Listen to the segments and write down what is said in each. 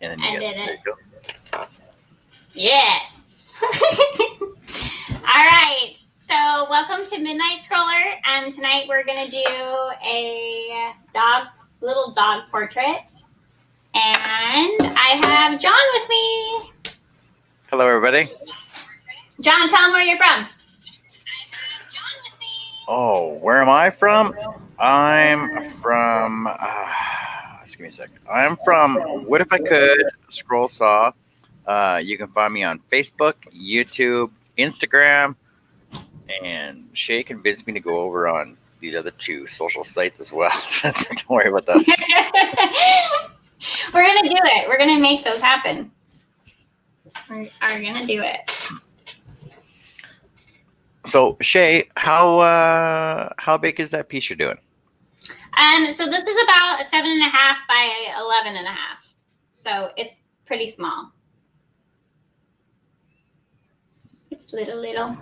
And then I did there it. you go. Yes. All right. So welcome to Midnight Scroller. Tonight we're gonna do a little dog portrait, and I have John with me. Hello, everybody. John, tell them where you're from. Oh, where am I from? I'm from. Just give me a second. I'm from What If I Could Scroll Saw. You can find me on Facebook, YouTube, Instagram, and Shay convinced me to go over on these other two social sites as well. Don't worry about that. We're gonna do it. We're gonna make those happen. We are gonna do it. So Shay, how big is that piece you're doing? So this is about 7.5 by 11.5. So it's pretty small. It's little.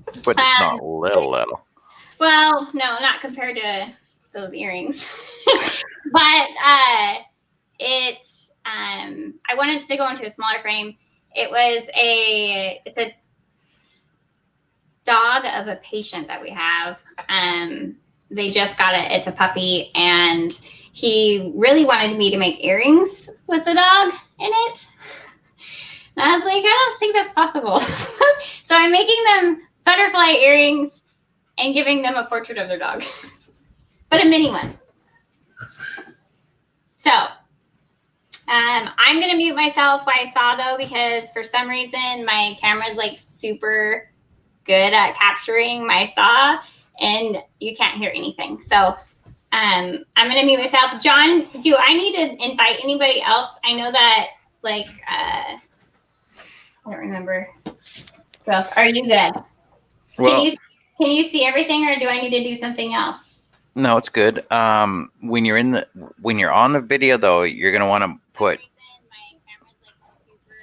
But it's not little. Well, no, not compared to those earrings. But I wanted to go into a smaller frame. It's a dog of a patient that we have. They just got it. It's a puppy, and he really wanted me to make earrings with the dog in it. And I was like, I don't think that's possible. So I'm making them butterfly earrings and giving them a portrait of their dog, but a mini one. So I'm going to mute myself while I saw, though, because for some reason my camera's like super good at capturing my saw and you can't hear anything. So I'm going to mute myself. John, do I need to invite anybody else? I know that, like, I don't remember. Who else? Are you good? Well, can you see everything, or do I need to do something else? No, it's good. When you're on the video, though, you're gonna want to put. My camera's like super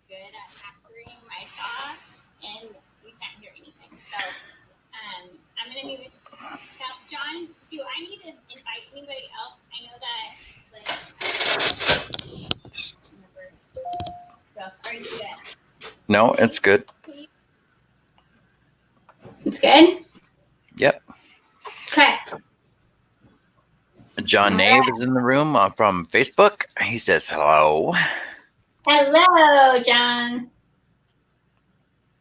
good at capturing my saw, and we can't hear anything. So I'm gonna mute myself. John, do I need to invite anybody else? I know that, like. Are you good? No, it's good. It's good? Yep. Okay. John Nave is in the room from Facebook. He says hello. Hello, John.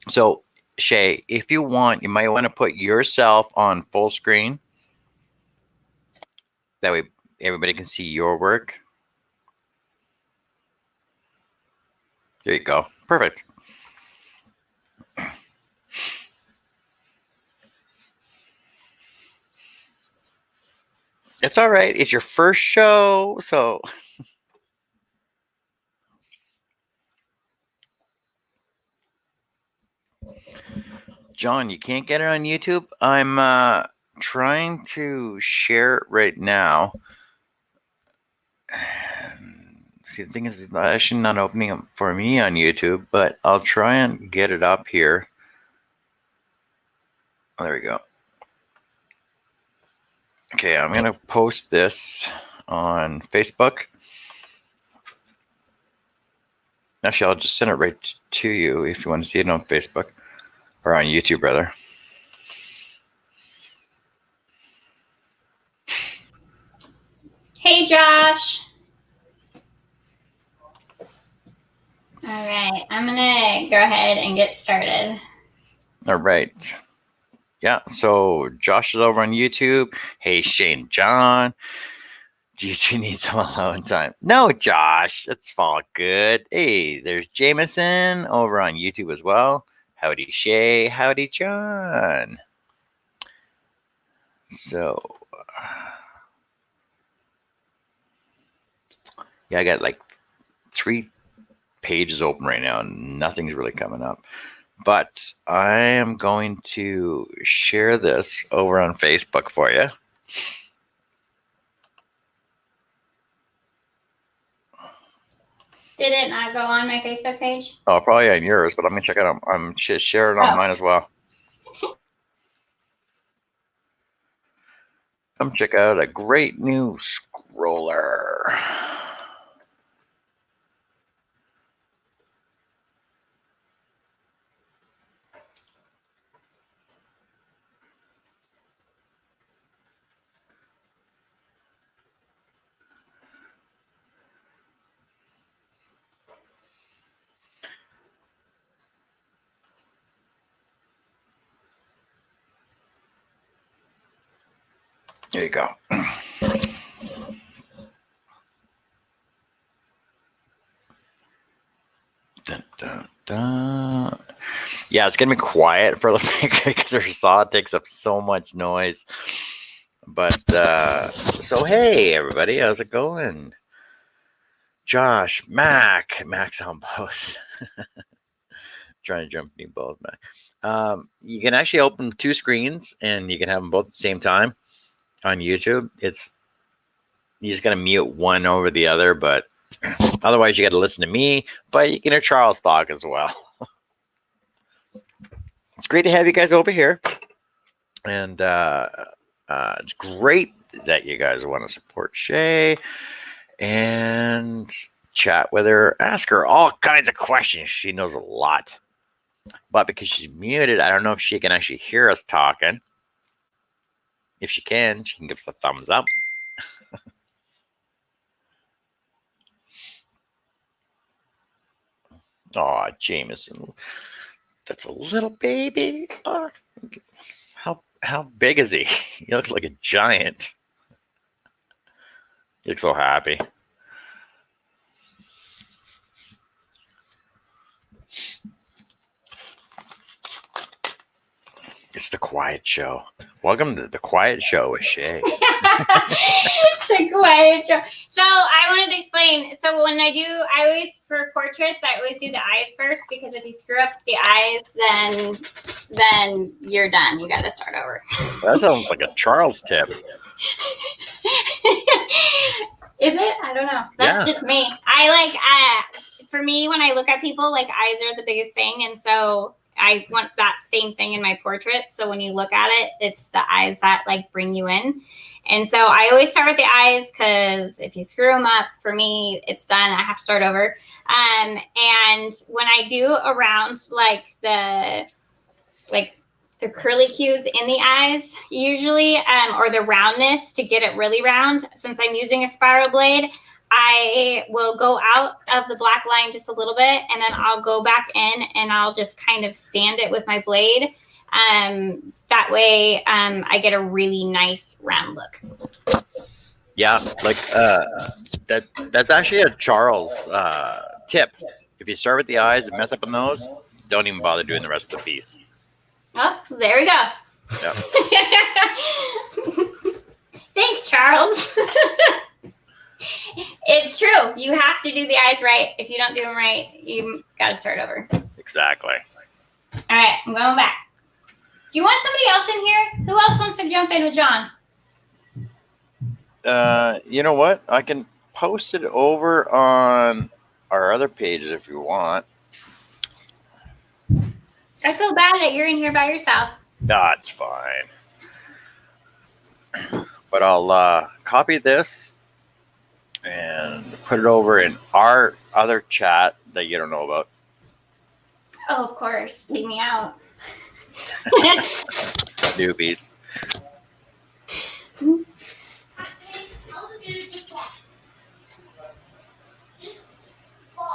So, Shay, if you want, you might want to put yourself on full screen. That way everybody can see your work. There you go. Perfect. It's all right. It's your first show, so. John, you can't get it on YouTube? I'm trying to share it right now. See, the thing is, it's actually not opening up for me on YouTube, but I'll try and get it up here. Oh, there we go. Okay, I'm going to post this on Facebook. Actually, I'll just send it right to you if you want to see it on Facebook. Or on YouTube, rather. Hey, Josh. All right, I'm going to go ahead and get started. All right. Yeah, so Josh is over on YouTube. Hey, Shane John. Do you need some alone time? No, Josh, it's all good. Hey, there's Jameson over on YouTube as well. Howdy, Shay. Howdy, John. So, yeah, I got like 3 pages open right now, and nothing's really coming up. But I am going to share this over on Facebook for you. Did it not go on my Facebook page? Oh, probably on yours, but I'm going to check it out. I'm sharing it on mine as well. Come check out a great new scroller. There you go. Dun, dun, dun. Yeah, it's gonna be quiet for a little bit because her saw takes up so much noise. But so hey everybody, how's it going? Josh, Mac's on both. Trying to jump in both, Mac. You can actually open two screens and you can have them both at the same time on YouTube. It's you just gotta mute one over the other, but otherwise you got to listen to me. But you can hear Charles talk as well. It's great to have you guys over here, and it's great that you guys want to support Shay and chat with her, ask her all kinds of questions. She knows a lot, but because she's muted, I don't know if she can actually hear us talking. If she can give us a thumbs up. Oh, Jameson, that's a little baby. Oh, how big is he? He looks like a giant. He looks so happy. It's the Quiet Show. Welcome to the Quiet Show with Shay. The Quiet Show. So I wanted to explain. So when I always, for portraits, I always do the eyes first, because if you screw up the eyes, then you're done. You got to start over. That sounds like a Charles tip. Is it? I don't know. That's just me. I like, for me, when I look at people, like, eyes are the biggest thing. And so I want that same thing in my portrait. So when you look at it, it's the eyes that like bring you in. And so I always start with the eyes, because if you screw them up, for me, it's done. I have to start over. And when I do around like the curly cues in the eyes, usually, or the roundness to get it really round, since I'm using a spiral blade, I will go out of the black line just a little bit, and then I'll go back in and I'll just kind of sand it with my blade. That way I get a really nice round look. Yeah, like that's actually a Charles tip. If you start with the eyes and mess up on those, don't even bother doing the rest of the piece. Oh, there we go. Yeah. Thanks, Charles. It's true. You have to do the eyes right. If you don't do them right, you got to start over. Exactly. All right, I'm going back. Do you want somebody else in here? Who else wants to jump in with John? You know what? I can post it over on our other pages if you want. I feel bad that you're in here by yourself. That's fine. But I'll copy this and put it over in our other chat that you don't know about. Oh, of course. Leave me out. Newbies.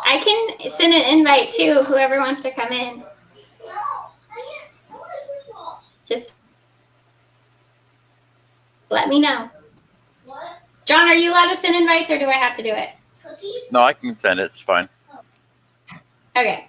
I can send an invite too, whoever wants to come in. Just let me know. What? John, are you allowed to send invites, or do I have to do it? Cookies? No, I can send it. It's fine. Okay.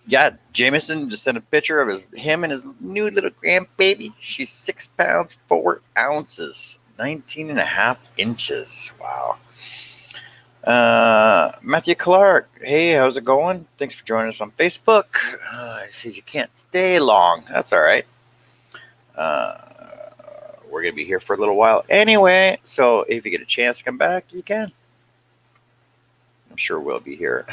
Yeah, Jameson just sent a picture of him and his new little grandbaby. She's 6 pounds, 4 ounces, 19 and a half inches. Wow. Matthew Clark. Hey, how's it going? Thanks for joining us on Facebook. I see you can't stay long. That's all right. We're going to be here for a little while anyway. So if you get a chance to come back, you can. I'm sure we'll be here.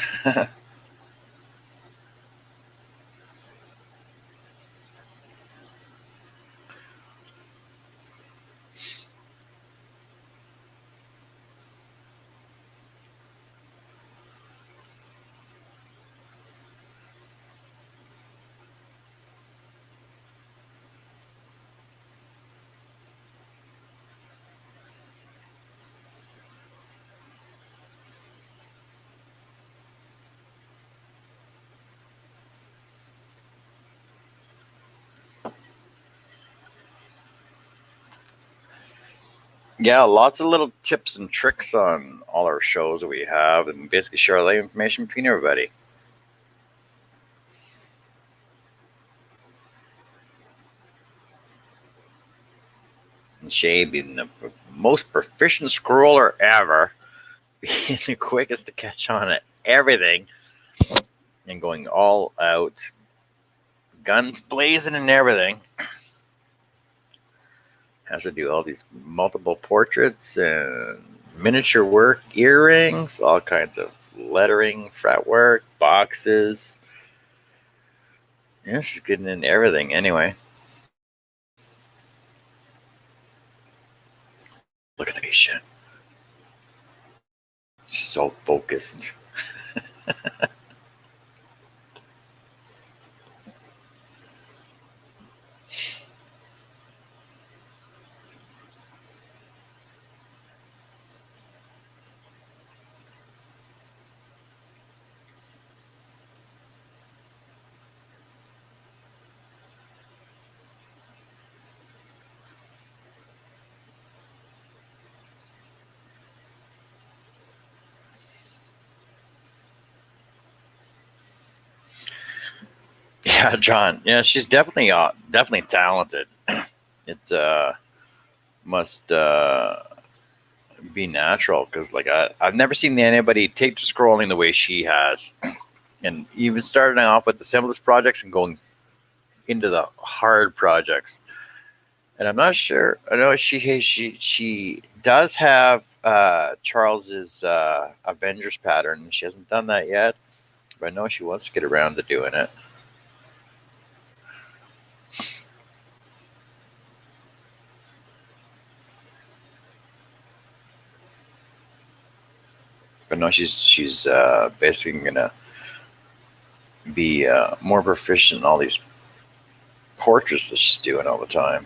Yeah, lots of little tips and tricks on all our shows that we have, and basically share all the information between everybody. And Shay being the most proficient scroller ever, being the quickest to catch on at everything, and going all out, guns blazing and everything. Has to do all these multiple portraits and miniature work, earrings, all kinds of lettering, fretwork, boxes. Yeah, she's getting into everything anyway. Look at the patient. She's so focused. Yeah, John. Yeah, she's definitely talented. It must be natural because like I've never seen anybody take to scrolling the way she has, and even starting off with the simplest projects and going into the hard projects. And I'm not sure. I know she does have Charles's Avengers pattern. She hasn't done that yet, but I know she wants to get around to doing it. But no, she's basically gonna be more proficient in all these portraits that she's doing all the time.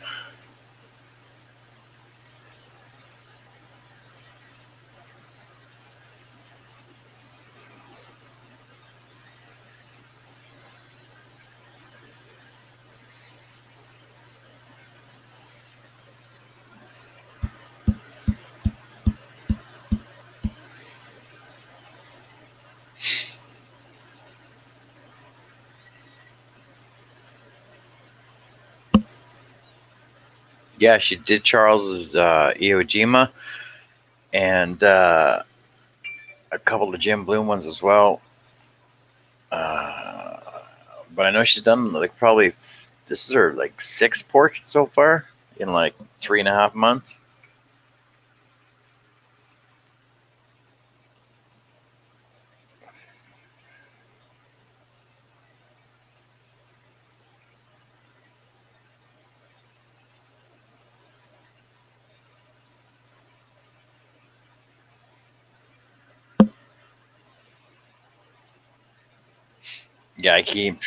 Yeah, she did Charles's Iwo Jima and a couple of Jim Bloom ones as well. Uh, but I know she's done like probably this is her like sixth portrait so far in like 3.5 months. Yeah, I can't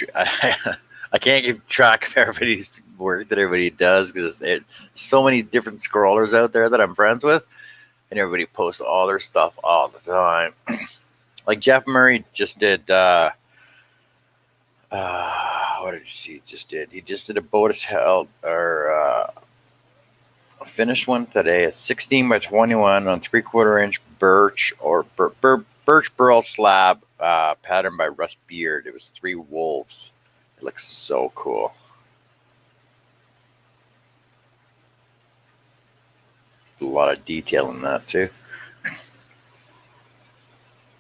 keep track of everybody's work that everybody does because there's so many different scrollers out there that I'm friends with, and everybody posts all their stuff all the time. Like Jeff Murray just did. What did he just did? He just did a Botus Held or finished one today, a 16 by 21 on 3/4 inch birch or birch burl slab patterned by Russ Beard. It was 3 wolves. It looks so cool. A lot of detail in that too.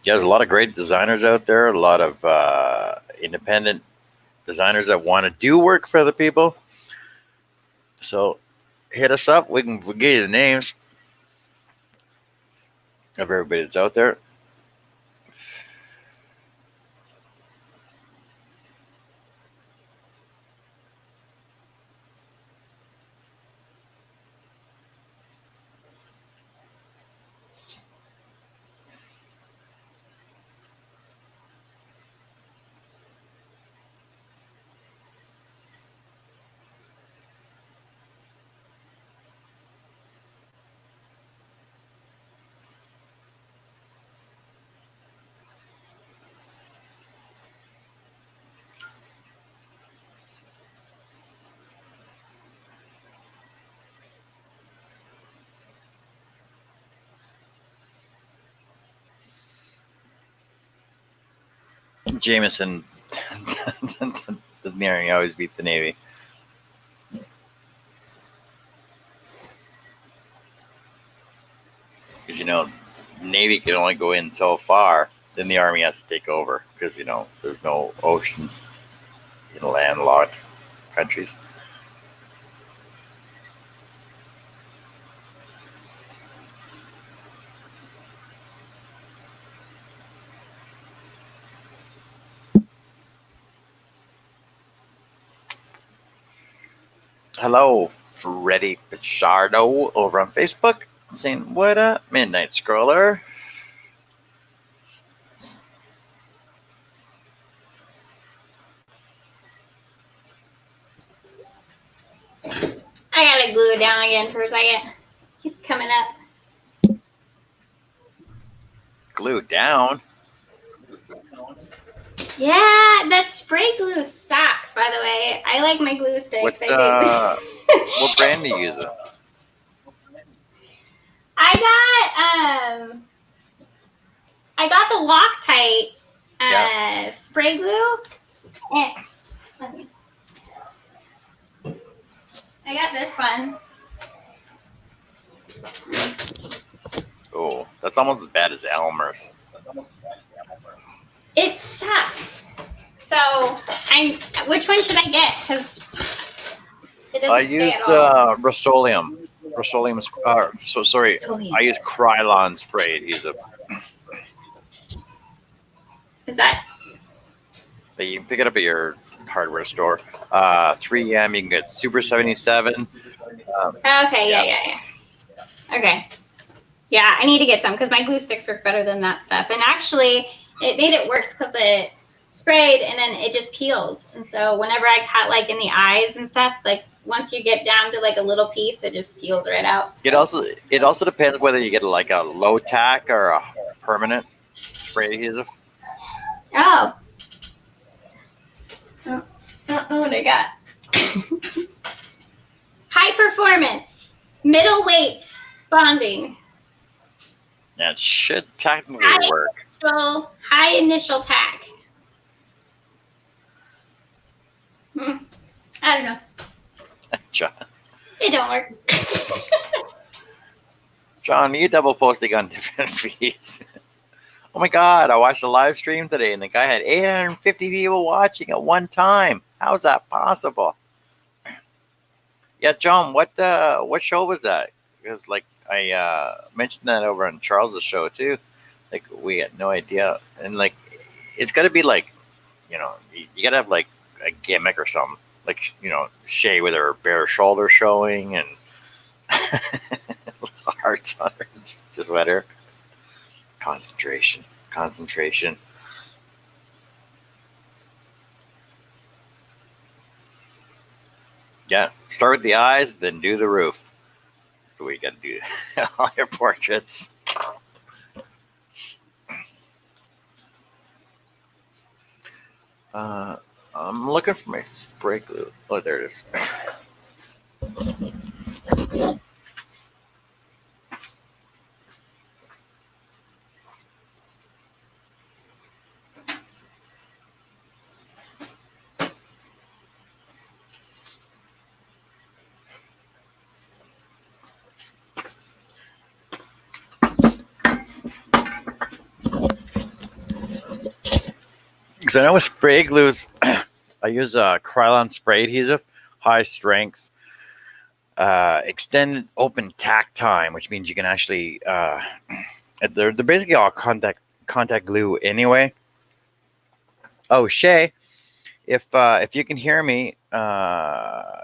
Yeah, there's a lot of great designers out there. A lot of independent designers that want to do work for other people. So hit us up. We'll give you the names of everybody that's out there. Jameson doesn't the Army always beat the Navy? Because, Navy can only go in so far. Then the Army has to take over because, there's no oceans in landlocked countries. Hello, Freddie Pichardo over on Facebook saying, what up, Midnight Scroller? I gotta glue it down again for a second. He's coming up. Glue down? Yeah, that spray glue sucks, by the way. I like my glue sticks. What brand do you use? I got the Loctite spray glue. I got this one. Oh, that's almost as bad as Elmer's. It sucks. So, which one should I get? Because it doesn't I stay use at all. Rust-Oleum. Rust-Oleum is, I use Krylon spray adhesive. Is that? But you can pick it up at your hardware store. 3M, you can get Super 77. Okay, yeah. Okay. Yeah, I need to get some because my glue sticks work better than that stuff. And actually, it made it worse because it sprayed and then it just peels. And so whenever I cut like in the eyes and stuff, like once you get down to like a little piece, it just peels right out. So. It also depends whether you get like a low tack or a permanent spray adhesive. Oh. I don't know what I got. High performance, middle weight bonding. That should technically work. High initial tack. I don't know. John. It don't work. John, you double posting on different feeds. Oh my God, I watched a live stream today and the guy had 850 people watching at one time. How's that possible? Yeah, John, what show was that? Because like I mentioned that over on Charles's show too. Like we had no idea. And like it's gotta be like, you gotta have like a gimmick or something. Like, Shay with her bare shoulder showing and hearts on her. Just let her. Concentration. Yeah, start with the eyes, then do the roof. That's the way you got to do all your portraits. I'm looking for my spray glue. Oh, there it is. Because I know with spray glues, I use a Krylon spray adhesive, high strength, extended open tack time, which means you can actually they're basically all contact glue anyway. Oh, Shay, if you can hear me,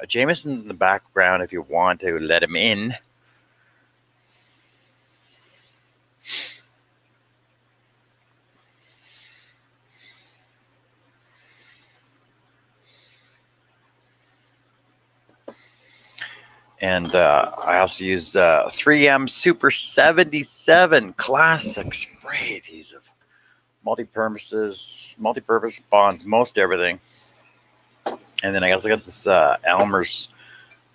Jameson's in the background. If you want to let him in. And I also use 3M Super 77 Classic Spray Adhesive. Multi-purpose bonds most everything. And then I also got this Elmer's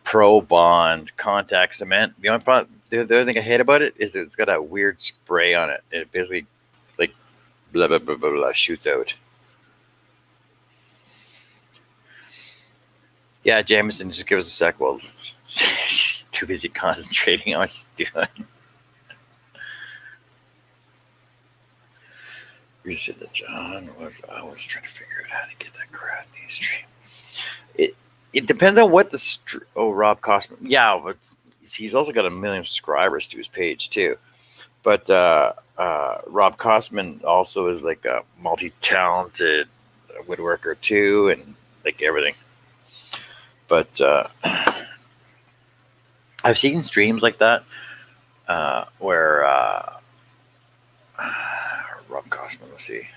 Pro Bond Contact Cement. The other thing I hate about it is it's got a weird spray on it. It basically, like, blah, blah, blah, blah, blah, shoots out. Yeah, Jameson, just give us a sec. Well, she's too busy concentrating on what she's doing. You said that John was. I was trying to figure out how to get that crowd in the stream. It depends on what the. Rob Costman. Yeah, but he's also got 1 million subscribers to his page too. But Rob Costman also is like a multi-talented woodworker too, and like everything. But I've seen streams like that where Rob Costman. Let's see.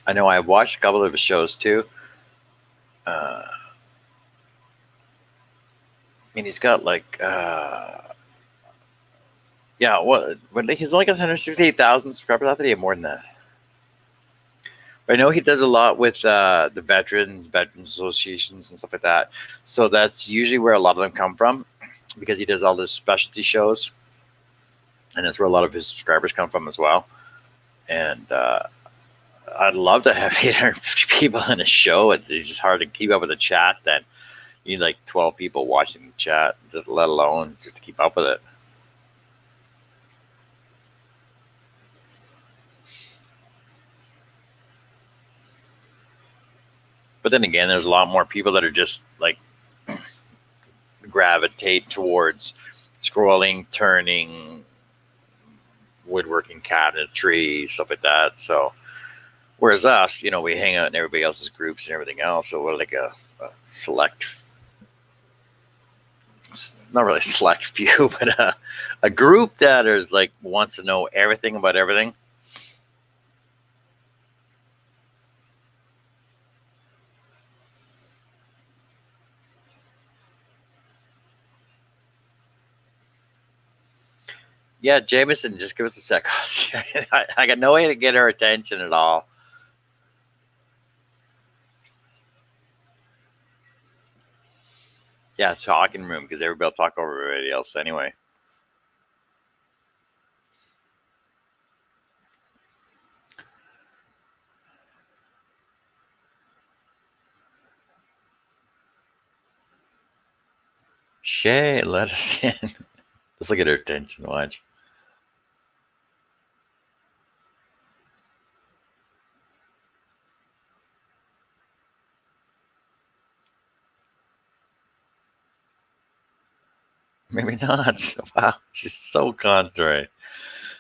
I know I watched a couple of his shows too. I mean, he's got like, yeah, when he's only got 168,000 subscribers. I thought he had more than that. But I know he does a lot with the veterans associations and stuff like that. So that's usually where a lot of them come from, because he does all these specialty shows, and that's where a lot of his subscribers come from as well. And I'd love to have 850 people in a show. It's just hard to keep up with the chat. That you need like 12 people watching the chat, just let alone just to keep up with it. But then again, there's a lot more people that are just like gravitate towards scrolling, turning, woodworking, cabinetry, stuff like that. So, whereas us, we hang out in everybody else's groups and everything else. So we're like a select, not really select few, but a group that is like wants to know everything about everything. Yeah, Jameson, just give us a sec. I got no way to get her attention at all. Yeah, talking room, because everybody will talk over everybody else anyway. Shay, let us in. Let's look at her attention. Watch. Maybe not. Wow, she's so concentrated.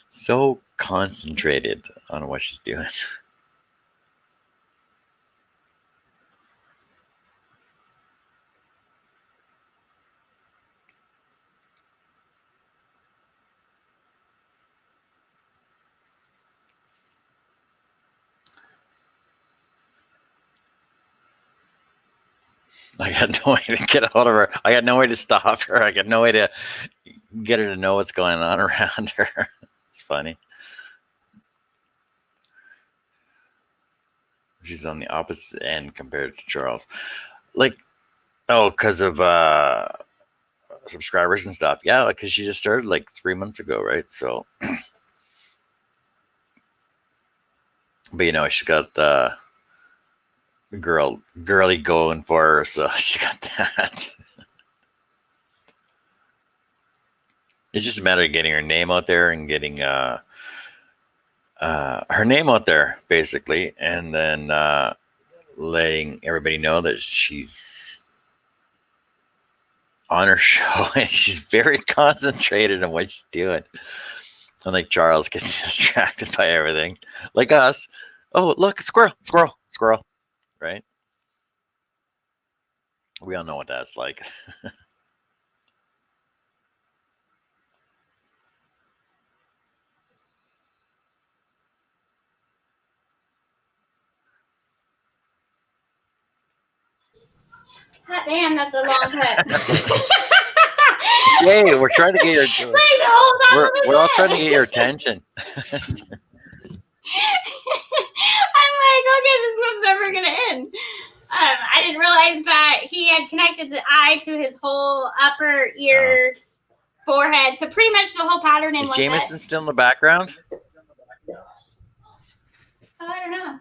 So concentrated on what she's doing. I got no way to get a hold of her. I got no way to stop her. I got no way to get her to know what's going on around her. It's funny. She's on the opposite end compared to Charles. Like, because of subscribers and stuff. Yeah, because she just started like 3 months ago, right? So, but she's got girly going for her, so she's got that. It's just a matter of getting her name out there and getting her name out there, basically, and then letting everybody know that she's on her show and she's very concentrated on what she's doing. Unlike Charles gets distracted by everything, like us. Oh, look, squirrel, right? We all know what that's like. God damn, that's a long hook. Hey, we're trying to get your. We're all trying to get your attention. I'm like, okay, this one's never gonna end. I didn't realize that he had connected the eye to his whole upper ears, forehead. So pretty much the whole pattern in Is one Jameson bit. still in the background? Oh, I don't know.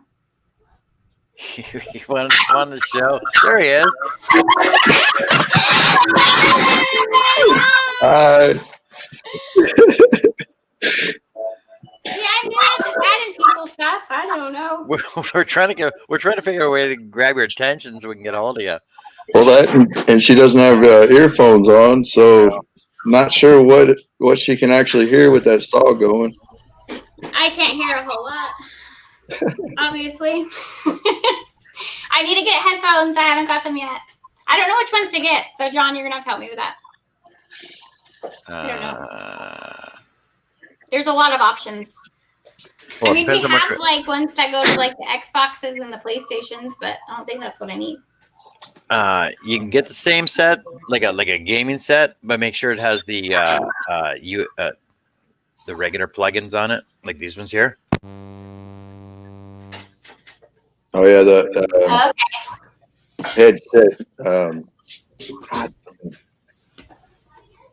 He wants on the show. There he is. See, I'm good at this adding people stuff. I don't know. We're trying to figure a way to grab your attention so we can get a hold of you. Well, that and she doesn't have earphones on, so not sure what she can actually hear with that saw going. I can't hear a whole lot, obviously. I need to get headphones. I haven't got them yet. I don't know which ones to get. So, John, you're going to have to help me with that. I don't know. There's a lot of options. Well, I mean, we depends on have like ones that go to like the Xboxes and the PlayStations, but I don't think that's what I need. You can get the same set, like a gaming set, but make sure it has the regular plugins on it, like these ones here. Oh yeah, the headset.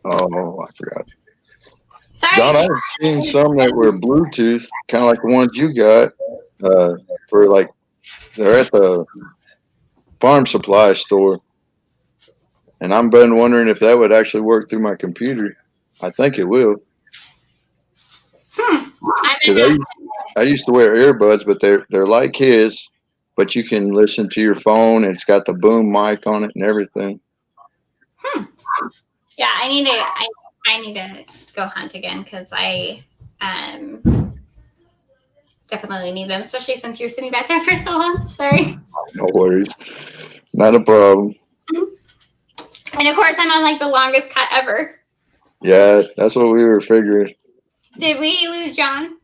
Oh, I forgot. Sorry. John, I've seen some that were Bluetooth, kind of like the ones you got. For like, they're at the farm supply store, and I've been wondering if that would actually work through my computer. I think it will. I used to wear earbuds, but they're like his, but you can listen to your phone. And it's got the boom mic on it and everything. Yeah, I need to go hunt again because I definitely need them, especially since you're sitting back there for so long. Sorry. No worries, not a problem. And of course, I'm on like the longest cut ever. Yeah, that's what we were figuring. Did we lose John?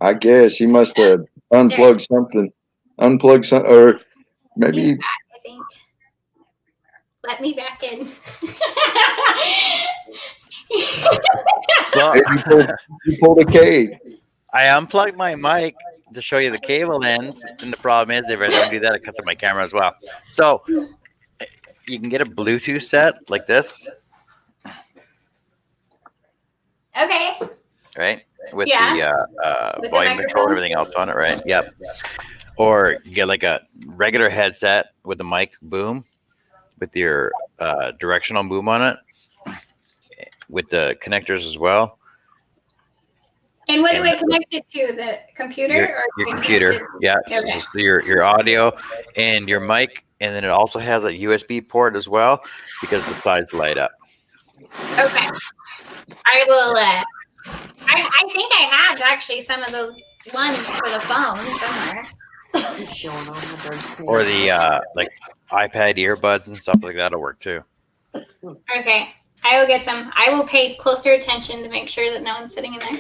I guess he must have unplugged something. Unplugged some, or maybe. He's back, I think. Let me back in. Well, you pulled a cave. I unplugged my mic to show you the cable ends, and the problem is if I don't do that, it cuts up my camera as well. So you can get a Bluetooth set like this. Okay. Right? With Yeah. the With the volume control microphone? and everything else on it, right? Yep. Or you get like a regular headset with a mic boom with your directional boom on it with the connectors as well. And what do I connect it to? The computer? Your computer. Yeah. Okay. So your audio and your mic. And then it also has a USB port as well because the sides light up. Okay. I will. I think I have actually some of those ones for the phone somewhere. Or the like iPad earbuds and stuff like that'll work too. Okay. I will get some. I will pay closer attention to make sure that no one's sitting in there.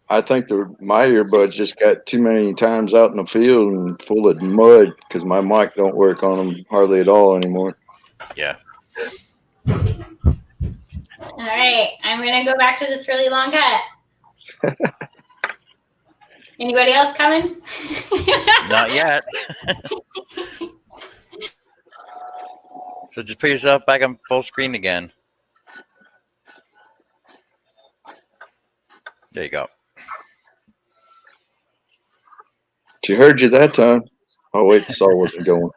I think my earbuds just got too many times out in the field and full of mud because my mic don't work on them hardly at all anymore. Yeah. All right. I'm going to go back to this really long cut. Anybody else coming? Not yet. So just put yourself back on full screen again. There you go. She heard you that time. Oh wait, the saw wasn't going.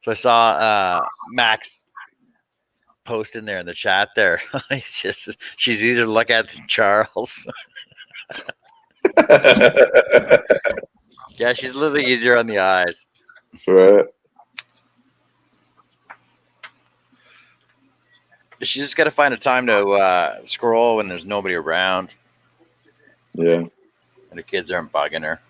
So I saw Max post in there in the chat there. She's easier to look at than Charles. Yeah, she's a little easier on the eyes. Right. She's just got to find a time to scroll when there's nobody around. Yeah. And the kids aren't bugging her.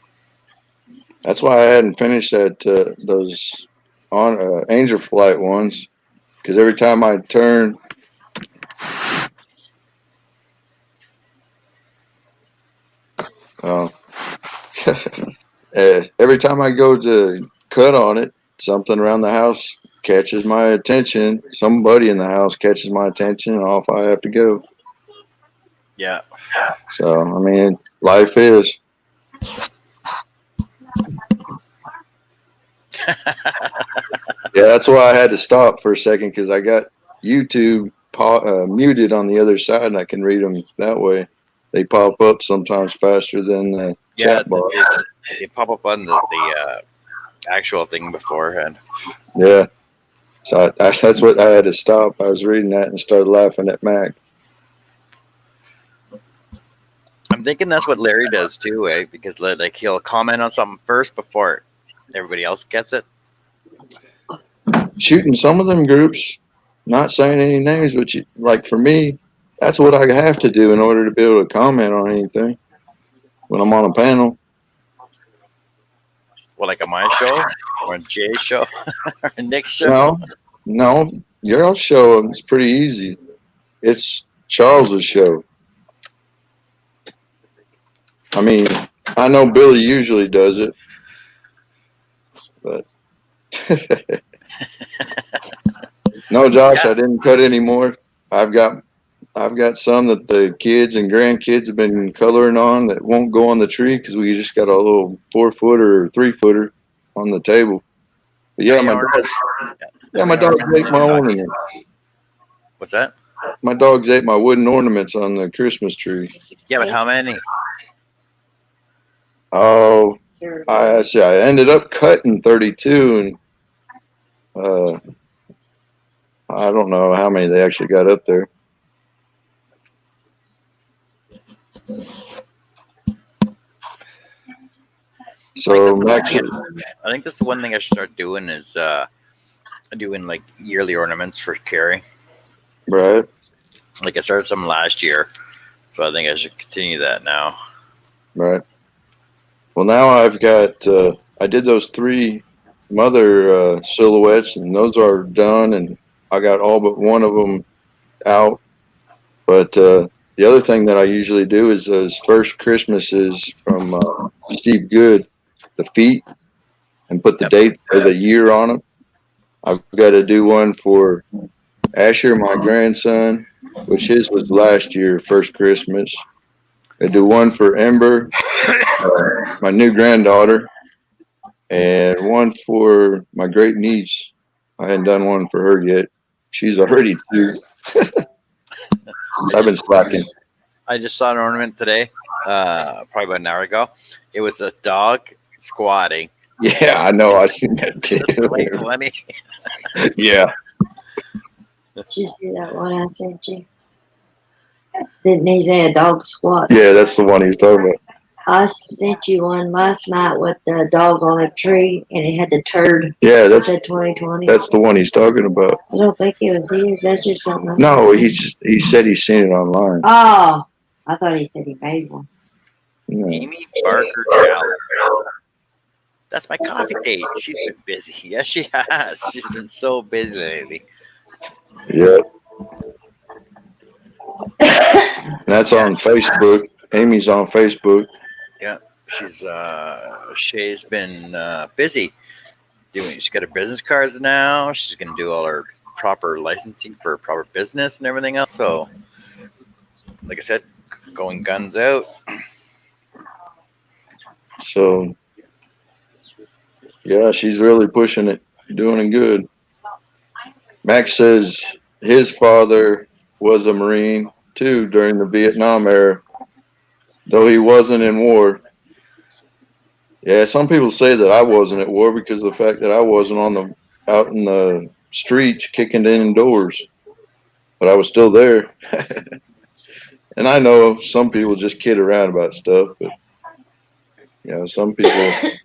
That's why I hadn't finished those on Angel Flight ones, because every time I turn, every time I go to cut on it, something around the house catches my attention. Somebody in the house catches my attention, and off I have to go. Yeah. So I mean, life is. Yeah, that's why I had to stop for a second because I got YouTube muted on the other side, and I can read them that way. They pop up sometimes faster than the chat bar. they pop up on the actual thing beforehand. Yeah. So that's what I had to stop. I was reading that and started laughing at Mac. I'm thinking that's what Larry does too, eh? Because like he'll comment on something first before everybody else gets it. Shooting some of them groups, not saying any names, but like for me, that's what I have to do in order to be able to comment on anything when I'm on a panel. Well, like on my show or on Jay's show or Nick's show. No, your show is pretty easy. It's Charles's show. I mean, I know Billy usually does it, but no, Josh, Yeah. I didn't cut any more. I've got some that the kids and grandkids have been coloring on that won't go on the tree because we just got a little 4-footer or 3-footer on the table. But yeah, my dogs ate my ornaments. What's that? My dogs ate my wooden ornaments on the Christmas tree. Yeah, but how many? Oh, I ended up cutting 32, and I don't know how many they actually got up there. So Max, I think that's the one thing I should start doing is doing like yearly ornaments for Carrie. right? Like I started some last year, so I think I should continue that now. Right. Well, now I've got, I did those 3 mother silhouettes, and those are done, and I got all but one of them out. But the other thing that I usually do is those first Christmases from Steve Good, the feet, and put the date or the year on them. I've got to do one for Asher, my grandson, which his was last year, first Christmas. I do one for Ember, my new granddaughter, and one for my great niece. I hadn't done one for her yet. She's already 2. So I've been slacking. I just saw an ornament today, probably about an hour ago. It was a dog squatting. Yeah, I know. I seen that too. Like 20. Yeah. Did you see that one I sent you? Didn't he say a dog squat? Yeah, that's the one he's talking about. I sent you one last night with the dog on a tree and it had the turd. Yeah, It said 2020. that's the one he's talking about. I don't think it was his. That's just something. else. No, he said he's seen it online. Oh, I thought he said he made one. Yeah. Amy Barker Gallagher. That's my coffee date. She's been busy. Yes, she has. She's been so busy lately. Yeah. That's on Facebook. Amy's on Facebook. Yeah, Shay's been busy doing. She's got her business cards now. She's gonna do all her proper licensing for proper business and everything else. So, like I said, going guns out. So, yeah, she's really pushing it, doing it good. Max says his father was a Marine too during the Vietnam era, though he wasn't in war. Yeah, some people say that I wasn't at war because of the fact that I wasn't out in the streets kicking in doors, but I was still there. And I know some people just kid around about stuff, but some people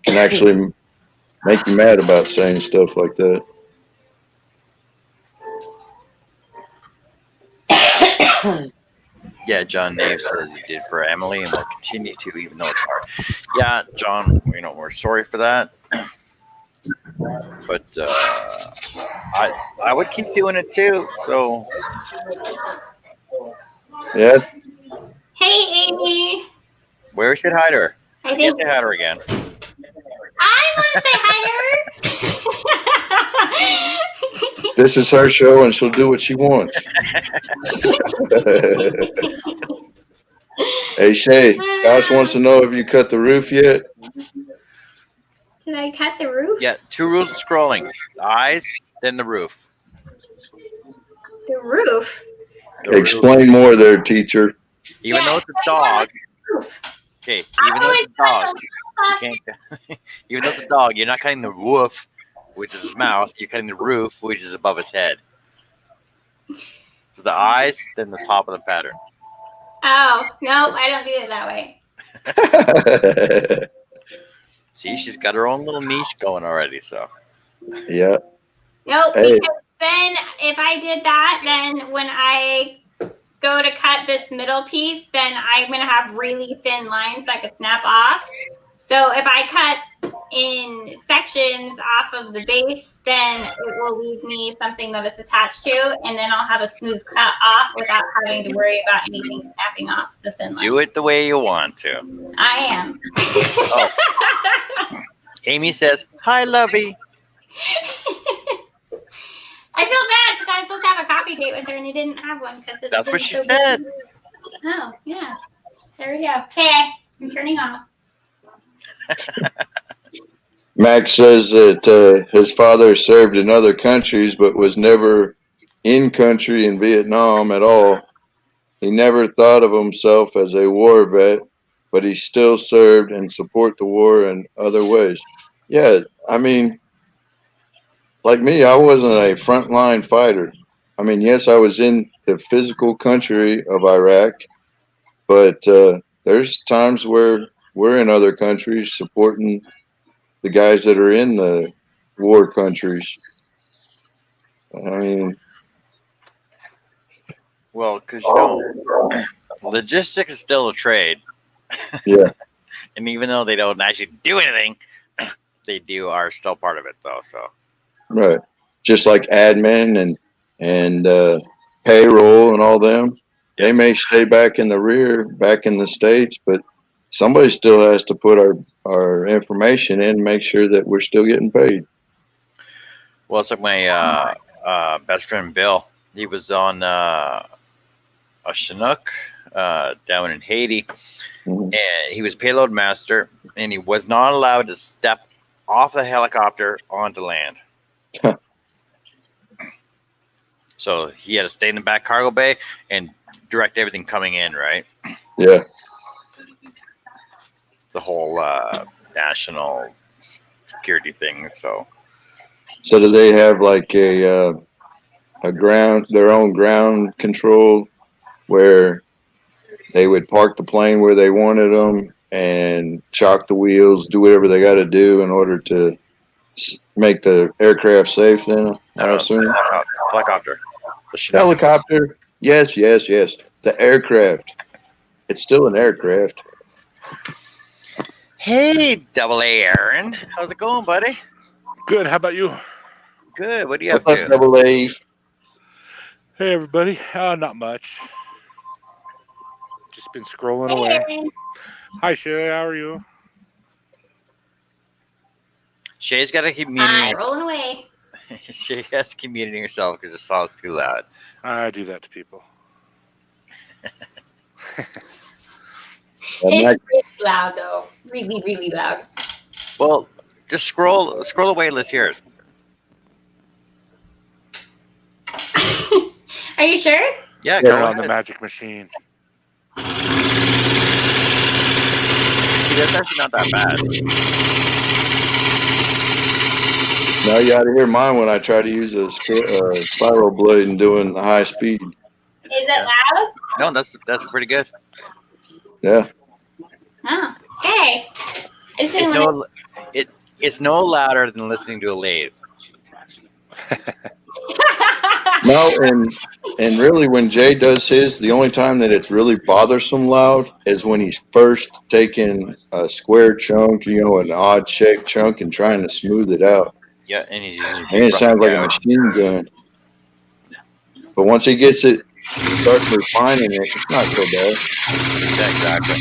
can actually make you mad about saying stuff like that. Yeah, John Nave says he did for Emily and will continue to, even though it's hard. Yeah, John, we're sorry for that. But I would keep doing it too. So Yeah. Hey, Amy. where is it? Hi to her. I Can't think say hi to her again. I want to say hi to her. This is her show, and she'll do what she wants. Hey, Shay, Josh wants to know if you cut the roof yet. Did I cut the roof? Yeah, 2 rules of scrolling: the eyes, then the roof. The roof. The roof. Explain more there, teacher. Even Yeah, though it's a explain more dog. Roof. Okay, I even though always it's a dog. You can't, even though it's a dog, you're not cutting the woof, which is his mouth. You're cutting the roof, which is above his head. So the eyes, then the top of the pattern. Oh, no, I don't do it that way. See, she's got her own little niche going already. So Yeah. Nope, Hey. because then if I did that, then when I go to cut this middle piece, then I'm going to have really thin lines that could snap off. So if I cut in sections off of the base, then it will leave me something that it's attached to, and then I'll have a smooth cut off without having to worry about anything snapping off the thin line. do it the way you want to. I am. Amy says, "Hi, Lovey." I feel bad because I was supposed to have a coffee date with her and I didn't have one because That's what she said. Oh, yeah. There we go. Okay, I'm turning off. Max says that his father served in other countries, but was never in country in Vietnam at all. He never thought of himself as a war vet, but he still served and support the war in other ways. Yeah, I mean, like me, I wasn't a frontline fighter. I mean, yes, I was in the physical country of Iraq, but there's times where we're in other countries supporting the guys that are in the war countries. I mean, Well, because you know, logistics is still a trade. yeah, And even though they don't actually do anything, they are still part of it, though. So right. Just like admin and payroll and all them, they may stay back in the rear, back in the States, but somebody still has to put our information in, make sure that we're still getting paid. well, it's like my best friend Bill. He was on a Chinook down in Haiti, Mhm. and he was payload master, and he was not allowed to step off the helicopter onto land. So he had to stay in the back cargo bay and direct everything coming in, right? Yeah. The whole national security thing. So So do they have like a ground, their own ground control, where they would park the plane where they wanted them and chock the wheels, do whatever they got to do in order to make the aircraft safe? Then I assume helicopter. The Chinook. helicopter. Yes, yes, yes. The aircraft. It's still an aircraft. Hey, Double A Aaron. How's it going, buddy? Good. How about you? Good. What do you have What's up, to? Double A? Hey, everybody. Not much. Just been scrolling Hey, away. Aaron. Hi, Shay. How are you? Shay's got to keep Hi, muting. rolling away. Shay has to keep muting herself because the song's too loud. I do that to people. It's really loud though. Really, really loud. Well, just scroll away. Let's hear it. Are you sure? Yeah, Turn go on the ahead. magic machine. See, that's actually not that bad. Now you ought to hear mine when I try to use a spiral blade and doing the high speed. Is it loud? No, that's pretty good. Yeah. Oh, okay. I just It's didn't want it's no louder than listening to a lathe. to. No, and really when Jay does his, the only time that it's really bothersome loud is when he's first taking a square chunk, an odd shaped chunk and trying to smooth it out. Yeah, and he's using And it sounds like a machine gun. But once he gets it, starts refining it, it's not so bad. Yeah, exactly.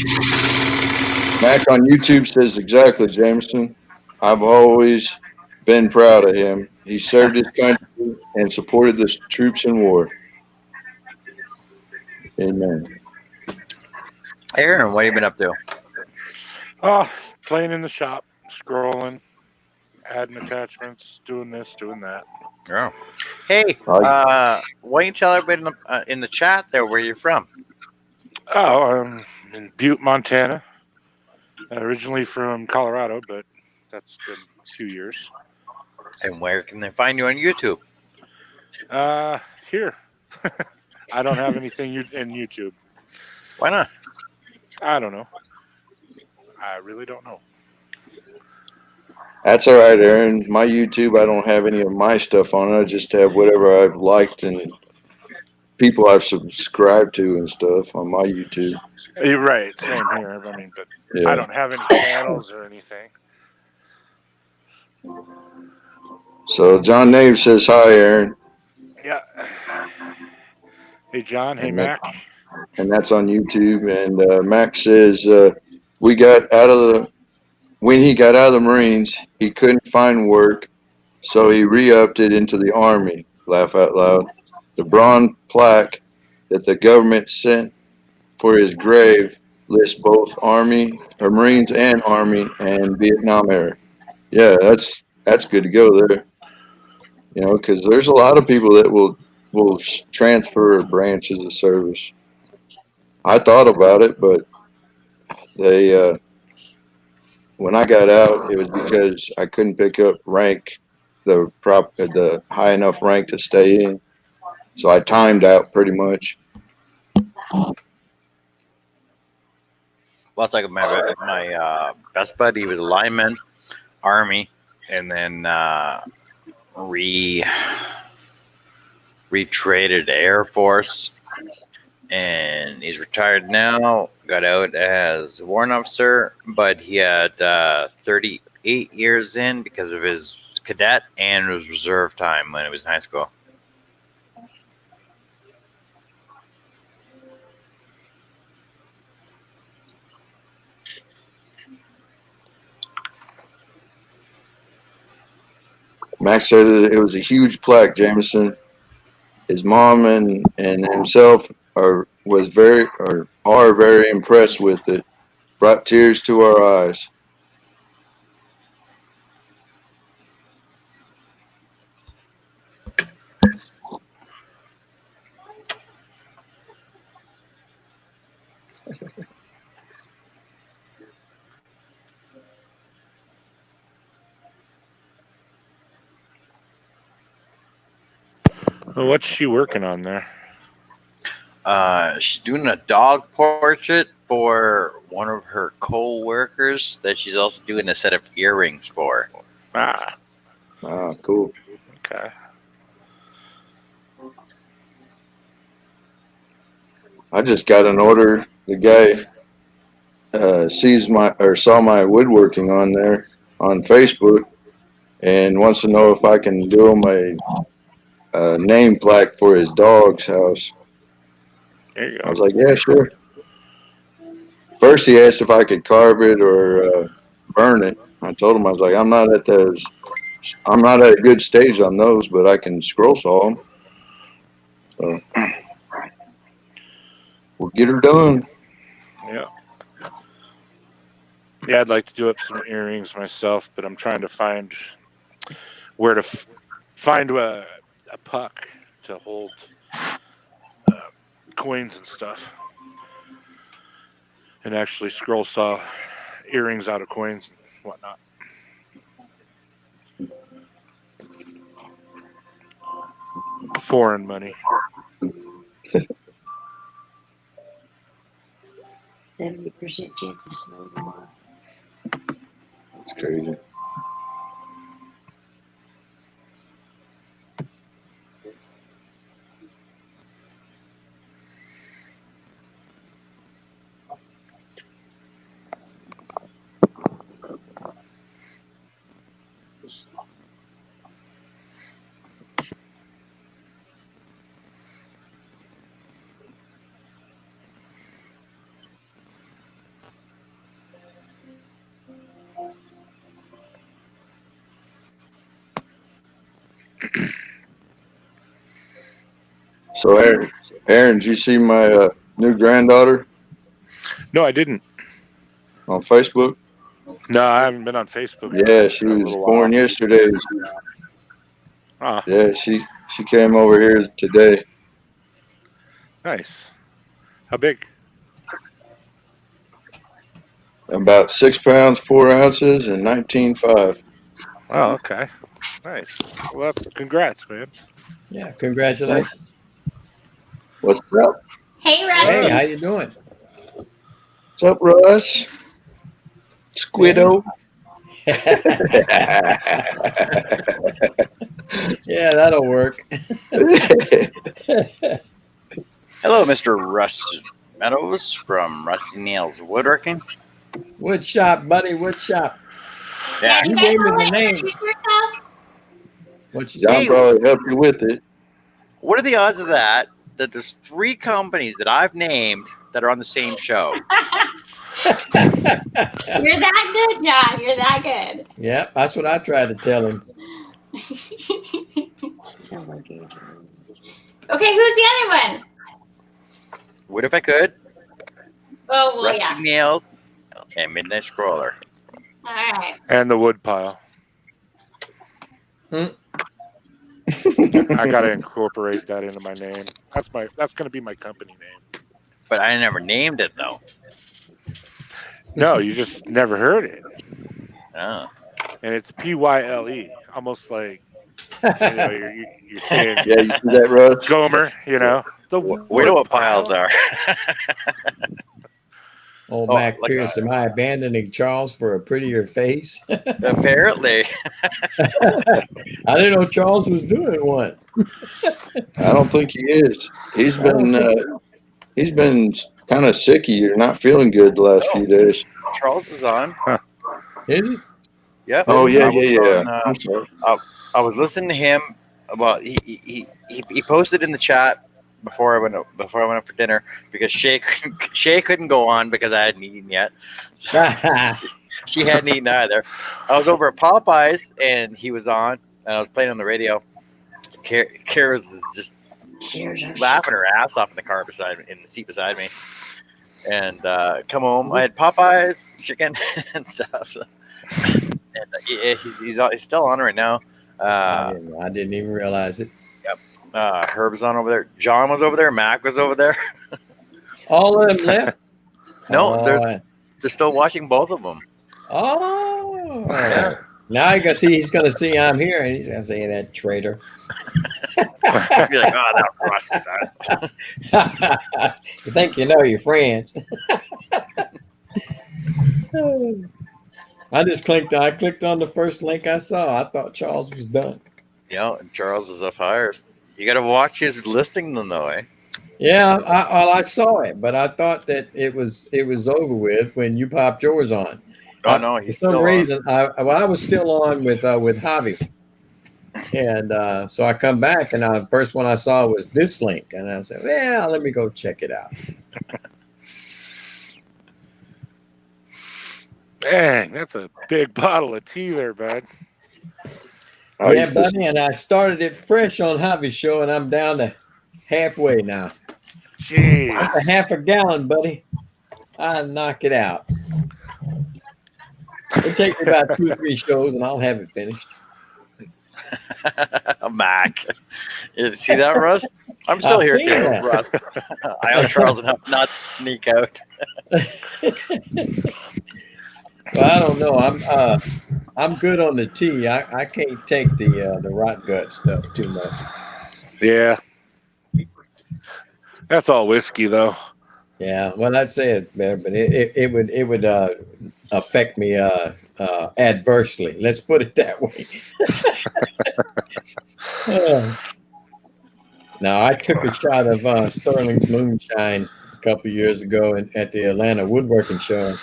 Mac on YouTube says exactly, Jameson. I've always been proud of him. He served his country and supported the troops in war. Amen. Aaron, what have you been up to? Oh, playing in the shop, scrolling, adding attachments, doing this, doing that. Oh. Hey, why don't you tell everybody in the chat there where you're from? Oh, in Butte, Montana. Originally from Colorado, but that's been a few years. And where can they find you on YouTube? Here. I don't have anything in YouTube. Why not? I don't know. I really don't know. That's all right, Aaron. My YouTube, I don't have any of my stuff on it. I just have whatever I've liked and people I've subscribed to and stuff on my YouTube. You're right. Same here. I mean, but Yeah. I don't have any channels or anything. So John Nave says hi, Aaron, Yeah. Hey, John. Hey, And Mac. and that's on YouTube. And Max says when he got out of the Marines, he couldn't find work, so he re-upped it into the Army. Laugh out loud. The bronze plaque that the government sent for his grave lists both Marines and Army and Vietnam era. Yeah, that's good to go there. You know, because there's a lot of people that will transfer branches of service. I thought about it, but they when I got out, it was because I couldn't pick up rank, the high enough rank to stay in. So I timed out pretty much. Well, it's like my best buddy was a lineman, Army, and then retraded to Air Force, and he's retired now. Got out as a warrant officer, but he had 38 years in because of his cadet and his reserve time when he was in high school. Max said it was a huge plaque, Jameson. His mom and himself are very impressed with it. Brought tears to our eyes. Well, what's she working on there? She's doing a dog portrait for one of her co-workers that she's also doing a set of earrings for. Ah, Cool. okay. I just got an order. The guy saw my woodworking on there on Facebook and wants to know if I can do him a name plaque for his dog's house. There you I was go. like, yeah, sure. First, he asked if I could carve it or burn it. I told him I was like, I'm not at a good stage on those, but I can scroll saw them. So we'll get her done. Yeah. Yeah, I'd like to do up some earrings myself, but I'm trying to find where to find a puck to hold coins and stuff, and actually scroll saw earrings out of coins and whatnot. Foreign money. 70% chance of snow tomorrow. That's crazy. So, Aaron, did you see my new granddaughter No, I didn't. on Facebook? No, I haven't been on Facebook. Yeah, she in a was little born while. yesterday. Ah, Yeah, she came over here today. nice. How big? About 6 pounds, 4 ounces, and 19.5. Oh, okay. Nice. Well, congrats, man. Yeah, congratulations. What's up? Hey, Rusty. Hey, how you doing? What's up, Russ? Squiddo. Yeah, that'll work. Hello, Mr. Russ Meadows from Rusty Nails Woodworking. Wood shop, buddy. Wood shop. Yeah, you you guys gave me want the to name. introduce yourselves? What you John say? probably helped you with it. what are the odds of that there's 3 companies that I've named that are on the same show? You're that good, John. You're that good. Yeah, that's what I tried to tell him. Sounds like Adrian. Okay, who's the other one? What if I could? Oh, well, Rusty yeah. Nails and Midnight Scroller. All right. And the wood pile. I gotta incorporate that into my name. That's gonna be my company name. But I never named it though. No, you just never heard it. Oh. And it's Pyle, almost like you're saying Yeah, you see that, Russ? Gomer, the We know what piles are. Old Oh, Mac like Pierce, am I abandoning Charles for a prettier face? Apparently. I didn't know Charles was doing one. I don't think he is. He's been kind of sicky or not feeling good the last few days. Charles is on. Is he? Yep. Oh yeah, I was yeah. on, I'm sorry. I was listening to him. Well, he posted in the chat before I went up for dinner because Shay couldn't go on because I hadn't eaten yet. So she hadn't eaten either. I was over at Popeyes and he was on, and I was playing on the radio. Kara was just laughing her ass off in the car in the seat beside me. And come home, I had Popeyes, chicken, and stuff. And he's still on right now. I didn't even realize it. Herb's on over there. John was over there. Mac was over there. All of them left? No, they're still watching both of them. Oh. Now he's going to see I'm here, and he's going to say, that traitor. Be like, oh, that Russ. You think you know your friends. I clicked on the first link I saw. I thought Charles was done. And Charles is up higher. You got to watch his listing them though, eh? Yeah, I saw it, but I thought that it was over with when you popped yours on. Oh no, he's for some still reason I was still on with Javi, and so I come back and the first one I saw was this link, and I said, well, let me go check it out. Dang, that's a big bottle of tea there, bud. Yeah, buddy, and I started it fresh on Javi's show, and I'm down to halfway now. Jeez. That's a half a gallon, buddy. I knock it out. It'll take me about 2 or 3 shows, and I'll have it finished. Mac. You see that, Russ? I'm still I've here seen too, that. Russ. I owe Charles enough not to sneak out. Well, I don't know. I'm good on the tea. I can't take the rot gut stuff too much. Yeah. That's all whiskey, though. Yeah, well, I'd say it's better, but it would affect me adversely. Let's put it that way. Now, I took a shot of Sterling's Moonshine a couple years ago at the Atlanta Woodworking Show.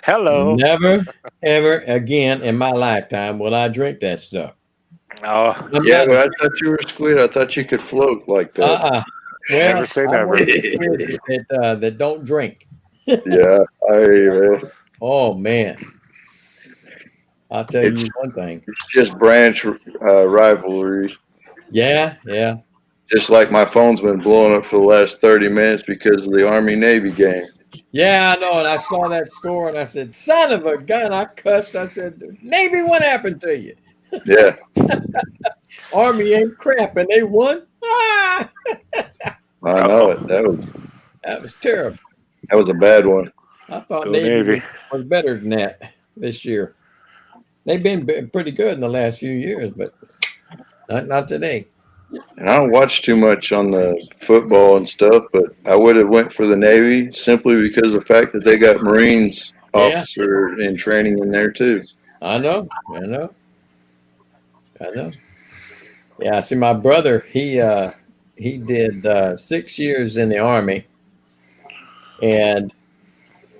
Hello. Never, ever again in my lifetime will I drink that stuff. Oh, Yeah, but I thought you were a squid. I thought you could float like that. Well, never say I never. work with kids that don't drink. Yeah, I hear you, man. Oh man, I'll tell you one thing. It's just branch rivalry. Yeah. Just like my phone's been blowing up for the last 30 minutes because of the Army-Navy game. Yeah, I know. And I saw that score and I said, son of a gun. I cussed. I said, Navy, what happened to you? Yeah. Army ain't crap and they won. Ah! I know it. That was That was terrible. a bad one. I thought Go Navy Navy. was better than that this year. They've been pretty good in the last few years, but not today. And I don't watch too much on the football and stuff, but I would have went for the Navy simply because of the fact that they got Marines Yeah. officer in training in there too. I know. Yeah, see, my brother, he did 6 years in the Army, and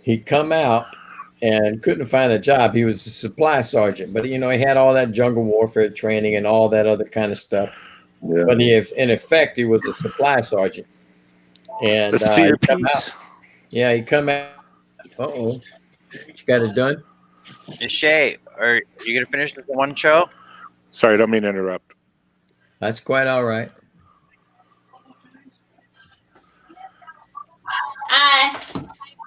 he come out and couldn't find a job. He was a supply sergeant, but he had all that jungle warfare training and all that other kind of stuff. Yeah. But in effect, he was a supply sergeant. And Let's see your he come out. piece. Yeah, he come out. Uh-oh. You got it done? Hey, Shay, are you gonna finish this in one show? Sorry, I don't mean to interrupt. That's quite all right.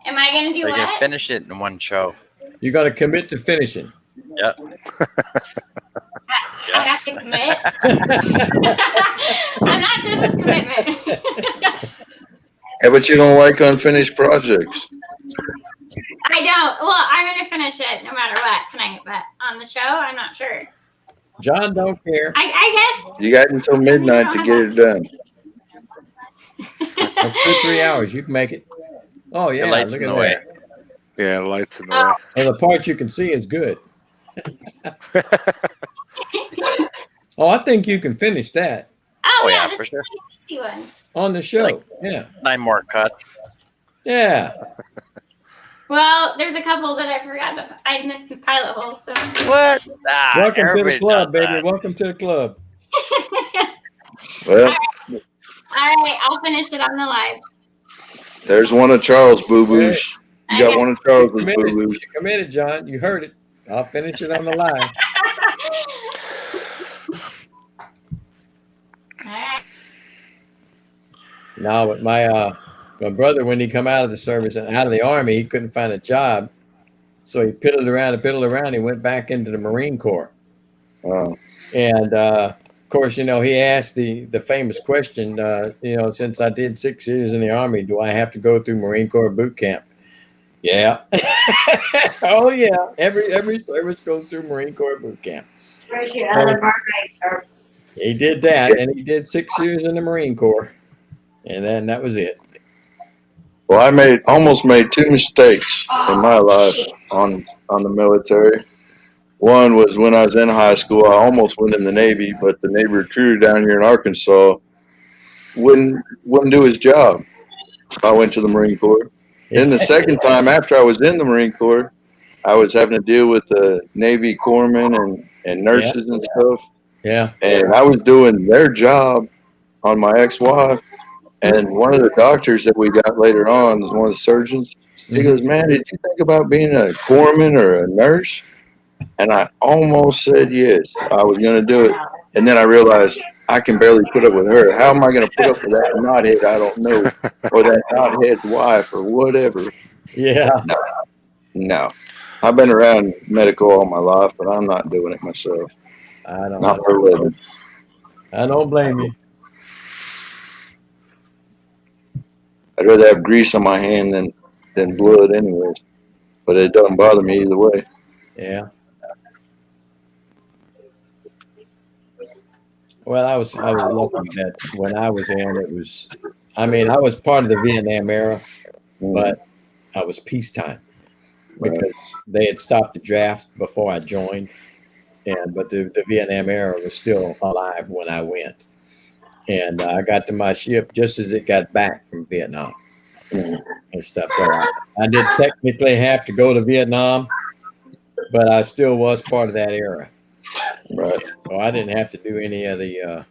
Am I gonna do Are you gonna what? finish it in one show? You got to commit to finishing. Yep. I have to commit. I'm not good with commitment. Yeah, but you don't like unfinished projects. I don't. Well, I'm gonna finish it no matter what tonight, but on the show, I'm not sure. John don't care. I guess. You got until midnight to get it done. For 3 hours, you can make it. Oh yeah, The lights look in at the way. that. Yeah, lights in the way. Well, the part you can see is good. Oh, I think you can finish that Oh, Oh, yeah, yeah, this for is sure. an easy one. on the show. Like- Yeah, 9 more cuts. yeah. Well, there's a couple that I forgot that I missed the pilot hole. So. What? Ah, Welcome to the everybody club, does baby. that. Welcome to the club. Well, All right, I'll finish it on the live. there's one of Charles' boo boos. You got Okay. one of Charles' boo Committed, boos. you committed, John. You heard it. I'll finish it on the live. All right. No, but my brother, when he come out of the service and out of the Army, he couldn't find a job, so he piddled around. He went back into the Marine Corps, and of course, he asked the famous question. Since I did 6 years in the Army, do I have to go through Marine Corps boot camp? Yeah. Oh yeah. Every service goes through Marine Corps boot camp. Where's your other mermaid? Or He did that, and he did 6 years in the Marine Corps, and then that was it. Well, I almost made 2 mistakes in my life on the military. One was when I was in high school. I almost went in the Navy, but the Navy recruiter down here in Arkansas wouldn't do his job. I went to the Marine Corps. Then the second time after I was in the Marine Corps, I was having to deal with the Navy corpsmen and nurses and stuff. Yeah. And I was doing their job on my ex-wife. And one of the doctors that we got later on was one of the surgeons. He goes, "Man, did you think about being a corpsman or a nurse?" And I almost said yes, I was going to do it. And then I realized I can barely put up with her. How am I going to put up with that knothead I don't know, or that knothead's wife, or whatever? Yeah. No. I've been around medical all my life, but I'm not doing it myself. I don't Not know. for a living. I don't blame you. I'd rather have grease on my hand than blood anyways. But it doesn't bother me either way. Yeah. Well, I was lucky that when I was in, I was part of the Vietnam era, but I was peacetime because they had stopped the draft before I joined, but the Vietnam era was still alive when I went, and I got to my ship just as it got back from Vietnam and stuff. So I did technically have to go to Vietnam, but I still was part of that era. Right. So I didn't have to do any of the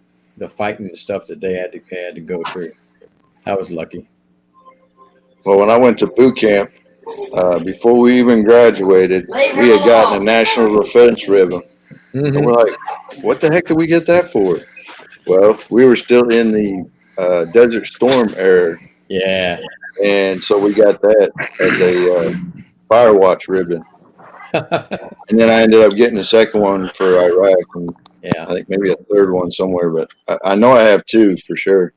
fighting and stuff that they had to go through. I was lucky. Well, when I went to boot camp, before we even graduated, we had gotten a National Defense Ribbon. And we're like, what the heck did we get that for? Well, we were still in the Desert Storm era. Yeah. And so we got that as a Firewatch ribbon. And then I ended up getting a second one for Iraq, and Yeah. I think maybe a third one somewhere, but I know I have 2 for sure.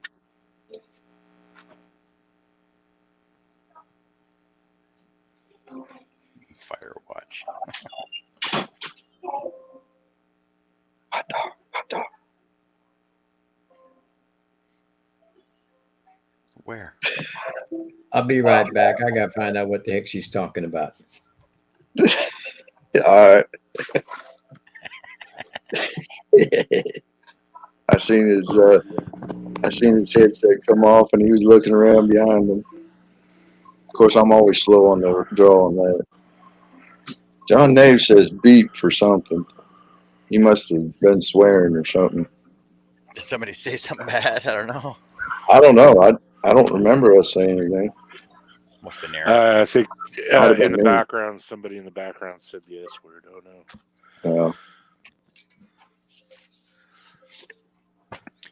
much. Hot dog, hot dog. Where? I'll be right back. I gotta find out what the heck she's talking about. All right. I seen his headset come off, and he was looking around behind him. Of course, I'm always slow on the draw on that. John Nave says beep for something. He must have been swearing or something. Did somebody say something bad? I don't know. I don't know. I don't remember us saying anything. Must have been Aaron. I think Might have in been the me. background, somebody in the background said the S word. Oh no.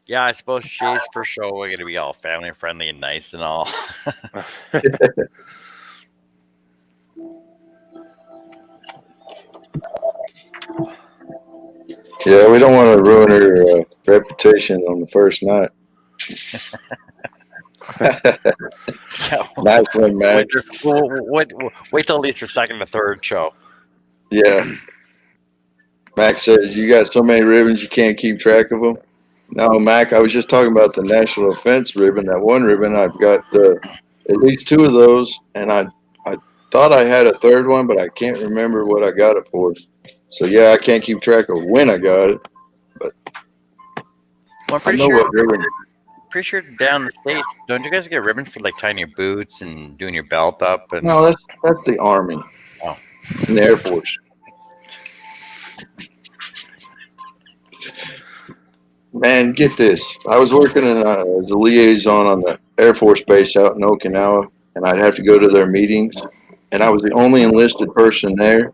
Yeah, I suppose Shay's first show we're gonna be all family friendly and nice and all. Yeah, we don't want to ruin her reputation on the first night. Yeah, Nice one, Mac. wait till at least for second or third show. Yeah. Mac says, you got so many ribbons you can't keep track of them. No, Mac, I was just talking about the national defense ribbon. That one ribbon, I've got at least two of those, and I thought I had a third one, but I can't remember what I got it for. So, yeah, I can't keep track of when I got it. Well, I'm I pretty know sure. what ribbon. Pretty sure down in the States, don't you guys get ribbons for like tying your boots and doing your belt up? And No, that's the Army. Oh. And the Air Force. Man, get this. I was working as a liaison on the Air Force Base out in Okinawa, and I'd have to go to their meetings. And I was the only enlisted person there.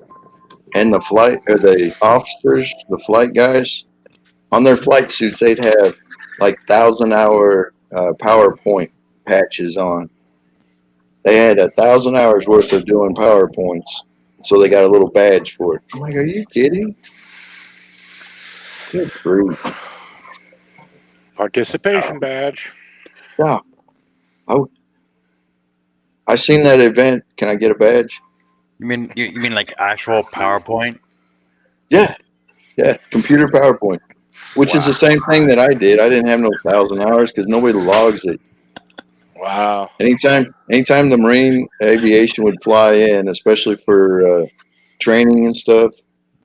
And the officers, the flight guys, on their flight suits, they'd have like 1,000-hour PowerPoint patches on. They had 1,000 hours worth of doing PowerPoints, so they got a little badge for it. I'm like, are you kidding? Good grief. Participation badge. Yeah. I seen that event. Can I get a badge? you mean like actual PowerPoint? Yeah. Yeah. Computer PowerPoint, which is the same thing that I did. I didn't have no 1,000 hours because nobody logs it. Wow. Anytime the Marine aviation would fly in, especially for training and stuff,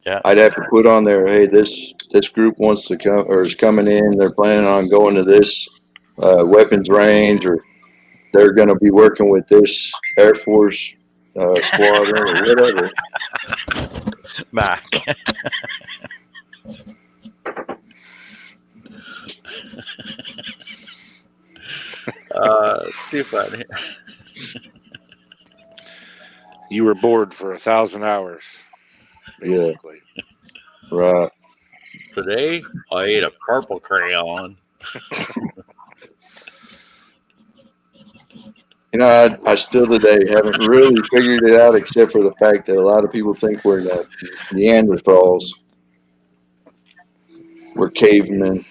Yeah. I'd have to put on there, hey, this group wants to come or is coming in. They're planning on going to this weapons range, or they're going to be working with this Air Force squadron or whatever. Mac. It's too funny. You were bored for 1,000 hours, basically. Right. Today, I ate a purple crayon. You know, I still today haven't really figured it out, except for the fact that a lot of people think we're Neanderthals. We're cavemen.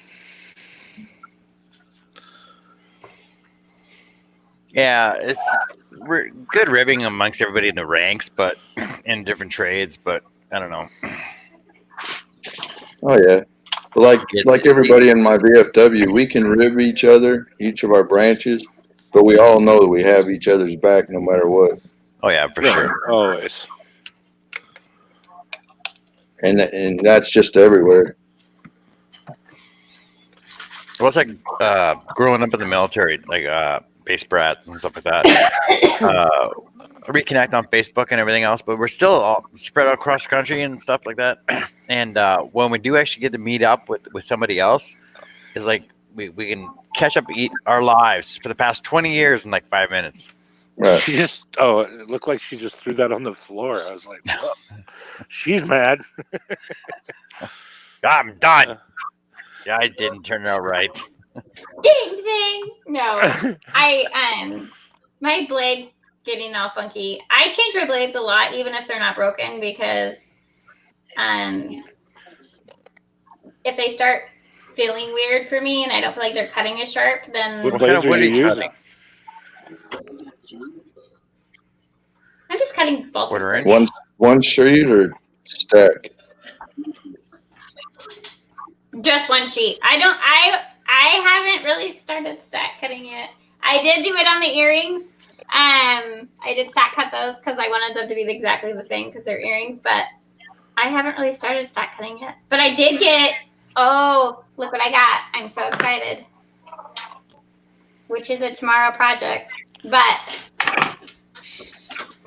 Yeah, it's good ribbing amongst everybody in the ranks, but in different trades. But I don't know. Oh yeah, but like everybody in my VFW, we can rib each other, each of our branches, but we all know that we have each other's back no matter what. Oh yeah, for sure. Always. And that's just everywhere. Well, it's like growing up in the military, like base brats and stuff like that. Reconnect on Facebook and everything else, but we're still all spread out across the country and stuff like that. And when we do actually get to meet up with somebody else, it's like we can catch up, eat our lives for the past 20 years in like 5 minutes. Right. She just, it looked like she just threw that on the floor. I was like, oh, she's mad. I'm done. Yeah, I didn't turn it out right. Ding ding. No, my blades getting all funky. I change my blades a lot, even if they're not broken, because if they start feeling weird for me and I don't feel like they're cutting as sharp, then What blades are you using? I'm just cutting bolted Quarter inch? cords. one sheet or stack? Just one sheet. I haven't really started stack cutting yet. I did do it on the earrings. I did stack cut those because I wanted them to be exactly the same because they're earrings, but I haven't really started stack cutting yet. But I did get, oh, look what I got. I'm so excited. Which is a tomorrow project. But,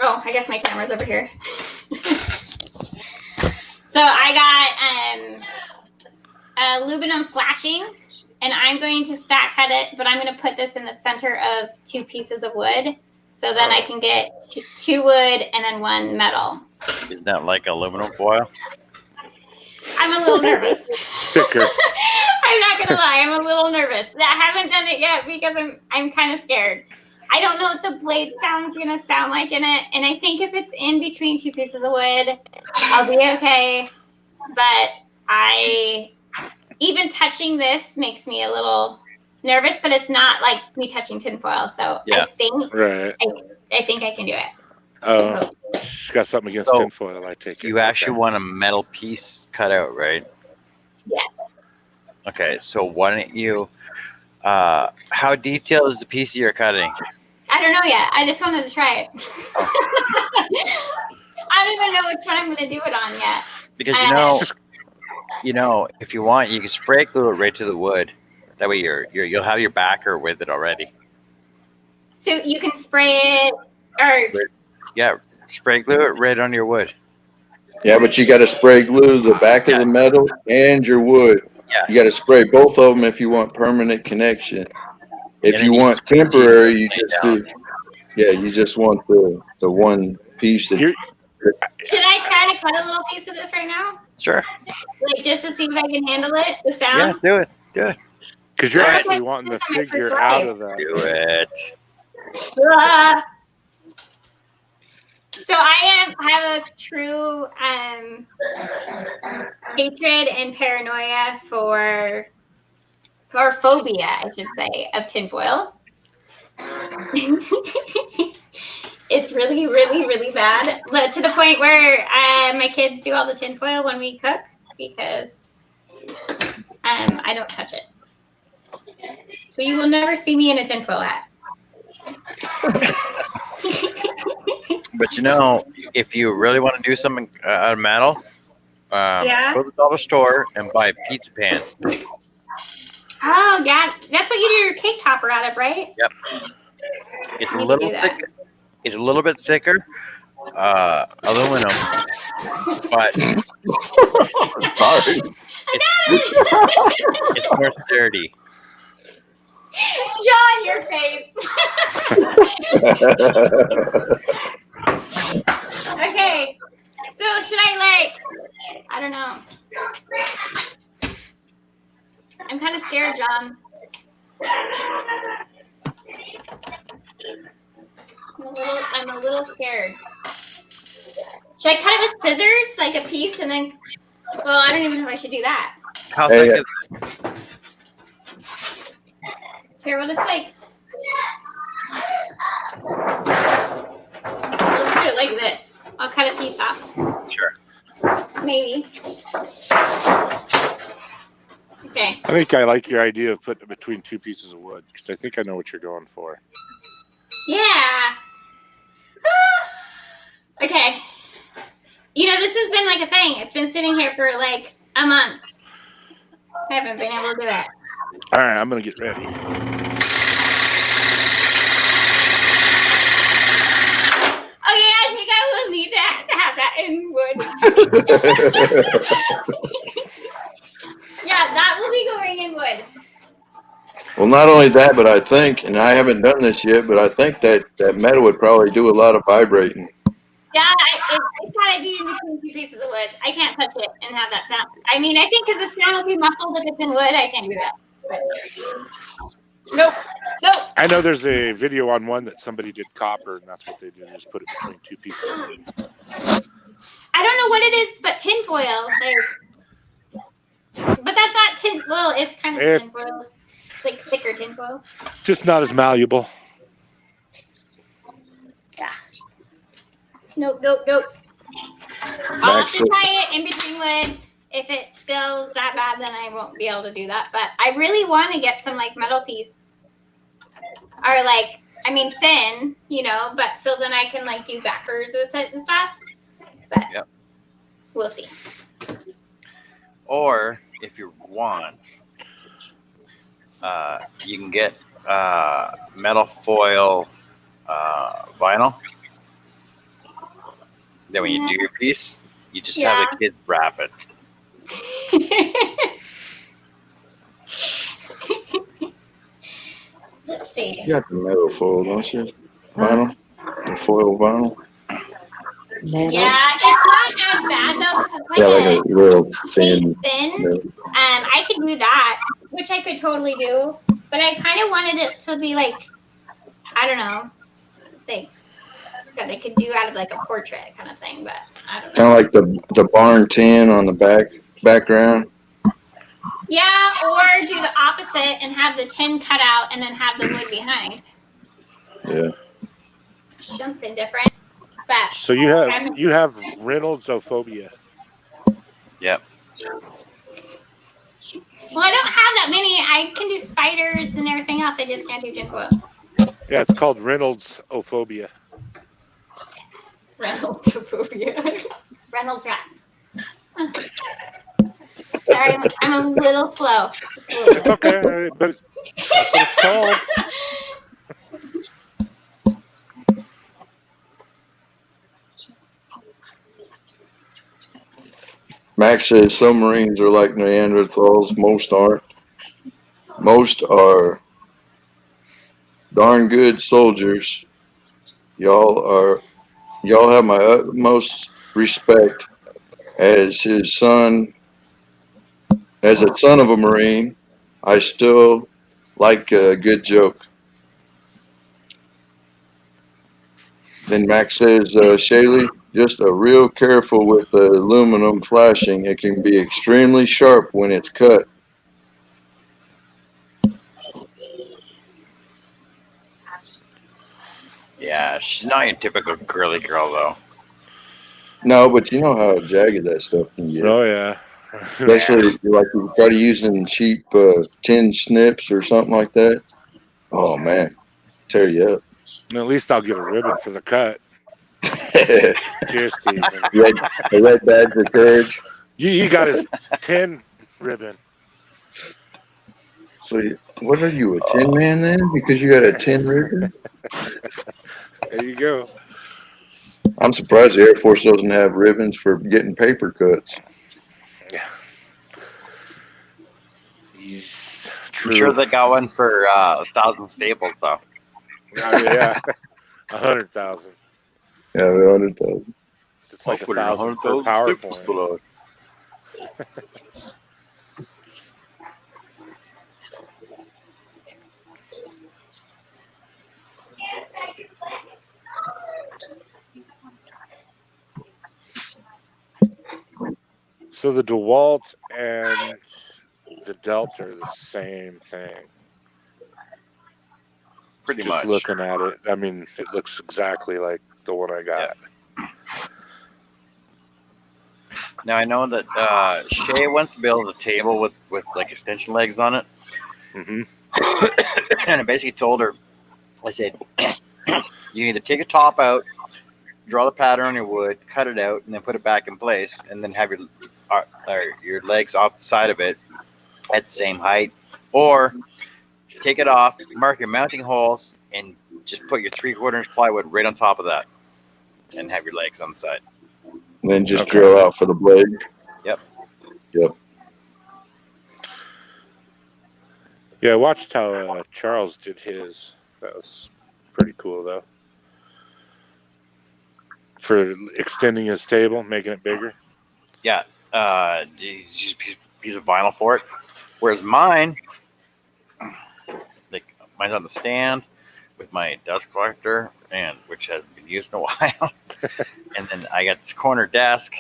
oh, I guess my camera's over here. So I got aluminum flashing, and I'm going to stack cut it, but I'm going to put this in the center of 2 pieces of wood. So then I can get 2 wood and then 1 metal. Isn't that like aluminum foil? I'm a little nervous. Thicker. I'm not gonna lie, I'm a little nervous. I haven't done it yet because I'm kind of scared. I don't know what the blade sound's gonna sound like in it, and I think if it's in between 2 pieces of wood, I'll be okay. But even touching this makes me a little nervous, but it's not like me touching tinfoil. So Yeah. Right. I think I can do it. Oh, she's got something against So, tinfoil, I take it. You actually Okay. want a metal piece cut out, right? Yeah. Okay, so why don't you? How detailed is the piece you're cutting? I don't know yet. I just wanted to try it. I don't even know which one I'm going to do it on yet. Because Just- you know, if you want, you can spray glue it right to the wood. That way, you'll have your backer with it already. So you can spray it, or Yeah, spray glue it right on your wood. Yeah, but you got to spray glue the back of the metal and your wood. Yeah. You got to spray both of them if you want permanent connection. If And then you you want spray temporary, the you thing just down. do. Yeah, you just want the one piece that. You're- should I try to cut a little piece of this right now? Sure. Like just to see if I can handle it, the Yeah, sound? do it. Do it. Because you're Alright. actually wanting the This is my first figure live. out of that. Do it. Ah. So I have a true hatred and paranoia or phobia, I should say, of tinfoil. It's really, really, really bad. But to the point where my kids do all the tinfoil when we cook because I don't touch it. So you will never see me in a tinfoil hat. But you know, if you really want to do something out of metal, Yeah. go to the dollar store and buy a pizza pan. Oh, yeah. That's what you do your cake topper out of, right? It's I a need to little do that. thicker. It's a little bit thicker, aluminum, but Sorry. it's more sturdy. John, your face. Okay. So should I I don't know. I'm kind of scared, John. I'm a little scared. Should I cut it with scissors, like a piece, and then? Well, I don't even know if I should do that. How Hey, thick is it? Here, we'll just let's do it like this. I'll cut a piece off. Sure. Maybe. Okay. I think I like your idea of putting it between 2 pieces of wood because I think I know what you're going for. Yeah. Okay. You know, this has been like a thing. It's been sitting here for like a month. I haven't been able to do it. All right, I'm going to get ready. Okay, I think I will need to have that in wood. Yeah, that will be going in wood. Well, not only that, but I think, and I haven't done this yet, but I think that metal would probably do a lot of vibrating. Yeah, it's gotta be in between 2 pieces of wood. I can't touch it and have that sound. I mean, I think because the sound will be muffled if it's in wood, I can't do that. Nope. Nope. I know there's a video on one that somebody did copper, and that's what they did, is put it between 2 pieces of wood. I don't know what it is, but tinfoil. But that's not tin. Well, it's kind of It- tinfoil. It's like thicker tinfoil. Just not as malleable. Yeah. Nope. Nope. Nope. I'll have to try it in between wood. If it's still that bad, then I won't be able to do that. But I really want to get some like metal piece, or like, I mean, thin, you know, but so then I can like do backers with it and stuff. But we'll see. Or if you want, you can get metal foil vinyl. Then when you do your piece, you just have the kids wrap it. Let's see. You got the metal foil, don't you? Vinyl? The foil vinyl? Metal. Yeah, it's not as bad though because it's like, Yeah, like a real thin. thin. I could do that, which I could totally do. But I kind of wanted it to be like, I don't know, thing that I could do out of like a portrait kind of thing. But I don't know. Kind of like the barn tin on the background. Yeah, or do the opposite and have the tin cut out and then have the wood behind. Yeah. Something different. But So you have Reynolds-ophobia. Yep. well, I don't have that many. I can do spiders and everything else. I just can't do tinfoil. Yeah, it's called Reynolds-ophobia. Reynolds Reynolds rat. Huh. Sorry, I'm a little slow. Just a little It's okay, but that's what it's called. Max says submarines are like Neanderthals. Most aren't. Most are darn good soldiers. Y'all have my utmost respect as a son of a Marine. I still like a good joke. Then Max says, Shaylee, just real careful with the aluminum flashing. It can be extremely sharp when it's cut. Yeah, she's not your typical girly girl though. No, but you know how jagged that stuff can get. Oh yeah. Especially like you try to using cheap tin snips or something like that. Oh man, tear you up. At least I'll get a ribbon for the cut. Just teasing. A red badge for courage. You got his 10 ribbon. So what are you, a tin man then? Because you got a tin ribbon? There you go. I'm surprised the Air Force doesn't have ribbons for getting paper cuts. Yeah. He's true. I'm sure they got one for 1,000 staples though. Yeah. 100,000. Yeah, 100,000. It's like 1,000 per PowerPoint. So the DeWalt and the Delta are the same thing. Pretty Just much. looking at it, I mean, it looks exactly like the one I got. Now I know that Shay wants to build a table with like extension legs on it, Mm-hmm. and I basically told her, I said, you either take your top out, draw the pattern on your wood, cut it out, and then put it back in place, and then have your legs off the side of it at the same height, or take it off, mark your mounting holes, and just put your 3/4 inch plywood right on top of that, and have your legs on the side. And then just drill out for the blade. Yep. Yeah, I watched how Charles did his. That was pretty cool, though. For extending his table, making it bigger. Yeah, just a piece of vinyl for it. Whereas mine, like mine's on the stand with my dust collector, and which hasn't been used in a while. And then I got this corner desk,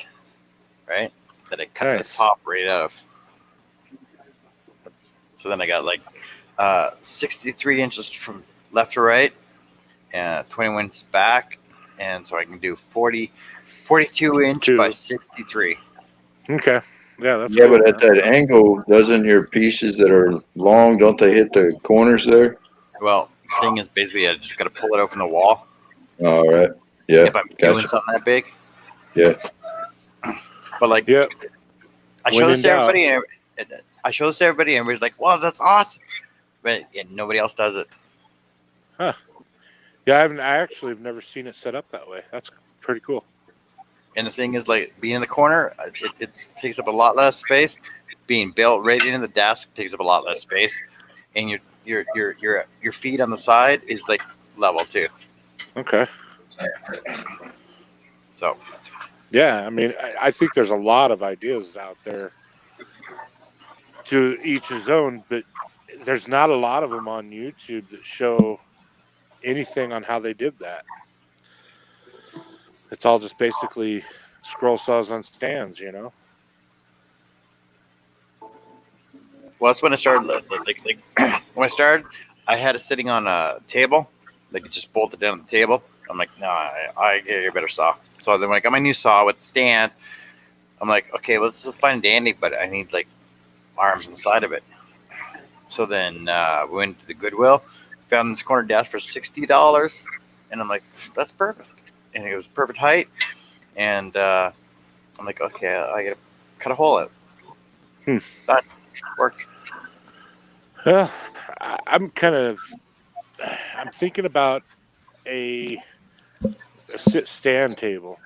right, that I cut the top right out of. So then I got like 63 inches from left to right, and 21 inches back, and so I can do 40 42 inch Two. by 63. Okay. Yeah, that's Yeah, cool, but at man. that angle, doesn't your pieces that are long, don't they hit the corners there? Well, the thing is, basically, I just got to pull it open the wall. All right. Yeah. If I'm doing Gotcha. something that big. Yeah. But like, Yep. I When show in this to doubt. everybody, and everybody's like, "Wow, that's awesome!" But nobody else does it. Yeah, I actually have never seen it set up that way. That's pretty cool. And the thing is, like, being in the corner, it takes up a lot less space. Being built right into the desk takes up a lot less space, and your feet on the side is like level too. Okay. So Yeah, I mean, I think there's a lot of ideas out there to each his own, but there's not a lot of them on YouTube that show anything on how they did that. It's all just basically scroll saws on stands, you know? well, that's when I started. Like when I started, I had it sitting on a table. Like it just bolted down on the table. I'm like, no, I get a better saw. So then when I got my new saw with the stand, I'm like, okay, well, this is fine and dandy, but I need like arms inside of it. So then we went to the Goodwill, found this corner desk for $60, and I'm like, that's perfect. And it was perfect height. And I'm like, okay, I gotta cut a hole out. Done. Worked. Well, I'm thinking about a sit stand table.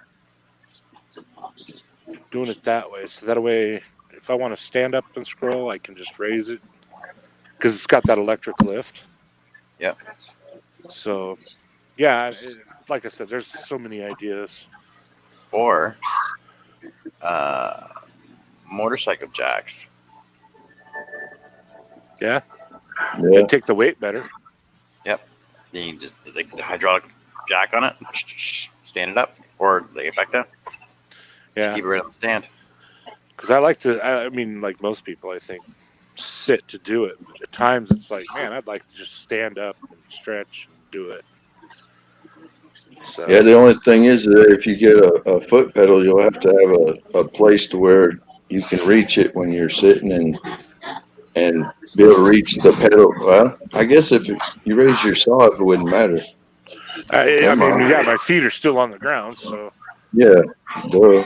Doing it that way. So that way, if I want to stand up and scroll, I can just raise it. Because it's got that electric lift. Yep. So, yeah, like I said, there's so many ideas. Or motorcycle jacks. Yeah. Yeah. It'd take the weight better. Then you just like the hydraulic jack on it, stand it up, or lay it back down. Just Yeah. keep it right on the stand. Because I like to, I mean, like most people, I think, sit to do it. But at times it's like, man, I'd like to just stand up and stretch and do it. So, Yeah, the only thing is that if you get a foot pedal, you'll have to have a place to where you can reach it when you're sitting and be able to reach the pedal. Well, I guess if you raise your saw, it wouldn't matter. I mean, yeah, my feet are still on the ground. So, Yeah, duh.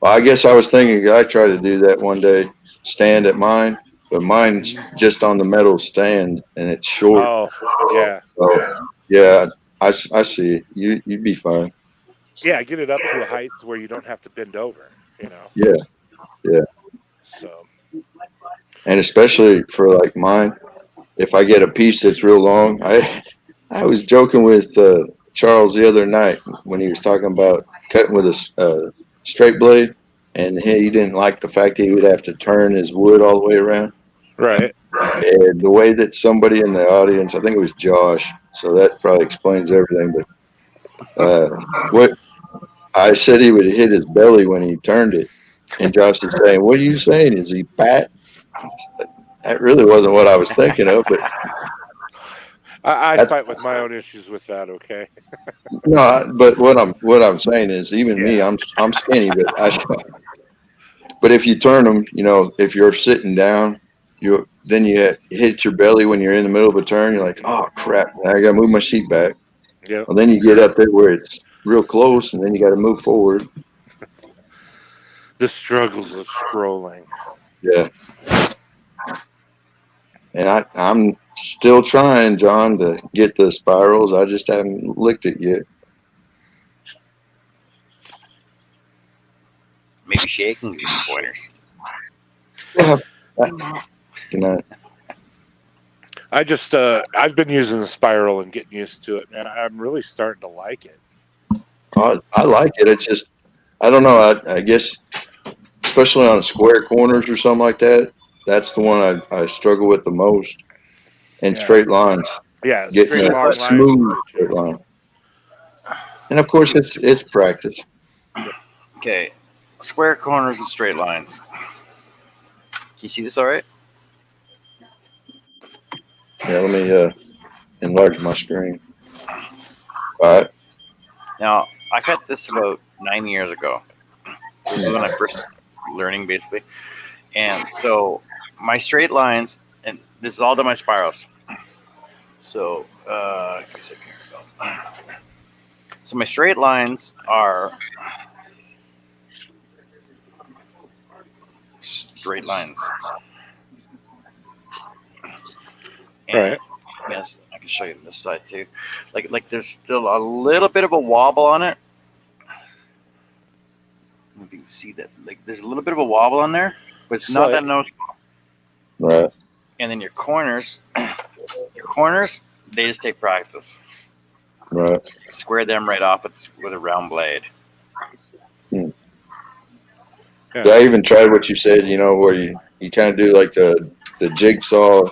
Well, I guess I was thinking I tried to do that one day, stand at mine, but mine's just on the metal stand and it's short. oh, yeah. So, yeah, I see. You'd be fine. Yeah, get it up to a height where you don't have to bend over, you know? Yeah. So, And especially for like mine, if I get a piece that's real long, I was joking with Charles the other night when he was talking about cutting with a straight blade, and he didn't like the fact that he would have to turn his wood all the way around. right. And the way that somebody in the audience, I think it was Josh, so that probably explains everything. But what I said, he would hit his belly when he turned it, and Josh is saying, "What are you saying? Is he fat?" That really wasn't what I was thinking of, but I fight with my own issues with that, okay? no. But what I'm saying is, even me, I'm skinny, but if you turn them, if you're sitting down, then you hit your belly when you're in the middle of a turn. You're like, oh crap, I gotta move my seat back. Yep. Well, then you get up there where it's real close, and then you got to move forward. The struggles of scrolling. Yeah. And I'm still trying, John, to get the spirals. I just haven't licked it yet. Maybe Shay can give you some pointers. Can I? I just, I've been using the spiral and getting used to it, man. I'm really starting to like it. I like it. It's just, I don't know. I guess, especially on square corners or something like that, that's the one I struggle with the most. And Yeah. straight lines. Yeah, Getting straight long a lines. smooth straight line. And of course, it's practice. Okay, square corners and straight lines. Can you see this all right? Yeah, let me enlarge my screen. All right. Now, I cut this about 9 years ago. This is when I first learning, basically. And so my straight lines, and this is all done my spirals. So, give me a second here. So my straight lines are straight lines. And Right. yes, I can show you this side too. Like there's still a little bit of a wobble on it. If you can see that, like there's a little bit of a wobble on there, but it's not Slight. that noticeable. Right. And then your corners, they just take practice. Right. Square them right off with a round blade. Yeah, I even tried what you said, where you kind of do like the jigsaw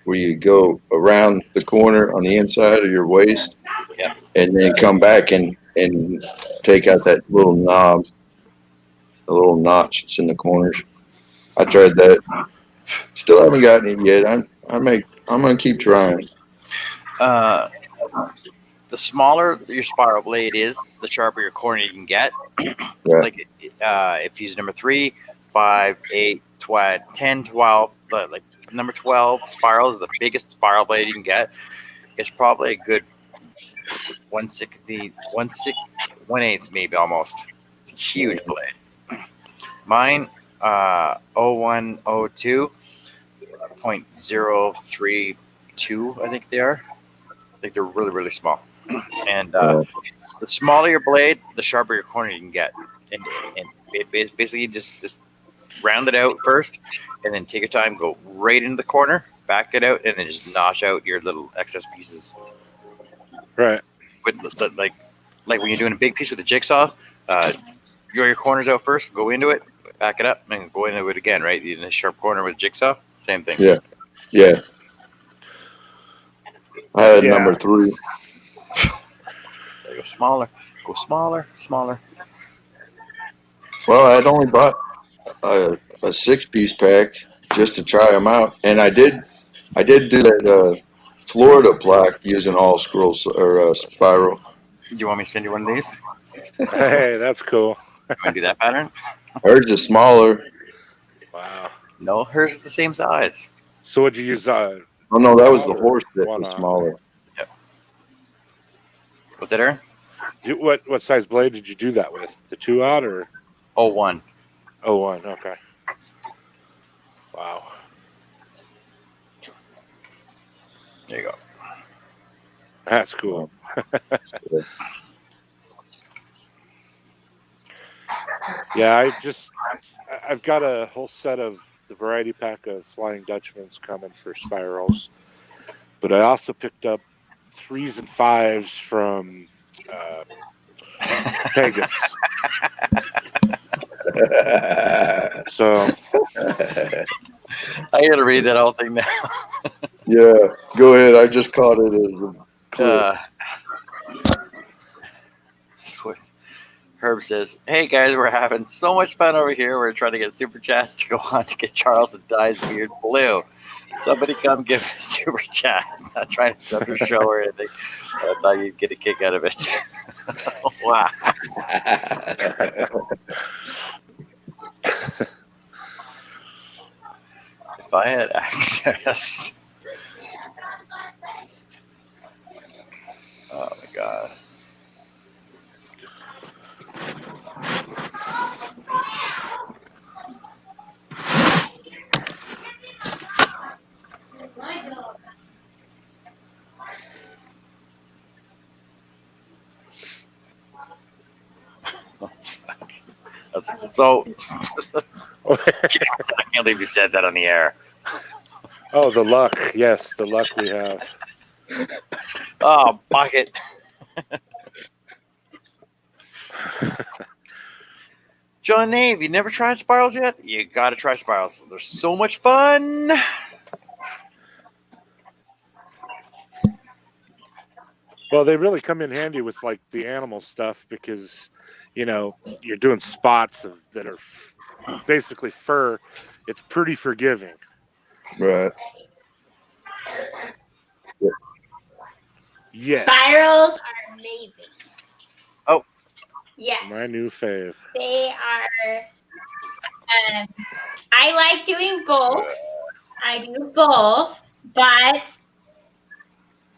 where you go around the corner on the inside of your waist. Yeah. And then come back and take out that little knob, the little notch that's in the corners. I tried that. Still haven't gotten it yet. I'm gonna keep trying. The smaller your spiral blade is, the sharper your corner you can get. Right. Like if you use number 3, 5, 8, 12, 10, 12, like number 12 spiral is the biggest spiral blade you can get. It's probably a good 1/60, 1/8 maybe almost. It's a huge blade. Mine 0102.032, I think they are. I think they're really, really small. And the smaller your blade, the sharper your corner you can get. And it basically just round it out first, and then take your time, go right into the corner, back it out, and then just notch out your little excess pieces. Right. With like when you're doing a big piece with a jigsaw, draw your corners out first, go into it, back it up, and go into it again. Right, in a sharp corner with a jigsaw, same thing. Yeah. I had number 3. There you go, smaller, smaller. Well, I'd only bought a 6-piece pack just to try them out, and I did do that Florida plaque using all scrolls or spiral. Do you want me to send you one of these? Hey, that's cool. You want to do that pattern? Hers is smaller. Wow. No, hers is the same size. So what'd you use? Oh no, that was the horse that was smaller. Was that Aaron? What size blade did you do that with? The 2/0 or 01. 01? Okay. Wow. There you go. That's cool. Yeah, I've got a whole set of the variety pack of Flying Dutchmans coming for spirals, but I also picked up 3s and 5s from Pegasus. So I gotta read that whole thing now. Yeah, go ahead. I just caught it as a clip. Herb says, "Hey guys, we're having so much fun over here. We're trying to get super chats to go on to get Charles and Dye's beard blue. Somebody come give a super chat. I'm not trying to set the show or anything. I thought you'd get a kick out of it." Wow. If I had access. Oh my god. So, I can't believe you said that on the air. oh, the luck. Yes, the luck we have. Oh, bucket. John Nave, you never tried spirals yet? You got to try spirals. They're so much fun. Well, they really come in handy with like the animal stuff because, you're doing spots that are basically fur. It's pretty forgiving. Right. Yes. Spirals are amazing. Yes. My new fave. They are. I like doing both. I do both, but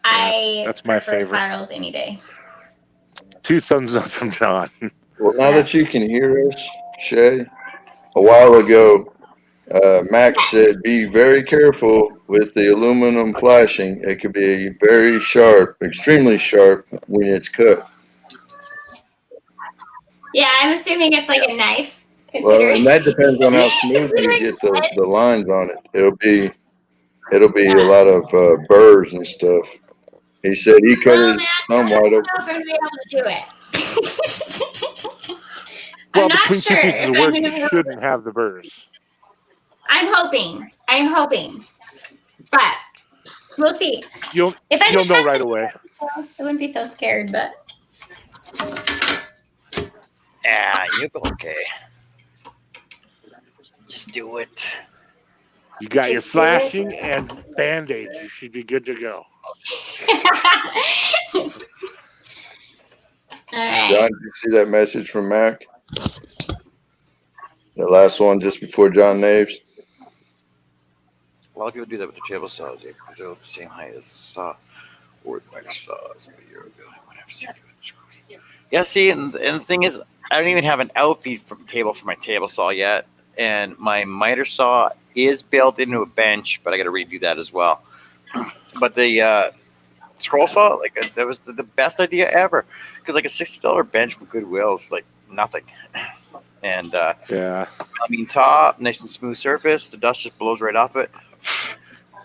I that's my prefer favorite. spirals any day. 2 thumbs up from John. Well, now that you can hear us, Shay, a while ago, Max said, be very careful with the aluminum flashing. It could be very sharp, extremely sharp when it's cut. Yeah, I'm assuming it's like a knife. Well, Considering and that depends on how smooth you get the lines on it. It'll be a lot of burrs and stuff. He said he cut Well, his man, thumb I wide don't open. know if I'm gonna be able to do it. Well, I'm not between sure 2 pieces if of I'm wood, gonna you be able to. shouldn't have the burrs. I'm hoping. But we'll see. You'll If I you'll didn't know have right such- away. I wouldn't be so scared, but Yeah, you'll be okay. Just do it. You got your Just do it. flashing and band-aids. You should be good to go. all right. John, did you see that message from Mac? The last one just before John Naves. A lot of people do that with the table saws. They're the same height as the saw or the wider saws. But you're good. Yeah, see, and the thing is, I don't even have an outfeed table for my table saw yet, and my miter saw is built into a bench, but I got to redo that as well. But the scroll saw, like that was the best idea ever, because like a $60 bench from Goodwill is like nothing, and Yeah. I mean top, nice and smooth surface. The dust just blows right off it.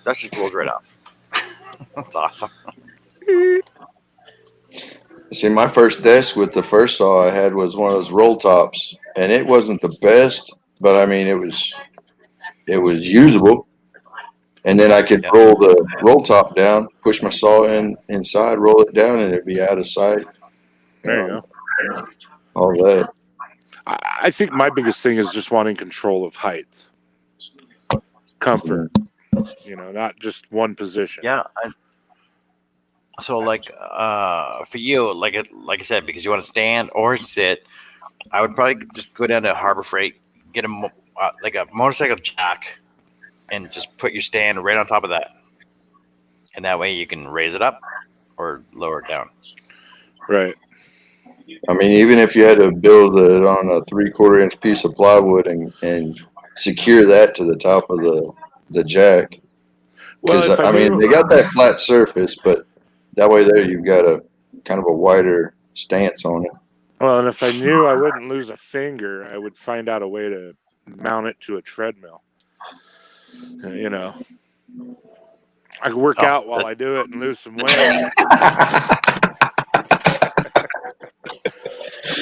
Dust just blows right off. That's awesome. See, my first desk with the first saw I had was one of those roll tops, and it wasn't the best, but I mean it was usable. And then I could Yeah. roll the roll top down, push my saw inside, roll it down, and it'd be out of sight. There you go. All that. I think my biggest thing is just wanting control of height, comfort. You know, not just one position. Yeah. So like for you, like I said, because you want to stand or sit, I would probably just go down to Harbor Freight, get like a motorcycle jack, and just put your stand right on top of that, and that way you can raise it up or lower it down. Right. I mean, even if you had to build it on a 3/4 inch piece of plywood and secure that to the top of the jack. Well, Because if I mean, they got that flat surface, but that way there you've got a kind of a wider stance on it. Well, and if I knew I wouldn't lose a finger, I would find out a way to mount it to a treadmill. You know, I could work out while I do it and lose some weight.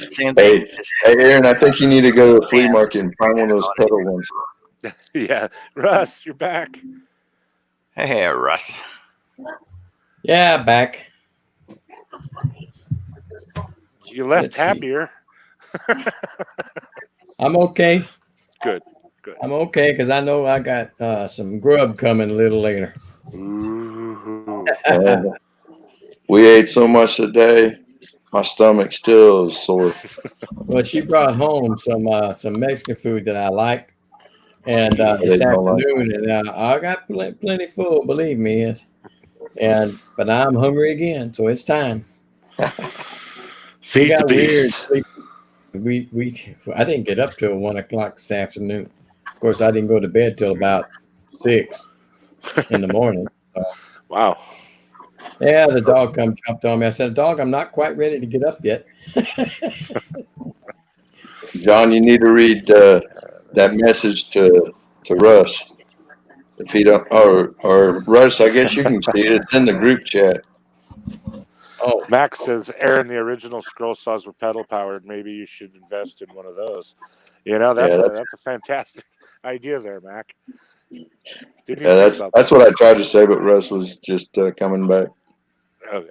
Same thing. Hey, Aaron, I think you need to go to the flea market and find one of those pedal ones. Yeah, Russ, you're back. Hey, Russ. Yeah, back. You left Let's see. happier. I'm okay. Good. I'm okay because I know I got some grub coming a little later. Ooh. We ate so much today, my stomach still is sore. Well, she brought home some Mexican food that I like, and this They don't like afternoon, and I got plenty full, believe me. But I'm hungry again, so it's time. Feed the got weird beast. sleep. I didn't get up till 1 o'clock this afternoon. Of course, I didn't go to bed till about 6 in the morning. Wow. Yeah, the dog jumped on me. I said, "Dog, I'm not quite ready to get up yet." John, you need to read that message to Russ. If he don't, or Russ, I guess you can see it. It's in the group chat. Oh, Max says, Aaron, the original scroll saws were pedal powered. Maybe you should invest in one of those. You know, that's a fantastic idea there, Mac. Didn't even Yeah, think about that's that. what I tried to say, but Russ was just coming back. Okay.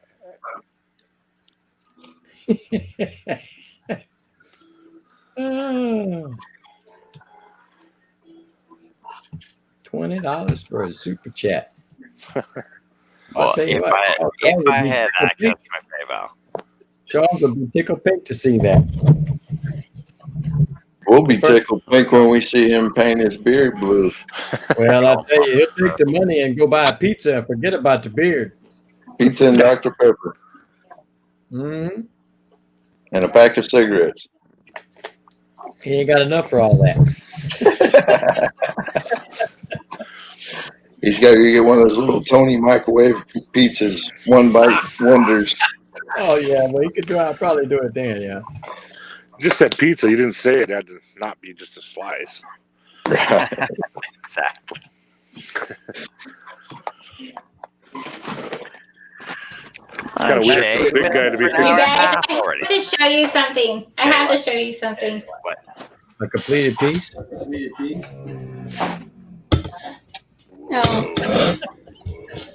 $20 for a super chat. Well, tell you if what, I I'll had access to my PayPal. Charles will be tickled pink to see that. We'll be tickled pink when we see him paint his beard blue. Well, I tell you, he'll take the money and go buy a pizza and forget about the beard. Pizza and Dr. Pepper. Mm-hmm. And a pack of cigarettes. He ain't got enough for all that. He's got to get one of those little Tony microwave pizzas, one bite wonders. Oh yeah, well he could do. I'll probably do it then. Yeah. You just said pizza. You didn't say it had to not be just a slice. Exactly. It's kind of weird for a big guy to be You guys, I already. have to show you something. I have to show you something. A completed piece. No.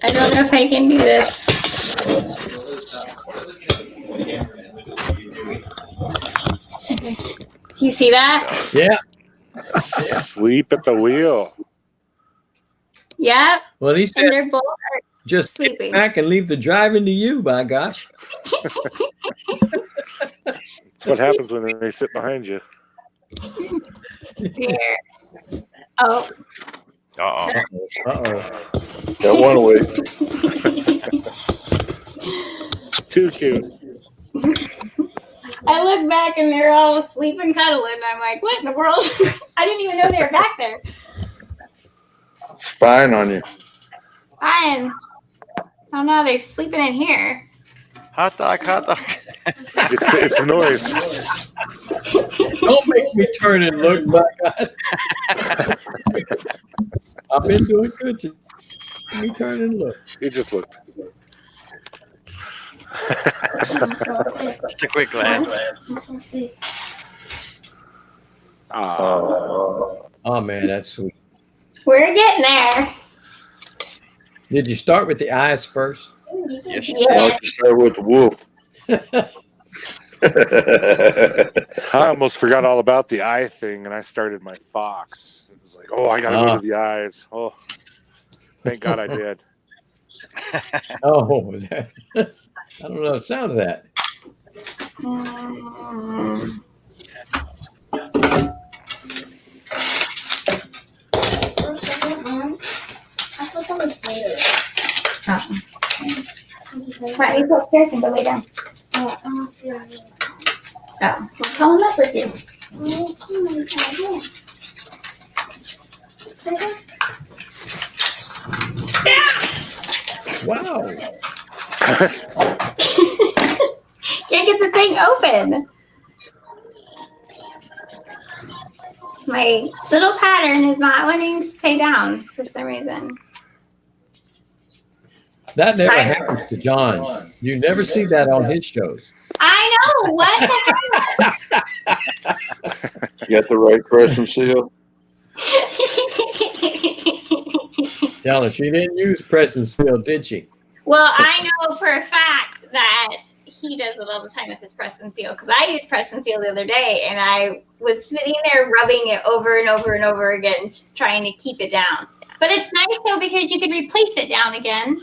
I don't know if I can do this. Do you see that? Yeah. Sleep at the wheel. Yep. Well, he And said they're both just sleeping. get back and leave the driving to you. By gosh. That's what happens when they sit behind you. here. Oh. Uh-oh. Uh-oh. Got one away. Too cute. I look back and they're all asleep and cuddling. I'm like, what in the world? I didn't even know they were back there. Spying on you. Fine. Oh no, they're sleeping in here. Hot dog, hot dog. It's the noise. Don't make me turn and look. My God. I've been doing good. Let me turn and look. You just looked. Just a quick glance. Oh man, that's sweet. We're getting there. Did you start with the eyes first? Yes. Why Yeah. don't you start with the wolf? I almost forgot all about the eye thing, and I started my fox. It was like, oh, I gotta go to the eyes. Oh, thank God I did. Oh, I don't know the sound of that. Right, you go upstairs and go lay down. Oh, well, call him up with you. Wow. Can't get the thing open. My little pattern is not wanting to stay down for some reason. That never happens to John. You never see that on his shows. I know. What the hell? You got the right crescent seal? Tell her she didn't use press and seal, did she? Well, I know for a fact that he does it all the time with his press and seal because I used press and seal the other day and I was sitting there rubbing it over and over and over again, just trying to keep it down. But it's nice though because you could replace it down again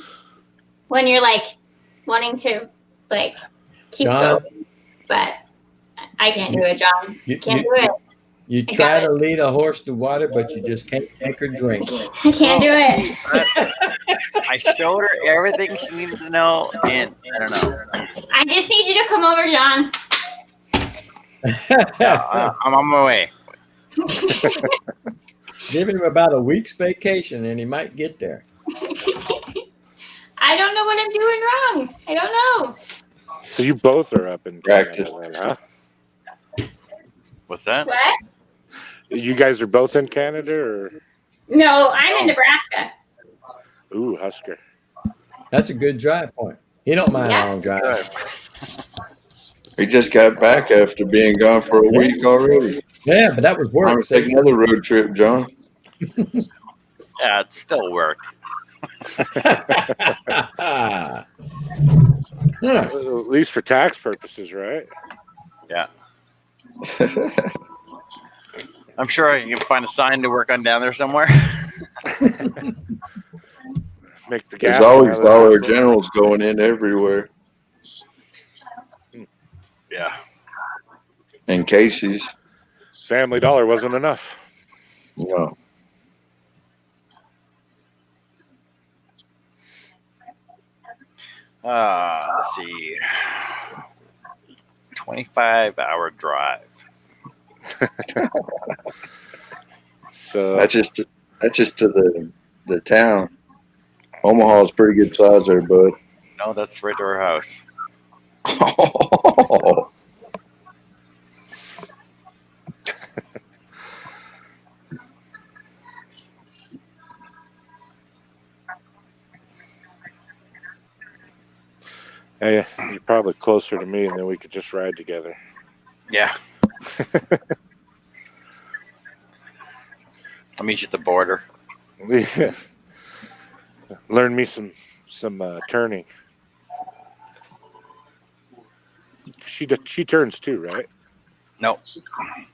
when you're like wanting to like keep John, going. But I can't do it, John. Can't do it. You I try got to lead a horse to water, but you just can't make her drink. I can't do it. I showed her everything she needed to know, and I don't know. I just need you to come over, John. I'm on my way. Give him about a week's vacation and he might get there. I don't know what I'm doing wrong. I don't know. So you both are up in Practice. Canada, then, huh? What's that? What? You guys are both in Canada, or No, I'm in Nebraska. ooh, Husker. That's a good drive point. He don't mind Yeah. a long drive. He just got back after being gone for a week already. Yeah, but that was I'm work. going to take another road trip, John. Yeah, it's still work. Huh. At least for tax purposes, right? I'm sure I can find a sign to work on down there somewhere. Make the There's gas always mileage Dollar also. Generals going in everywhere. Yeah. And Casey's. Family Dollar wasn't enough. You know, Let's see. 25-hour drive. So that's just to the town. Omaha's pretty good size there, bud. No, that's right to our house. hey, you're probably closer to me, and then we could just ride together. Yeah. I'll meet you at the border. Learn me some turning. She turns too, right? No.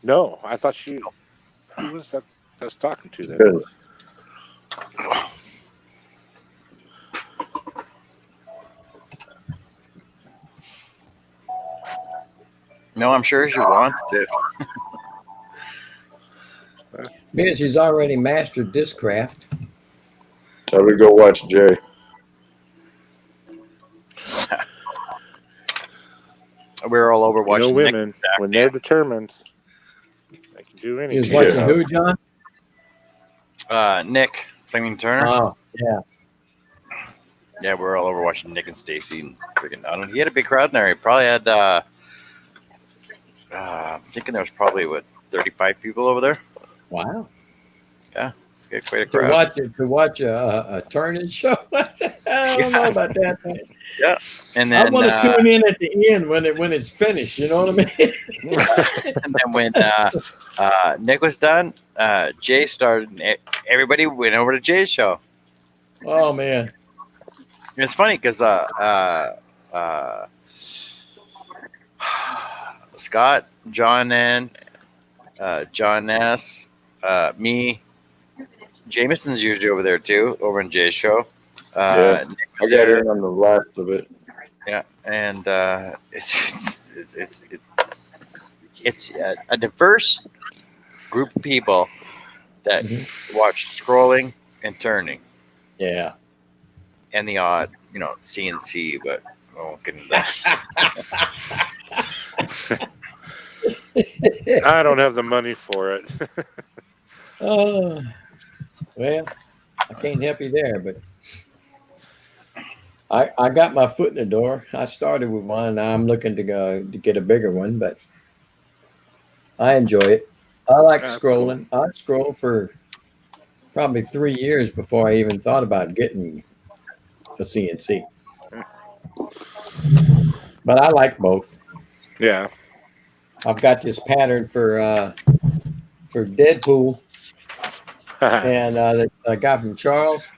No, I thought she. Who was that I was talking to then? Good. No, I'm sure she wants to. Because she's already mastered this craft. Tell her to go watch Jay. We were all over You know, watching Nick women this when afternoon. they're determined, they can do He was anything. watching Yeah. who, John? Nick Fleming Turner. Oh, yeah. Yeah, we were all over watching Nick and Stacy and freaking. I don't. He had a big crowd in there. He probably had. I'm thinking there was probably 35 people over there. Wow. He had quite a To crowd. watch a turning show. I don't know about that. Man. And I then, want to tune in at the end when it's finished. You know what I mean? and then when Nick was done, Jay started. And everybody went over to Jay's show. Oh man. It's funny because Scott, John N, John S, me, Jameson's usually over there too, over in Jay's show. Yeah. Nick I was got there. in on the last of it. Yeah, and it's a diverse group of people that watch scrolling and turning Yeah. and the odd, CNC, but I won't get into that. I don't have the money for it. Oh, well, I can't help you there, but I got my foot in the door. I started with one, and now I'm looking to get a bigger one, but I enjoy it. I like That's scrolling. I scrolled for probably 3 years before I even thought about getting a CNC. But I like both. Yeah. I've got this pattern for Deadpool, and that I got from Charles.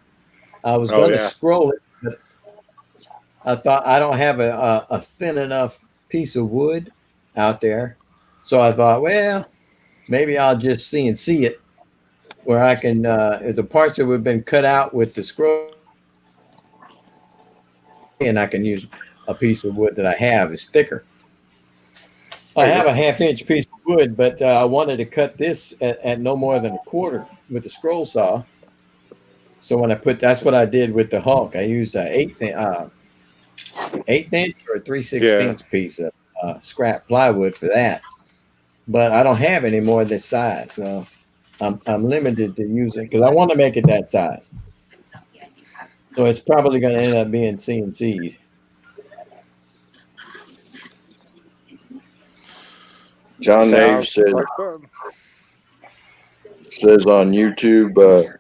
I was Oh, going to yeah. scroll it, but I thought I don't have a thin enough piece of wood out there, so I thought, well, maybe I'll just CNC it, where I can the parts that have been cut out with the scroll, and I can use a piece of wood that I have is thicker. I have a 1/2-inch piece of wood, but I wanted to cut this at no more than 1/4 with the scroll saw. So when that's what I did with the Hulk. I used a 1/8 or a 3/16 piece of scrap plywood for that. But I don't have any more of this size, so I'm limited to using because I want to make it that size. So it's probably going to end up being CNC'd. John Nave Sounds says like fun. on YouTube,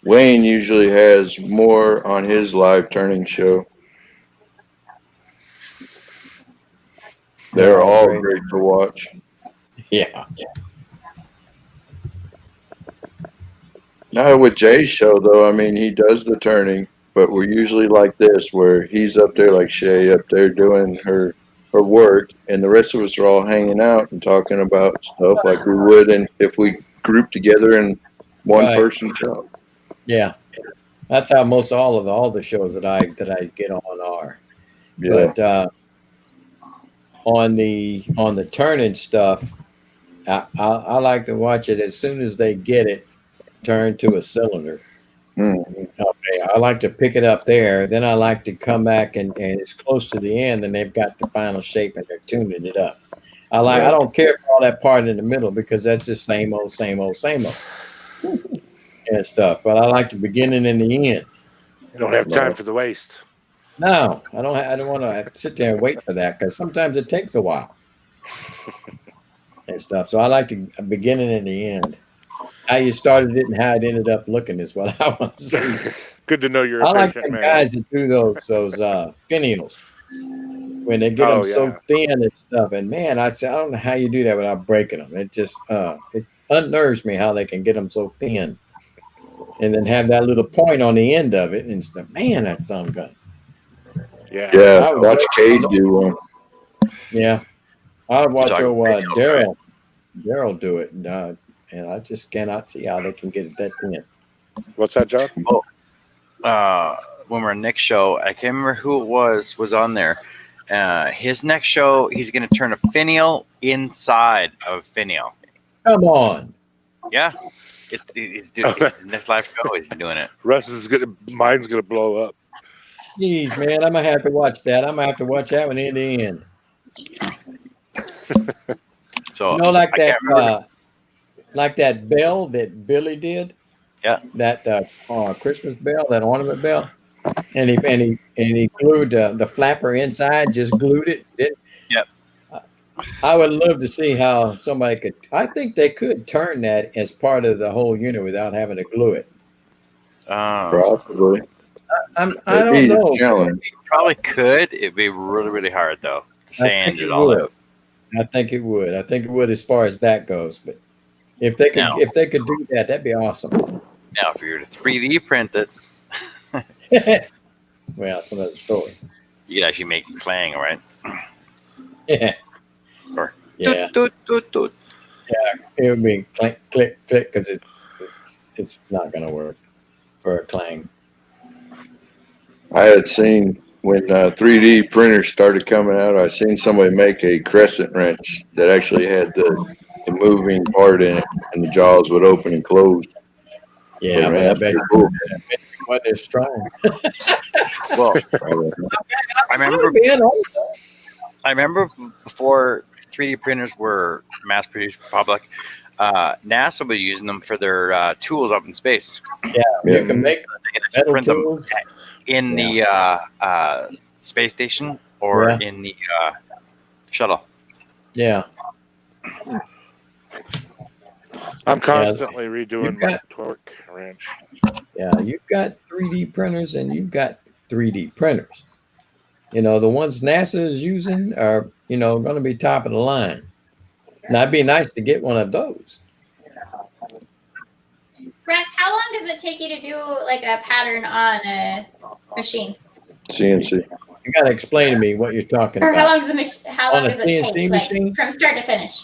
Wayne usually has more on his live turning show. They're all great to watch. Yeah. Now with Jay's show though, I mean he does the turning, but we're usually like this where he's up there like Shay up there doing her work, and the rest of us are all hanging out and talking about stuff like we would and if we group together in one Right. person show. Yeah. That's how most all the shows that I get on are. Yeah. But on the turning stuff, I like to watch it as soon as they get it turned to a cylinder. Mm. Okay, I like to pick it up there. Then I like to come back and it's close to the end, and they've got the final shape and they're tuning it up. I Yeah. don't care for all that part in the middle because that's just same old and stuff. But I like the beginning and the end. You don't have time for the waste. No, I don't want to sit there and wait for that because sometimes it takes a while and stuff. So I like the beginning and the end. How you started it and how it ended up looking is what I want to see. Good to know you're a I like patient the man. guys that do those finials when they get Oh, them so yeah. thin and stuff. And man, I don't know how you do that without breaking them. It just it unnerves me how they can get them so thin, and then have that little point on the end of it and stuff. Man, that some gun. Yeah. Yeah, I would watch wait- Cade do one. Yeah, I would watch talking old video, Daryl do it, and I just cannot see how they can get it that thin. What's that, John? When we're next show, I can't remember who it was on there. His next show, he's going to turn a finial inside of a finial. Come on. Yeah, it's his next live show. He's doing it. Mine's gonna blow up. Jeez, man, I'm gonna have to watch that. I'm gonna have to watch that one in the end. So You know, like I can't remember. like that bell that Billy did. Yeah. That Christmas bell, that ornament bell, and he glued the flapper inside. Just glued it. Yep. I would love to see how somebody could. I think they could turn that as part of the whole unit without having to glue it. Probably. I It'd don't be know. a challenge. Probably could. It'd be really, really hard though to sand think it it all would. out. I think it would. I think it would as far as that goes. But if they could, No. if they could do that, that'd be awesome. Now, if you were to 3D print it, Well, it's another story. you could actually make it clang, right? Yeah. Or Yeah. doot, doot, doot. It would be click, click, click, because it's not going to work for a clang. I had seen when 3D printers started coming out, I seen somebody make a crescent wrench that actually had the moving part in it, and the jaws would open and close. Yeah, Man, but I that's bet pretty cool. it wasn't as strong. Well, I remember. Man, I remember before 3D printers were mass-produced for public. NASA was using them for their tools up in space. you can make metal Print them tools. in the space station or Yeah. in the shuttle. Yeah. I'm constantly redoing You've my got- torque wrench. Yeah, you've got 3D printers and you've got 3D printers. You know, the ones NASA is using are, going to be top of the line. Now, it'd be nice to get one of those. Russ, how long does it take you to do like a pattern on a machine? CNC. You got to explain to me what you're talking Or how about. long does how On long a does it CNC take, machine? like, from start to finish?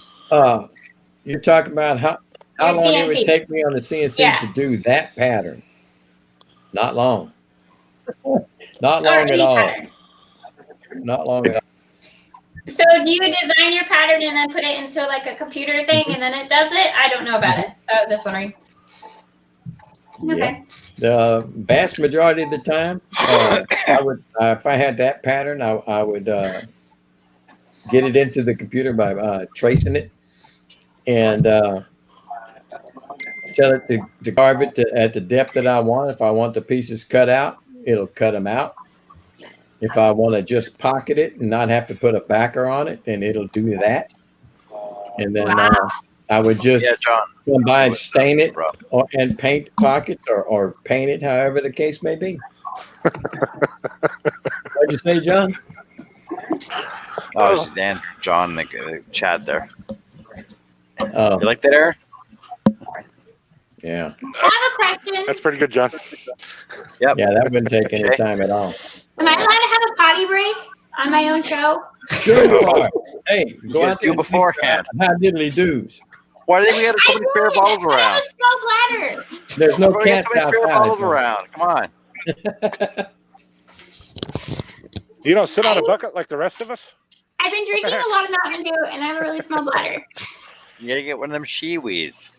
You're talking about how Your long it would CNC. take me on the CNC Yeah. to do that pattern. Not long. Not Or long at any all. pattern. Not long at all. So do you design your pattern and then put it into like a computer thing and then it does it? I don't know about it. I was just wondering. Okay. The vast majority of the time, I would, if I had that pattern, I would get it into the computer by tracing it and tell it to carve it at the depth that I want. If I want the pieces cut out, it'll cut them out. If I want to just pocket it and not have to put a backer on it, then it'll do that. And then I would just Yeah, John. come by and stain it Bro. and paint pockets or paint it, however the case may be. What'd you say, John? Oh, it's Dan, John, the chat there. Oh, You like that, Aaron? yeah. I have a question. That's pretty good, John. Yep. Yeah, that wouldn't take any Okay. time at all. Am I allowed to have a potty break on my own show? Sure you are. Hey, You go gotta out there do beforehand. and how diddly doos. Why do we have so many spare bottles I around? have a small bladder. There's no Why do we have cats so many spare bottles outside. around? Come on. You don't sit on a bucket like the rest of us? I've been been drinking a lot of Mountain Dew, and I have a really small bladder. You gotta get one of them Shiwis.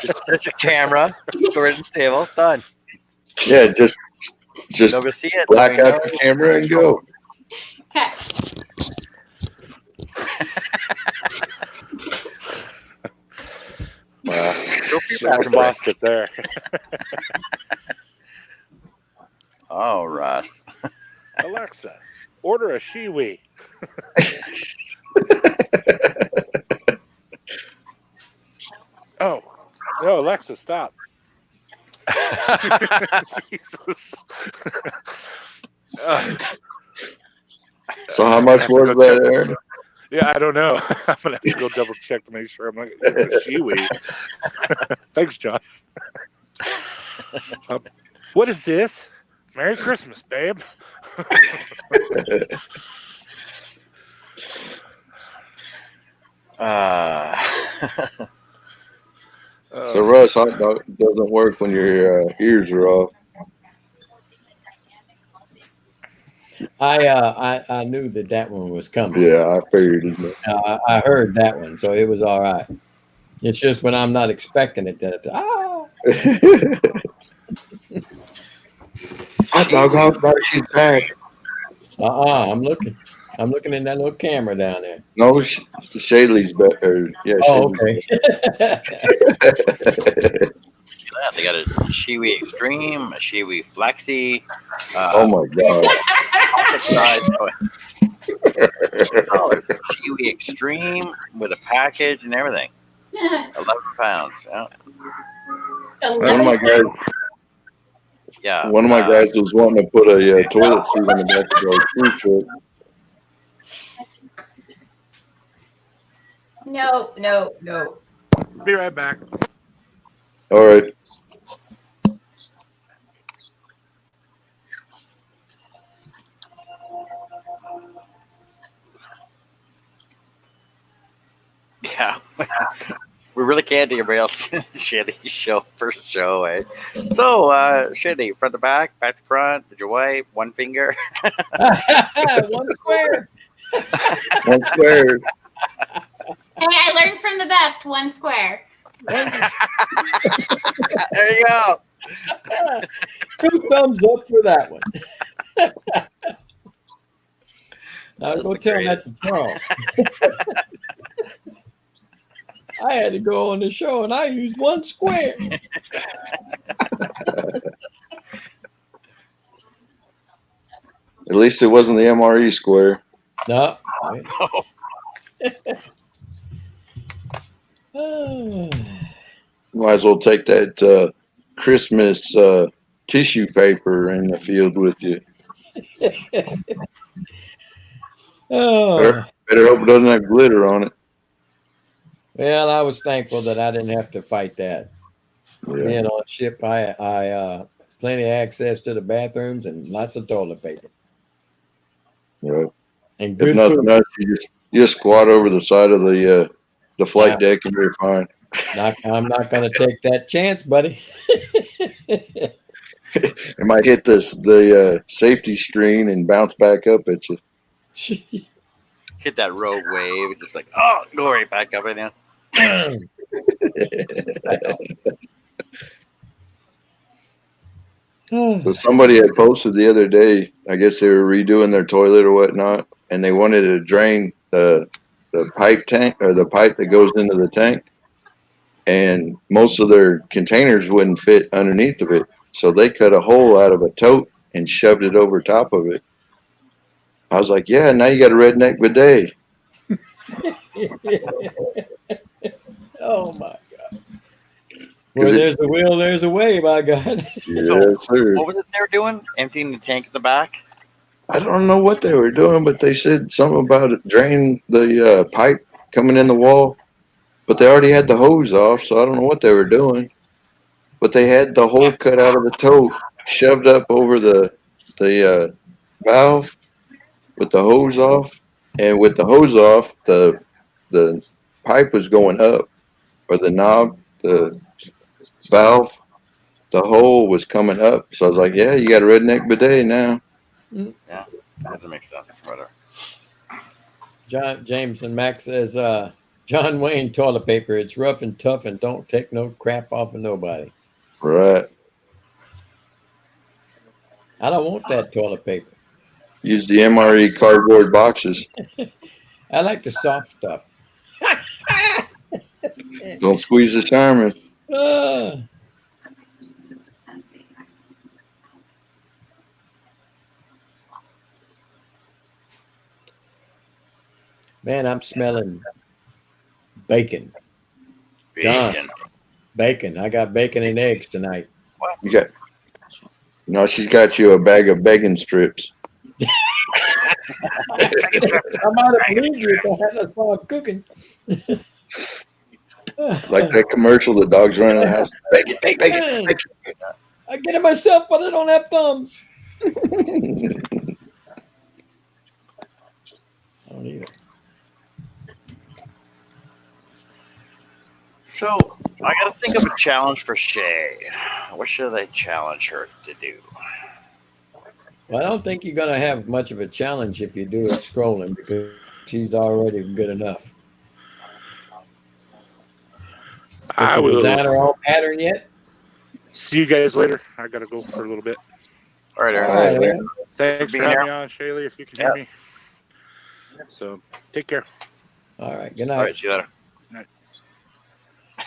Just touch your camera, store it on the table, done. Yeah, just Nobody see it. black Nobody out knows. the camera and go. Okay. Wow. Go for your Sure best. lost it there. Oh, Russ. Alexa, order a Shiwi. Oh, no, Alexa, stop. Jesus. So how much I have to was go that, check- Aaron? Yeah, I don't know. I'm gonna have to go double check to make sure I'm not getting a Shiwi. Thanks, John. What is this? Merry Christmas, babe. So Russ, hot dog doesn't work when your ears are off. I knew that one was coming. Yeah, I figured as much. I heard that one, so it was all right. It's just when I'm not expecting it that Hot dog, she's back. I'm looking in that little camera down there. No, Shaylee's better. Yeah, Oh, Shaylee's okay. They got a Shiwi Extreme, a Shiwi Flexi. Oh my god. Shiwi Extreme with a package and everything. 11 pounds. Yeah. One of my guys, Yeah. one of my guys was wanting to put a toilet seat in the back of our cruise truck. No. Be right back. All right. Yeah. We really can't do everybody else's shitty show, first show, eh? So, shitty, front to back to front, did you wipe, one finger? One square. One square. Hey, I learned from the best. One square. There you go. 2 thumbs up for that one. I'll go the tell greatest. that to Charles. I had to go on the show and I used one square. At least it wasn't the MRE square. No. Might as well take that Christmas tissue paper in the field with you. Oh. Better hope it doesn't have glitter on it. Well, I was thankful that I didn't have to fight that. Yeah. Being on ship, I plenty of access to the bathrooms and lots of toilet paper Yeah. and If good nothing food. else, you just squat over the side of the flight deck and you're fine. I'm not going to take that chance, buddy. It might hit the safety screen and bounce back up at you. Hit that rogue wave, just like, oh, go right back up in you. So somebody had posted the other day, I guess they were redoing their toilet or whatnot, and they wanted to drain the pipe tank or the pipe that goes into the tank. And most of their containers wouldn't fit underneath of it. So they cut a hole out of a tote and shoved it over top of it. I was like, yeah, now you got a redneck bidet. Oh my God. Where there's a will, there's a way, my God. Yes, sir. What was it they were doing? Emptying the tank in the back? I don't know what they were doing, but they said something about it, drain the pipe coming in the wall. But they already had the hose off, so I don't know what they were doing. But they had the hole cut out of the tote, shoved up over the valve with the hose off. And with the hose off, the pipe was going up, or the knob, the valve the hole was coming up. So I was like, yeah, you got a redneck bidet now. That doesn't make sense. Whatever. James and Max says, John Wayne toilet paper. It's rough and tough and don't take no crap off of nobody. Right. I don't want that toilet paper. Use the MRE cardboard boxes. I like the soft stuff. Don't squeeze the Charmin. Ah. Man, I'm smelling bacon. John. Bacon. Bacon. I got bacon and eggs tonight. What? You got, no, she's got you a bag of bacon strips. I might have believed you if I hadn't started cooking. Like that commercial, the dogs running the house. Bacon, bacon, bacon. I get it myself, but I don't have thumbs. I don't either. So I got to think of a challenge for Shay. What should I challenge her to do? Well, I don't think you're going to have much of a challenge if you do it scrolling because she's already good enough. I Is will that her own pattern yet? see you guys later. I gotta go for a little bit. All right, All Aaron. right, Aaron. Thanks for being having here. me on, Shaylee, if you can hear me. So take care. All right. Good All night. right, see you later.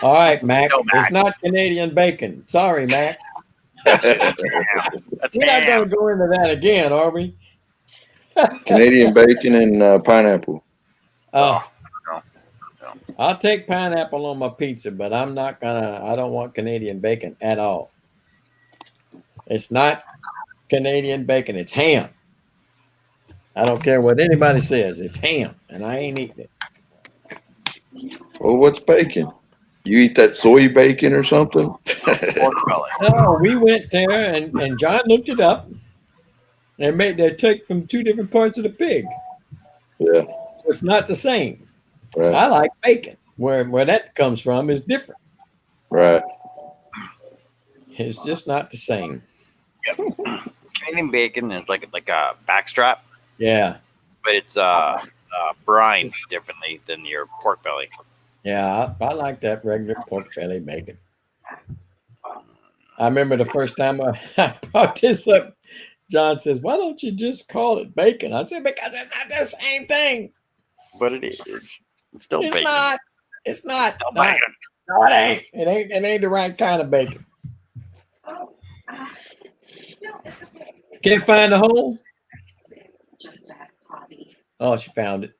All right, Mac. Go, Mac. It's not Canadian bacon. Sorry, Mac. That's We're not ham. going to go into that again, are we? Canadian bacon and pineapple. Oh, no. I'll take pineapple on my pizza, but I don't want Canadian bacon at all. It's not Canadian bacon. It's ham. I don't care what anybody says. It's ham, and I ain't eating it. Well, what's bacon? You eat that soy bacon or something? Pork belly. No, we went there, and John looked it up, and they take from two different parts of the pig. Yeah, So it's not the same. right, I like bacon. Where that comes from is different. right. It's just not the same. Canadian bacon is like a backstrap, Yeah. but it's brined differently than your pork belly. Yeah, I like that regular pork belly bacon. I remember the first time I brought this up, John says, "Why don't you just call it bacon?" I said, "Because it's not the same thing. But it is. It's still It's bacon. not. It's not. Still No, bacon. no, it ain't. It ain't the right kind of bacon." Can't find the hole? Just a hobby. Oh, she found it.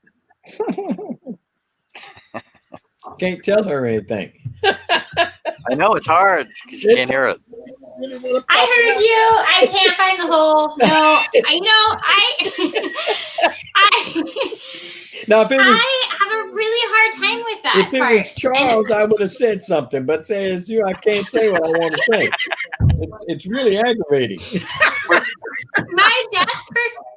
Can't tell her anything. I know it's hard because you can't hear it. I heard you. I can't find the hole. No, Now, if it was, I have a really hard time with that if it part. was Charles, I would have said something. But say it's you, I can't say what I want to say. It's really aggravating. My depth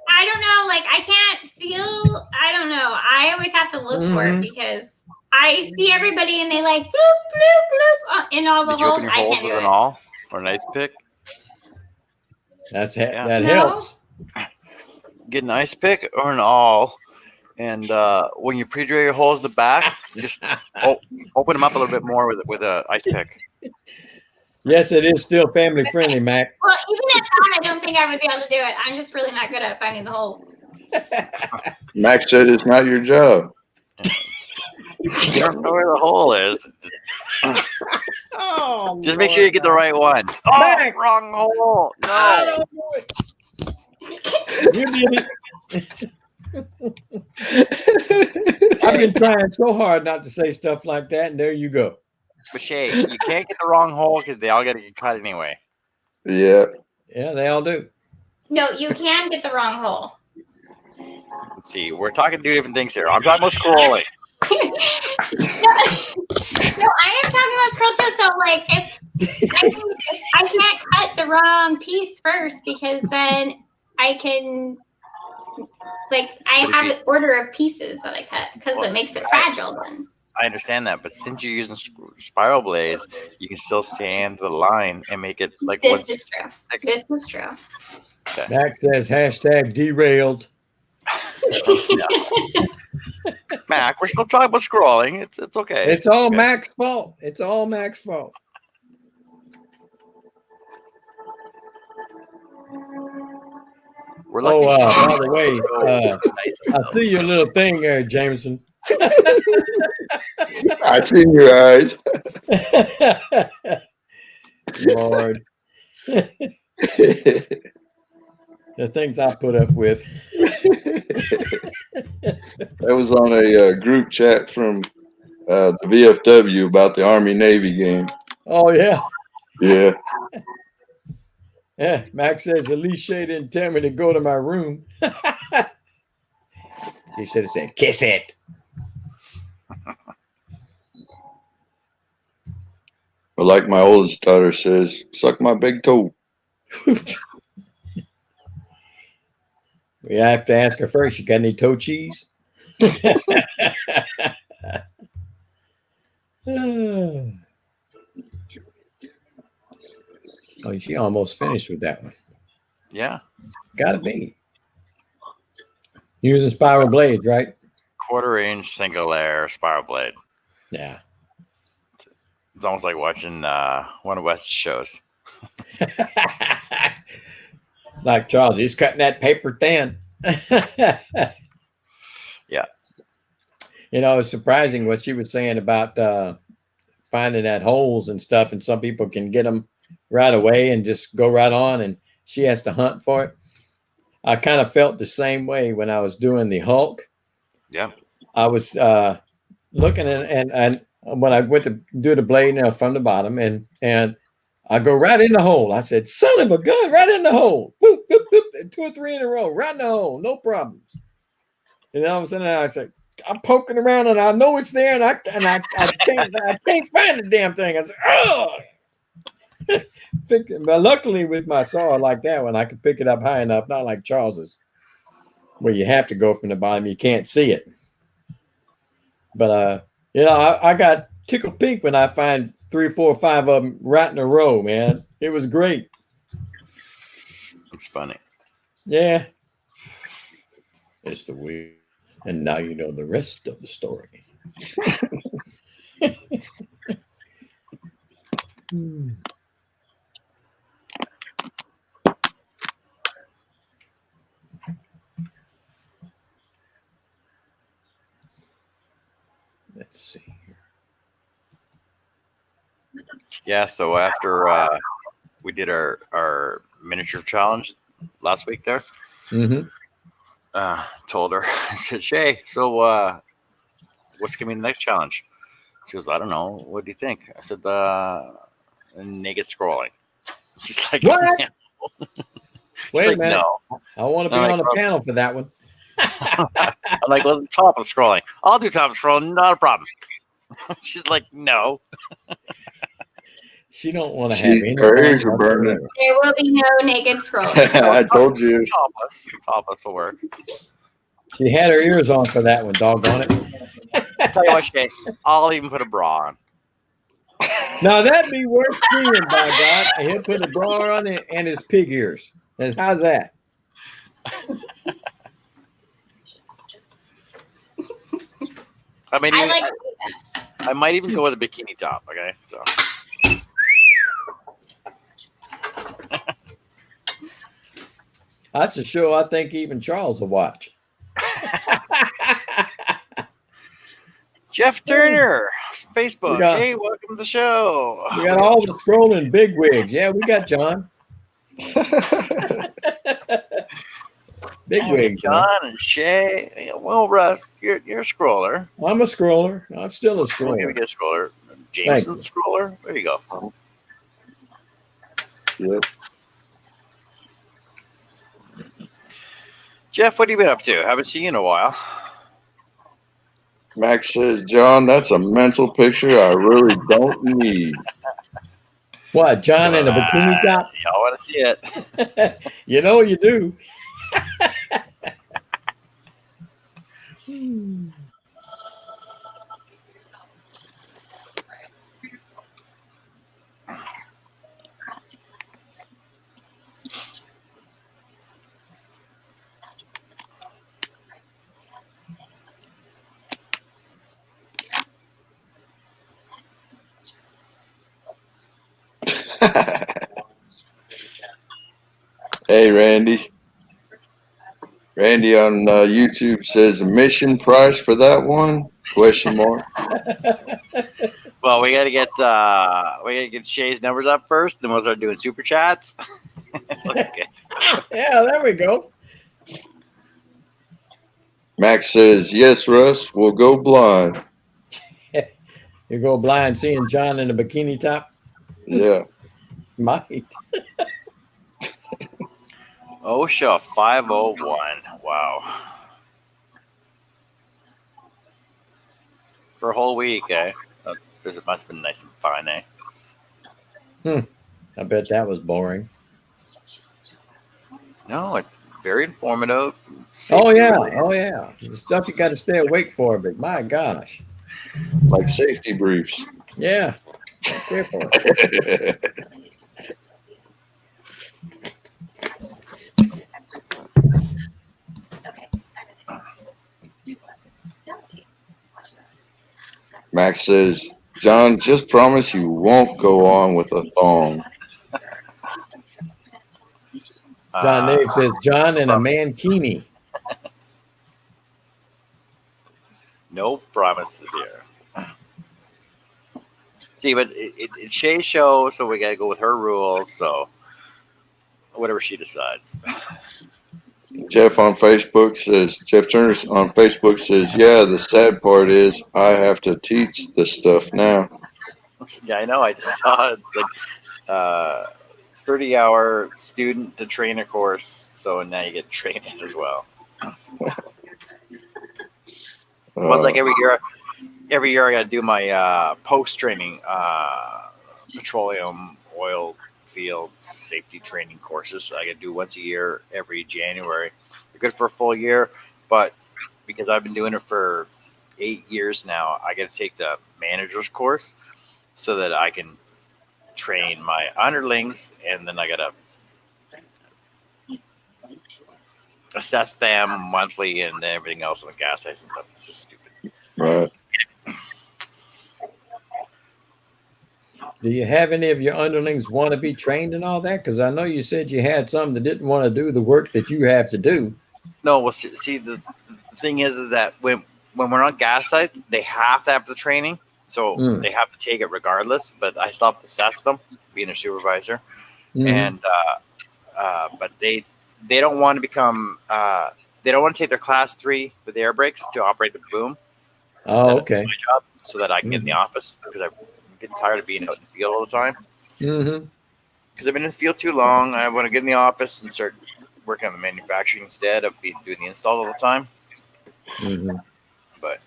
I don't know. Like I can't feel. I don't know. I always have to look for it because I see everybody and they like bloop bloop bloop in all the Did you holes. open your I holes can't with do an it. awl or an ice pick? That No. helps. Get an ice pick or an awl, and when you pre-drill your holes in the back, just open them up a little bit more with a ice pick. Yes, it is still family friendly, Mac. Well, even at that, I don't think I would be able to do it. I'm just really not good at finding the hole. Max said it's not your job. You don't know where the hole is. Oh, Just make sure you get the right one. Oh, Mac! wrong hole. I No. don't know it. You did it. I've been trying so hard not to say stuff like that, and there you go. But Shay, you can't get the wrong hole because they all got to get cut anyway. Yeah. Yeah, they all do. No, you can get the wrong hole. Let's see, we're talking two different things here. I'm talking about scrolling. No, I am talking about scroll too. So, like, if I can't cut the wrong piece first because then I can, like, I have an order of pieces that I cut because it makes it fragile. Then I understand that, but since you're using spiral blades, you can still sand the line and make it like This is true. This is true. Max says hashtag derailed. Mac, we're still talking about scrolling. It's okay. It's all okay. Mac's fault. It's all Mac's fault. We're lucky. By the way, I see your little thing there, Jameson. I seen your eyes. Lord, the things I put up with. That was on a group chat from the VFW about the Army Navy game. Oh yeah, Yeah. yeah. Max says Alicia didn't tell me to go to my room. She should have said, "Kiss it." But like my oldest daughter says, suck my big toe. We have to ask her first. You got any toe cheese? Oh, she almost finished with that one. Yeah. Gotta be. Using spiral blades, right? 1/4 inch single layer spiral blade. Yeah. It's almost like watching one of West's shows. Like Charles, he's cutting that paper thin. Yeah. You know, it's surprising what she was saying about finding that holes and stuff, and some people can get them right away and just go right on, and she has to hunt for it. I kind of felt the same way when I was doing the Hulk. Yeah. I was looking and when I went to do the blade now from the bottom, and I go right in the hole. I said, "Son of a gun, right in the hole!" Boop, boop, boop, 2 or 3 in a row, right in the hole, no problems. And all of a sudden, I said, I'm poking around, and I know it's there, and I can't find the damn thing. I said, "Oh!" But luckily, with my saw like that one, I could pick it up high enough, not like Charles's, where you have to go from the bottom, you can't see it. But you know, I got tickled pink when I find 3, 4, 5 of them right in a row, man. It was great. It's funny. Yeah. It's the way. And now you know the rest of the story. Let's see here. Yeah. So after we did our miniature challenge last week there, Mm-hmm. told her, I said, "Shay, so what's gonna be the next challenge?" She goes, "I don't know. What do you think?" I said, "Naked scrolling." She's like, What? "Yeah." Wait She's a minute. No. I want to be No, on the like, panel for that one. I'm like, "Well, top of scrolling. I'll do top of scrolling. Not a problem." She's like, "No." She don't want to have any. Her ears are burning. There will be no naked scrolling. I told you. Topless will work. She had her ears on for that one, doggone it. I'll tell you what, Shay, I'll even put a bra on. Now that'd be worth seeing, by God. And he'll put a bra on it and his pig ears. And how's that? I mean, I like I might even go with a bikini top. Okay, so That's a show I think even Charles will watch. Jeff Turner, Facebook. got- Hey, welcome to the show. We got all the scrolling big wigs. Yeah, we got John. Big Yeah, wigs. John and Shay. Yeah, well, Russ, you're a scroller. I'm a scroller. I'm still a We'll give scroller. you a scroller. Jameson's scroller. There you go. Yep. Jeff, what have you been up to? Haven't seen you in a while. Max says, John, that's a mental picture I really don't need. What, John in a bikini top? Y'all want to see it? You know you do. Hey, Randy. Randy on YouTube says admission price for that one? Question mark. Well, we gotta get Shay's numbers up first, then we'll start doing super chats. Okay. Yeah, there we go. Max says, yes, Russ, we'll go blind. You go blind seeing John in a bikini top? Yeah. Might. OSHA 501. Wow. For a whole week, eh? It must have been nice and fun, eh? I bet that was boring. No, it's very informative. Oh Safety yeah, related. oh yeah. The stuff you got to stay awake for, but my gosh. Like safety briefs. Yeah. Careful. Max says, John, just promise you won't go on with a thong. John Dave says John and a mankini. No promises here. See, but it's Shay's show, so we gotta go with her rules. So whatever she decides. Jeff on Facebook says, Jeff Turner on Facebook says, yeah, the sad part is I have to teach this stuff now. Yeah, I know. I just saw it's like 30-hour student to trainer course. So now you get training as well. It's like every year I got to do my post training petroleum oil field safety training courses. I got to do once a year every January. They're good for a full year, but because I've been doing it for 8 years now, I got to take the manager's course so that I can train my underlings, and then I got to assess them monthly and everything else on the gas sites and stuff. It's just stupid. Right. Do you have any of your underlings want to be trained and all that? Because I know you said you had some that didn't want to do the work that you have to do. No, well, see the thing is that when we're on gas sites, they have to have the training, so they have to take it regardless. But I still have to assess them, being a supervisor, and but they don't want to become they don't want to take their class 3 with air brakes to operate the boom. Oh, okay. That's my job, so that I can get in the office because I'm getting tired of being out in the field all the time. Mm-hmm. Because I've been in the field too long. I want to get in the office and start working on the manufacturing instead of doing the install all the time. Mm-hmm. But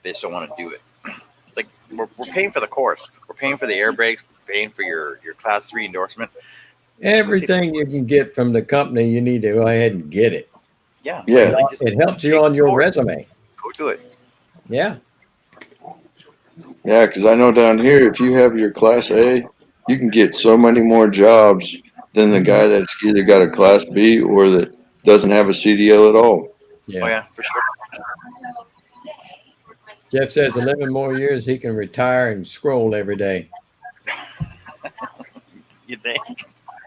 they just don't want to do it. It's like we're paying for the course. We're paying for the air brakes. We're paying for your class 3 endorsement. Everything you can get from the company, you need to go ahead and get it. Yeah. Yeah. Like, just It helps you on your resume. Go do it. Yeah. Yeah, because I know down here, if you have your Class A, you can get so many more jobs than the guy that's either got a Class B or that doesn't have a CDL at all. Yeah. Oh yeah, for sure. Jeff says 11 more years he can retire and scroll every day. You think?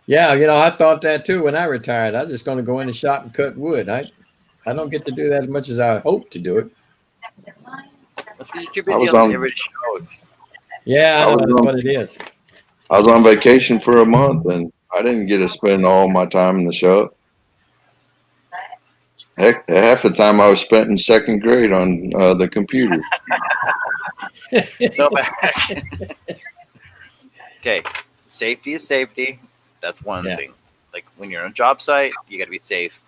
Yeah, I thought that too when I retired. I was just going to go in the shop and cut wood. I don't get to do that as much as I hope to do it. That's because you're too busy on the everyday shows. Yeah, I know that's what it is. I was on vacation for a month and I didn't get to spend all my time in the shop. Heck, half the time I was spent in second grade on the computer. No, but okay, safety is safety. That's one thing. Like when you're on a job site, you got to be safe.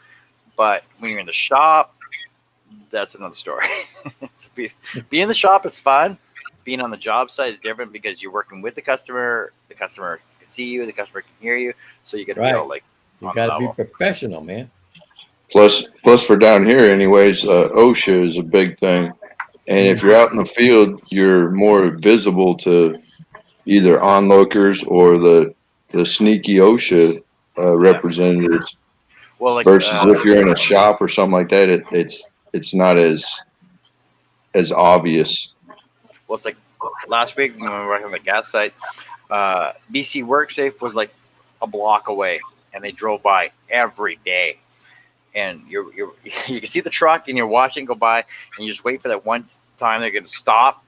But when you're in the shop, that's another story. So being in the shop is fun. Being on the job site is different because you're working with the customer. The customer can see you. The customer can hear you. So you get to feel like you got to be professional, man. Plus for down here anyways, OSHA is a big thing. And if you're out in the field, you're more visible to either onlookers or the sneaky OSHA representatives. Well, like, versus if you're in a shop or something like that, it's not as obvious. Well, it's like last week when we were working on the gas site, BC WorkSafe was like a block away, and they drove by every day. And you can see the truck, and you're watching go by, and you just wait for that one time they're going to stop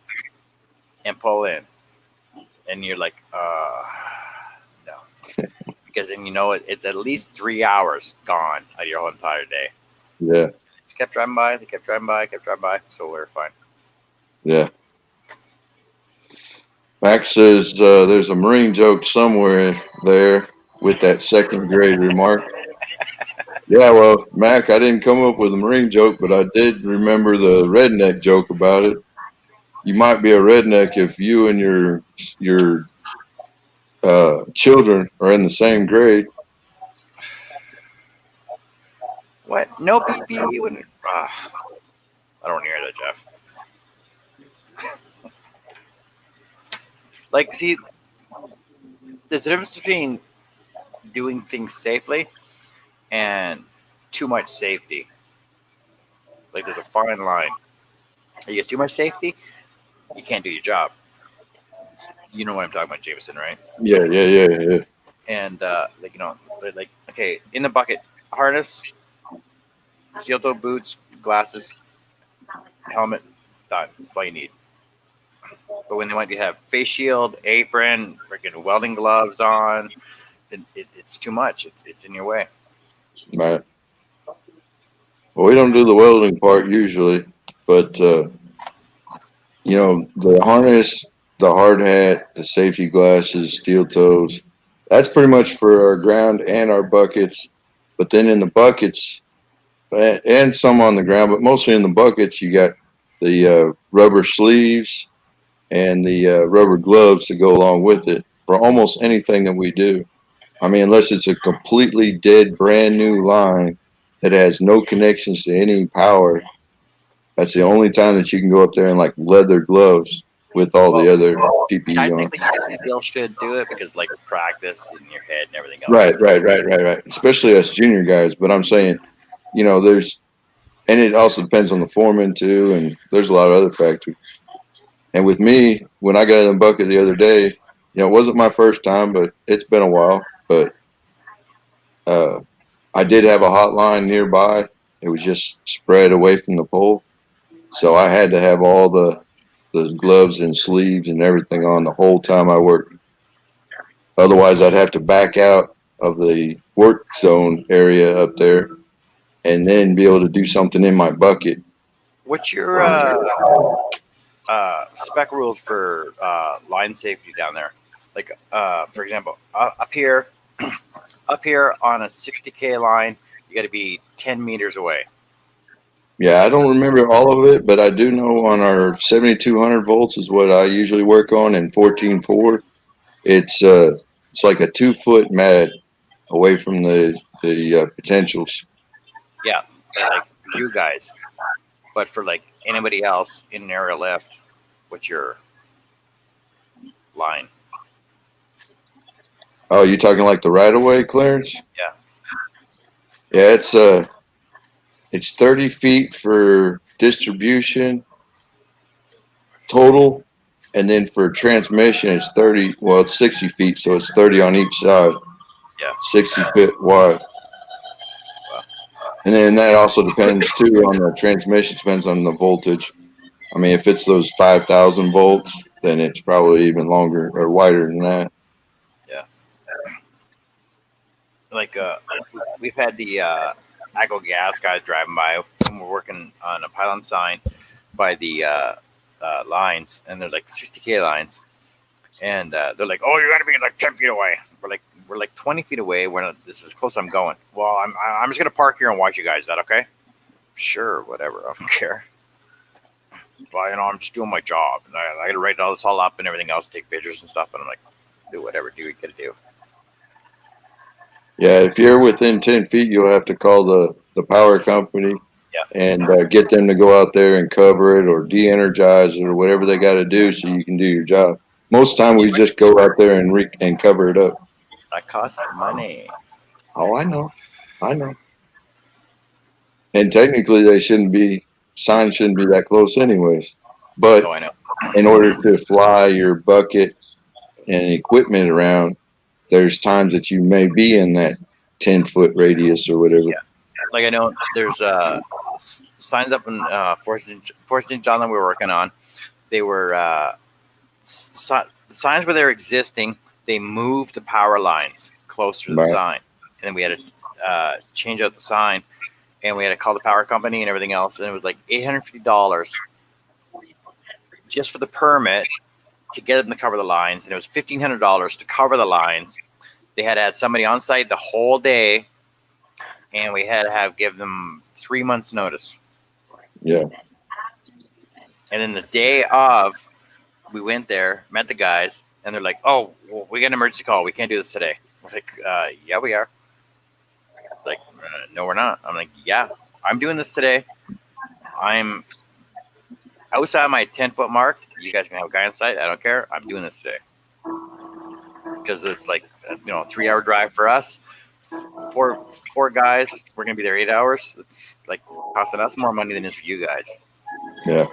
and pull in, and you're like, no, because then it's at least 3 hours gone out of your whole entire day. Yeah. Just kept driving by, they kept driving by, so we're fine. Yeah. Max says there's a Marine joke somewhere there with that second grade remark. Yeah, well, Mac, I didn't come up with a Marine joke, but I did remember the redneck joke about it. You might be a redneck if you and your children are in the same grade. What? No PP? When, I don't want to hear that, Jeff. Like, see, there's a difference between doing things safely and too much safety. Like, there's a fine line. You get too much safety, you can't do your job. You know what I'm talking about, Jameson, right? Yeah. And like, okay, in the bucket, harness, steel-toe boots, glasses, helmet, done. That's all you need. But when they want you to have face shield, apron, freaking welding gloves on, it's too much. It's in your way. Right. Well, we don't do the welding part usually, but the harness, the hard hat, the safety glasses, steel toes, that's pretty much for our ground and our buckets. But then in the buckets, and some on the ground, but mostly in the buckets, you got the rubber sleeves and the rubber gloves to go along with it for almost anything that we do. I mean, unless it's a completely dead, brand new line that has no connections to any power, that's the only time that you can go up there in like leather gloves with all the other PPE I on. think the still should do it because, like, practice in your head and everything else. Right. Especially us junior guys. But I'm saying, and it also depends on the foreman too, and there's a lot of other factors. And with me, when I got in the bucket the other day, it wasn't my first time, but it's been a while. But I did have a hot line nearby. It was just spread away from the pole. So I had to have all the gloves and sleeves and everything on the whole time I worked. Otherwise, I'd have to back out of the work zone area up there and then be able to do something in my bucket. What's your spec rules for line safety down there? Like, for example, up here on a 60K line, you got to be 10 meters away. Yeah, I don't remember all of it, but I do know on our 7200 volts is what I usually work on, and 14.4, it's like a 2-foot mat away from the potentials. Yeah, like you guys. But for like anybody else in an area left, what's your line? Oh, you talking like the right of way clearance? Yeah. Yeah, it's 30 feet for distribution total, and then for transmission it's 30. Well, it's 60 feet, so it's 30 on each side. Yeah. 60 feet wide. Wow. And then that also depends too on the transmission. Depends on the voltage. I mean, if it's those 5,000 volts, then it's probably even longer or wider than that. Yeah. Like we've had the Agro Gas guys driving by when we're working on a pylon sign by the lines, and they're like 60K lines, and they're like, "Oh, you got to be like 10 feet away." We're like 20 feet away. This is as close as I'm going. Well, I'm just gonna park here and watch you guys. Is that okay? Sure, whatever. I don't care. Well, I'm just doing my job, and I got to write all this all up and everything else, take pictures and stuff. And I'm like, do whatever you got to do. Yeah, if you're within 10 feet, you'll have to call the power company and get them to go out there and cover it or de-energize it or whatever they got to do so you can do your job. Most of the time, we just go out there and cover it up. That costs money. Oh, I know. And technically, signs shouldn't be that close anyways. But Oh, I know. in order to fly your bucket and equipment around, there's times that you may be in that 10-foot radius or whatever. Yeah. Like I know there's signs up in Forest St. John that we were working on. They were signs where they're existing. They moved the power lines closer to the Right. sign, and then we had to change out the sign, and we had to call the power company and everything else, and it was like $850 just for the permit to get them to cover the lines, and it was $1,500 to cover the lines. They had to have somebody on site the whole day, and we had to give them 3 months notice. Yeah. And then the day of, we went there, met the guys, and they're like, "Oh, well, we got an emergency call. We can't do this today." We're like, "Yeah, we are." Like, "No, we're not." I'm like, "Yeah, I'm doing this today. I'm outside my 10-foot mark. You guys can have a guy on site. I don't care. I'm doing this today." Because it's like, a 3-hour drive for us. Four guys, we're going to be there 8 hours. It's like costing us more money than it is for you guys. Yeah.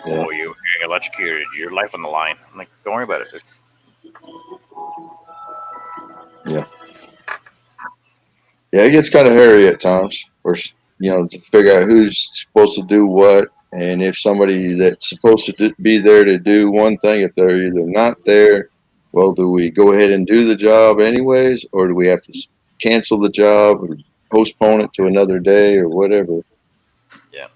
Yeah. Oh, you're getting electrocuted. Your life on the line. I'm like, don't worry about it. It's Yeah, it gets kind of hairy at times, or to figure out who's supposed to do what, and if somebody that's supposed to be there to do one thing, if they're either not there, well, do we go ahead and do the job anyways, or do we have to cancel the job or postpone it to another day or whatever? Yeah.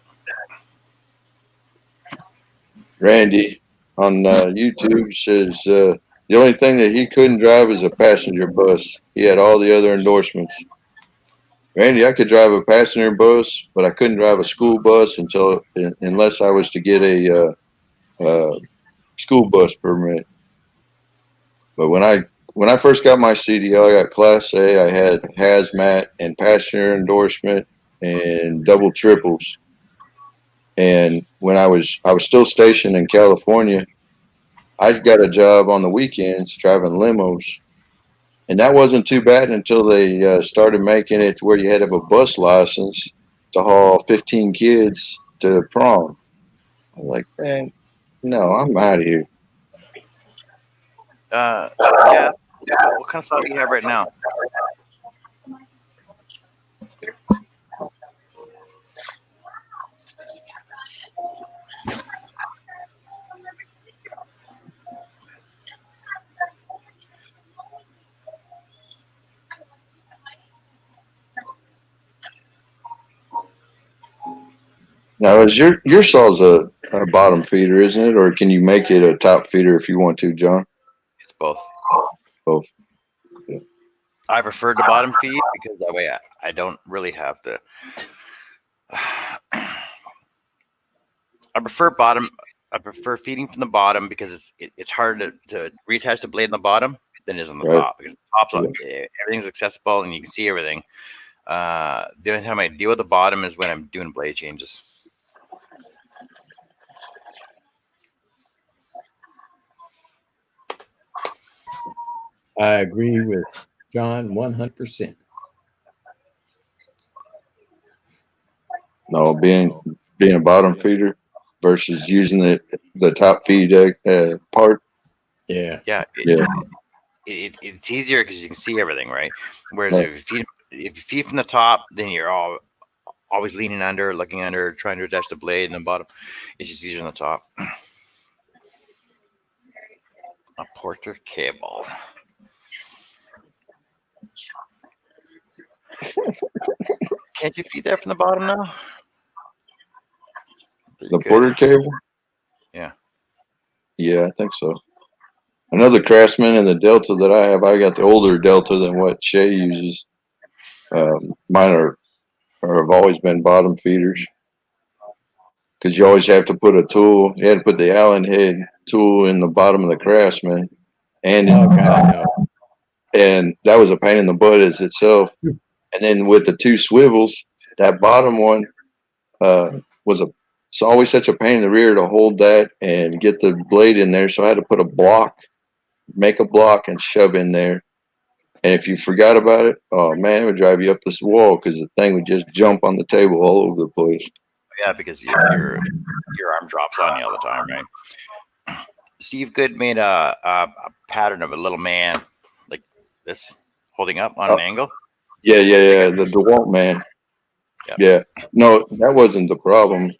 Randy on YouTube says the only thing that he couldn't drive is a passenger bus. He had all the other endorsements. Randy, I could drive a passenger bus, but I couldn't drive a school bus unless I was to get a school bus permit. But when I first got my CDL, I got Class A. I had hazmat and passenger endorsement and double triples. And when I was still stationed in California, I got a job on the weekends driving limos. And that wasn't too bad until they started making it to where you had to have a bus license to haul 15 kids to prom. I'm like, man, no, I'm out of here. yeah. What kind of saw do you have right now? Now, is your saw's a bottom feeder, isn't it? Or can you make it a top feeder if you want to, John? It's both. Both. I prefer the bottom feed because that way I don't really have to. I prefer feeding from the bottom because it's harder to reattach the blade in the bottom than it is on the top, because the top's everything's accessible and you can see everything. The only time I deal with the bottom is when I'm doing blade changes. I agree with John 100%. No, being a bottom feeder versus using the top feed part. Yeah. Yeah. It's easier because you can see everything, right? Whereas if you feed from the top, then you're always leaning under, looking under, trying to attach the blade, and the bottom. It's just easier on the top. A Porter cable. Can't you feed that from the bottom now? The Porter cable? Yeah. Yeah, I think so. Another Craftsman in the Delta that I got the older Delta than what Shay uses. Mine have always been bottom feeders. Because you always have to put a tool. You had to put the Allen head tool in the bottom of the Craftsman. And and that was a pain in the butt as itself. And then with the two swivels, that bottom one it's always such a pain in the rear to hold that and get the blade in there. So I had to make a block and shove in there. And if you forgot about it, oh man, it would drive you up this wall because the thing would just jump on the table all over the place. Yeah, because your arm drops on you all the time, right? Steve Good made a pattern of a little man like this, holding up on Oh. an angle. Yeah. The DeWalt man. Yep. Yeah. No, that wasn't the problem.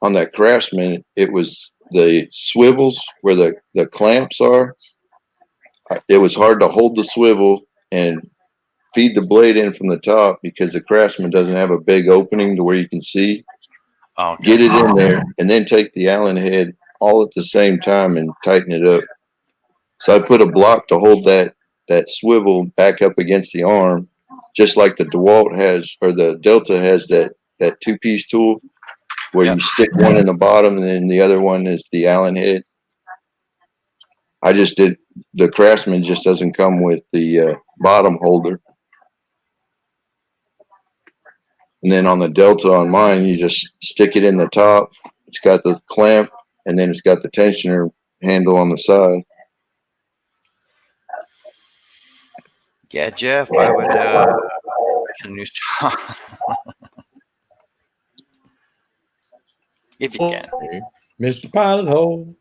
On that Craftsman, it was the swivels where the clamps are. It was hard to hold the swivel and feed the blade in from the top because the Craftsman doesn't have a big opening to where you can see. Oh, okay. Get it in there and then take the Allen head all at the same time and tighten it up. So I put a block to hold that swivel back up against the arm, just like the DeWalt has, or the Delta has that two-piece tool where Yep. you stick one in the bottom and then the other one is the Allen head. I just did, the Craftsman just doesn't come with the bottom holder. And then on the Delta on mine, you just stick it in the top. It's got the clamp and then it's got the tensioner handle on the side. Yeah, Jeff, I would some new stuff if you can. Mr. Pilot Hole.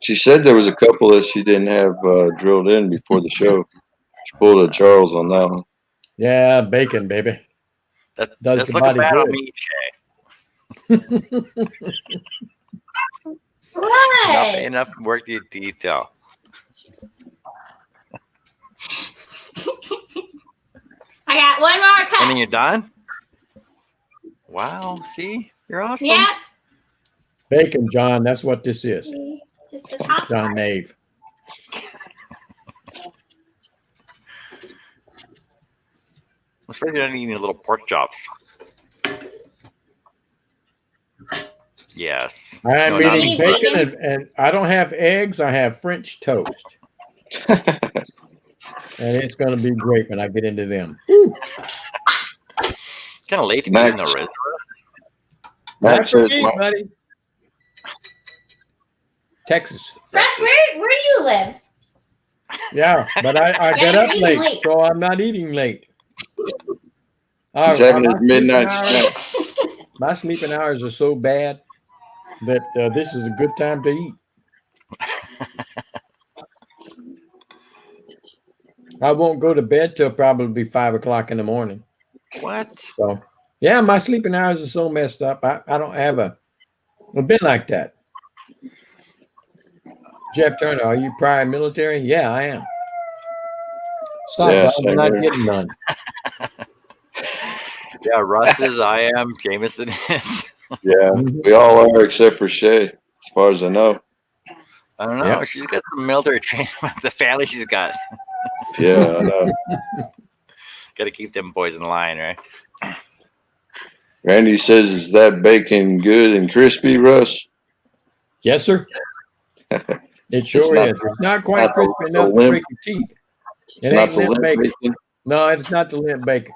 She said there was a couple that she didn't have drilled in before the show. She pulled a Charles on that one. Yeah, bacon, baby. That's Does the looking body bad on good. me, Shay. What? Enough work to detail. I got one more cut. And then you're done? Wow, see? You're awesome. Yep. Bacon, John. That's what this is. Just the top. John Nave. Especially not eating little pork chops. Yes. I am No, not eating me. bacon and I don't have eggs. I have French toast. And it's going to be great when I get into them. Kind of late to be Max. in the rest. Not Max for says, me, buddy. Texas. Russ, where do you live? Yeah, but I Yeah, get you're up eating late, late. so I'm not eating late. he's having his My midnight sleeping snack. hours- My sleeping hours are so bad that this is a good time to eat. I won't go to bed till probably 5 o'clock in the morning. What? So, yeah, my sleeping hours are so messed up. I don't have I've been like that. Jeff Turner, are you prior military? Yeah, I am. Stop, Yeah, Bob. same We're not here. getting none. Yeah, Russ is, I am, Jameson is. Yeah, we all are except for Shay, as far as I know. I don't know. Yeah. She's got some military training with the family she's got. Yeah, I know. Got to keep them boys in line, right? Randy says, is that bacon good and crispy, Russ? Yes, sir. It sure not- is. It's not quite not the- crispy enough to limp- break your teeth. It's It not ain't the limp limp bacon. bacon No, it's not the limp bacon.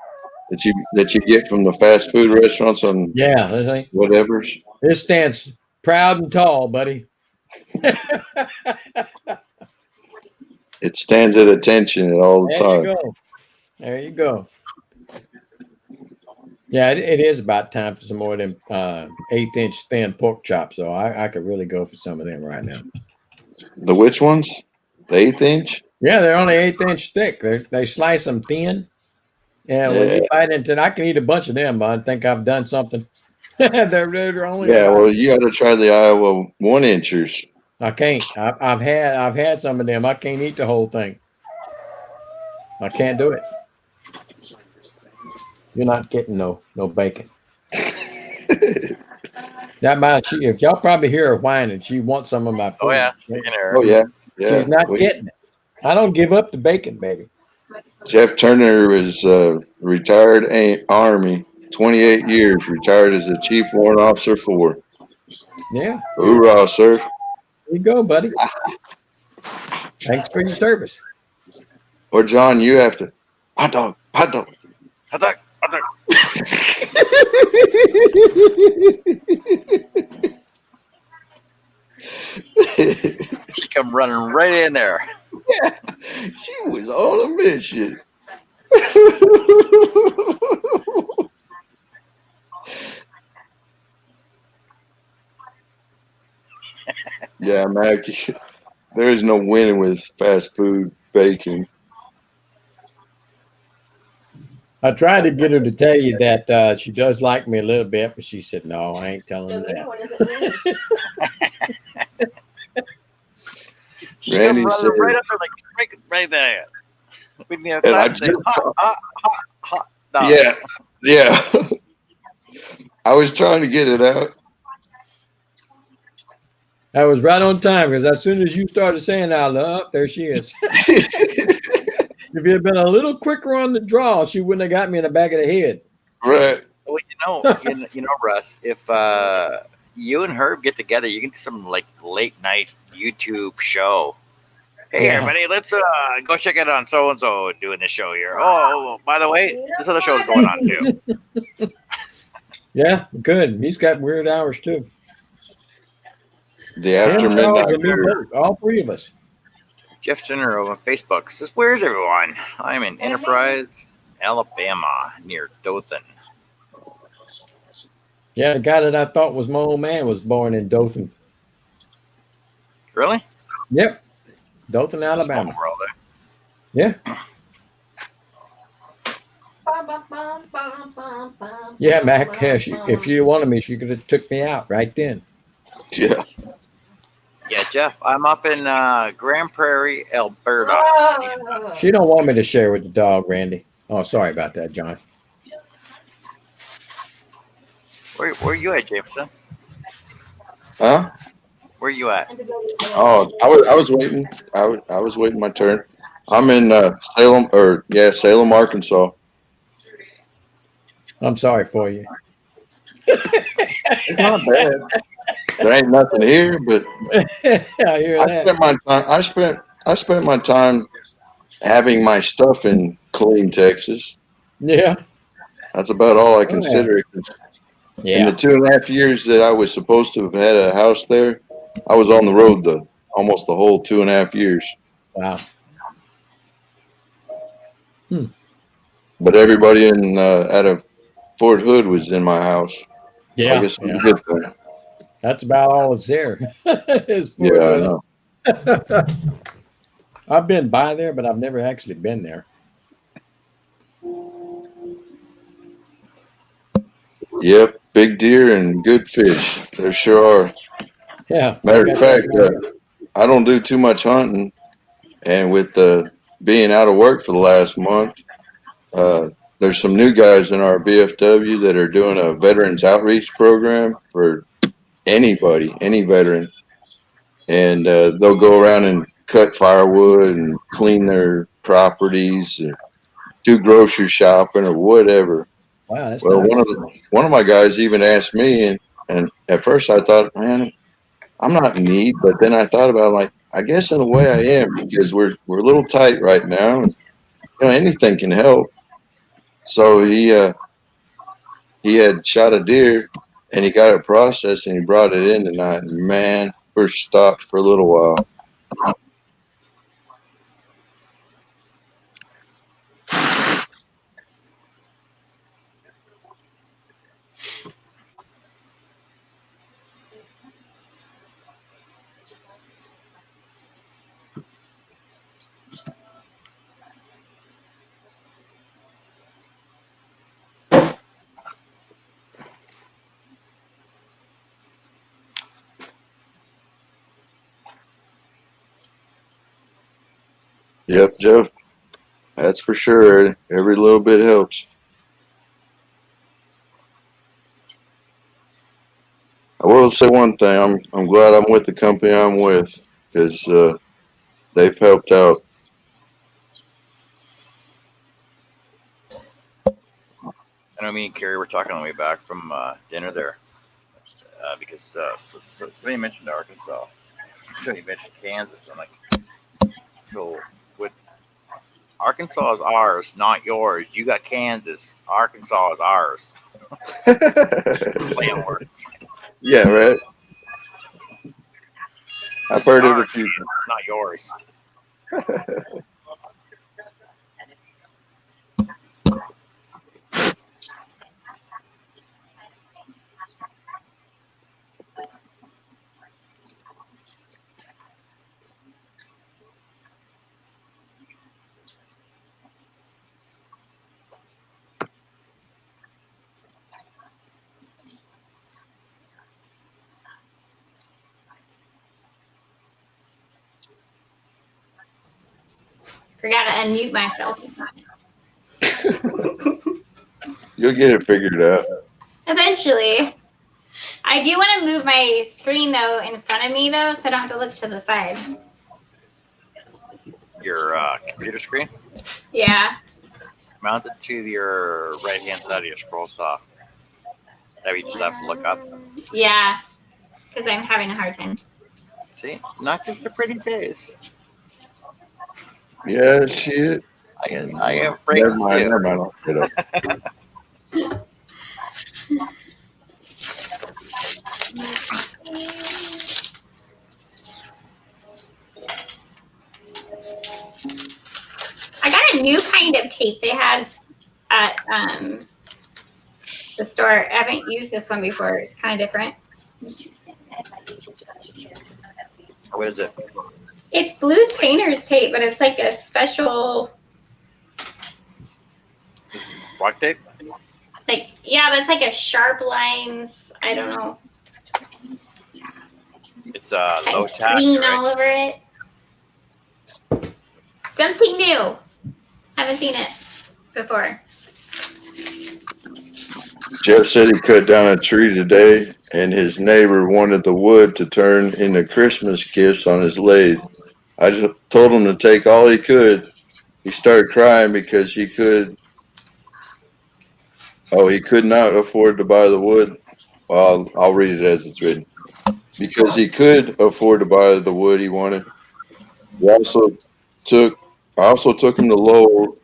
that you get from the fast food restaurants on Yeah, I think whatever's. it stands proud and tall, buddy. It stands at attention all the There you time. go. There you go. Yeah, it is about time for some more of them 1/8-inch thin pork chops. So I could really go for some of them right now. The which ones? The 1/8 inch? Yeah, they're only 1/8-inch thick. They slice them thin. And when you bite into it, I can eat a bunch of them, but I think I've done something. they're only Yeah, well, you got to try the Iowa 1-inchers. I can't. I've had some of them. I can't eat the whole thing. I can't do it. You're not getting no bacon. If y'all probably hear her whining, she wants some of my food. Oh, yeah. You know, Oh, yeah. Yeah. She's not getting it. I don't give up the bacon, baby. Jeff Turner is retired Army, 28 years, retired as a Chief Warrant Officer 4. Yeah. Hoorah, sir. There you go, buddy. Thanks for your service. Or John, you have to. Hot dog, hot dog. hot dog, hot dog. She come running right in there. She was on a mission. Yeah, Mac, there is no winning with fast food. bacon. I tried to get her to tell you that she does like me a little bit, but she said, no, I ain't telling you that. What does it mean? She Randy comes said- right up there, like right there. We didn't have And time I to say just- hot dog. Yeah. I was trying to get it out. I was right on time because as soon as you started saying that, there she is. If you had been a little quicker on the draw, she wouldn't have got me in the back of the head. Right. Well, you know, Russ, if you and Herb get together, you can do some like late night YouTube show. Hey, Yeah. everybody, let's go check it on so and so doing this show here. Oh, by the way, this other show's going on too. Yeah, good. He's got weird hours too. The after Him, Charles, midnight. and me both, all three of us. Jeff Jenner over Facebook says, "Where's everyone? I'm in Enterprise, Alabama, near Dothan." Yeah, the guy that I thought was my old man was born in Dothan. Really? Yep, Dothan, Alabama. Small world, eh? Yeah, yeah, Mac. If she wanted me, she could have took me out right then. Yeah. Yeah, Jeff, I'm up in Grand Prairie, Alberta. She don't want me to share with the dog, Randy. Oh, sorry about that, John. Where you at, Jameson? Huh? Where you at? Oh, I was waiting. I was waiting my turn. I'm in Salem, Arkansas. I'm sorry for you. It's not bad. There ain't nothing here, but I hear that. I spent my time having my stuff in Killeen, Texas. Yeah, That's about all I consider it. In the 2.5 years that I was supposed to have had a house there, I was on the road almost the whole 2.5 years. wow. But everybody out of Fort Hood was in my house. So I guess it was a good thing. That's about all that's there. Is Yeah, Fort I Hood. know. I've been by there, but I've never actually been there. Yep, big deer and good fish. There sure are. Yeah. Matter of fact, I don't do too much hunting, and with being out of work for the last month, there's some new guys in our VFW that are doing a veterans outreach program for anybody, any veteran, and they'll go around and cut firewood and clean their properties, or do grocery shopping or whatever. Wow, that's Well, nice. one of my guys even asked me, and at first I thought, man, I'm not in need, but then I thought about like, I guess in a way I am, because we're a little tight right now, and anything can help. So he had shot a deer, and he got it processed, and he brought it in tonight. And man, we're stopped for a little while. Yep, Jeff. That's for sure. Every little bit helps. I will say one thing. I'm glad I'm with the company I'm with, because they've helped out. I know me and Carrie were talking on the way back from dinner there because somebody mentioned Arkansas. Somebody mentioned Kansas. I'm like, so what? Arkansas is ours, not yours. You got Kansas. Arkansas is ours. Playing words. Yeah, right. I've This heard is it a our few Kansas, it's not yours. Forgot to unmute myself. You'll get it figured out. Eventually. I do want to move my screen though in front of me though, so I don't have to look to the side. Your computer screen Yeah. mounted to your right hand side of your scroll saw. That you just have to look up. Yeah. Because I'm having a hard time. See, not just a pretty face. Yeah, shit. I have Never brains mind. too. Never mind. I'll get up. I got a new kind of tape they had at the store. I haven't used this one before. It's kind of different. What is it? It's Blues Painter's tape, but it's like a special, Block tape? like, yeah, but it's like a sharp lines. I don't know. It's low tack. Clean Right? all over it. Something new. Haven't seen it before. Jeff said he cut down a tree today, and his neighbor wanted the wood to turn into Christmas gifts on his lathe. I just told him to take all he could. He started crying because he could not afford to buy the wood. Well, I'll read it as it's written. Because he could afford to buy the wood he wanted. I also took him to Lowe's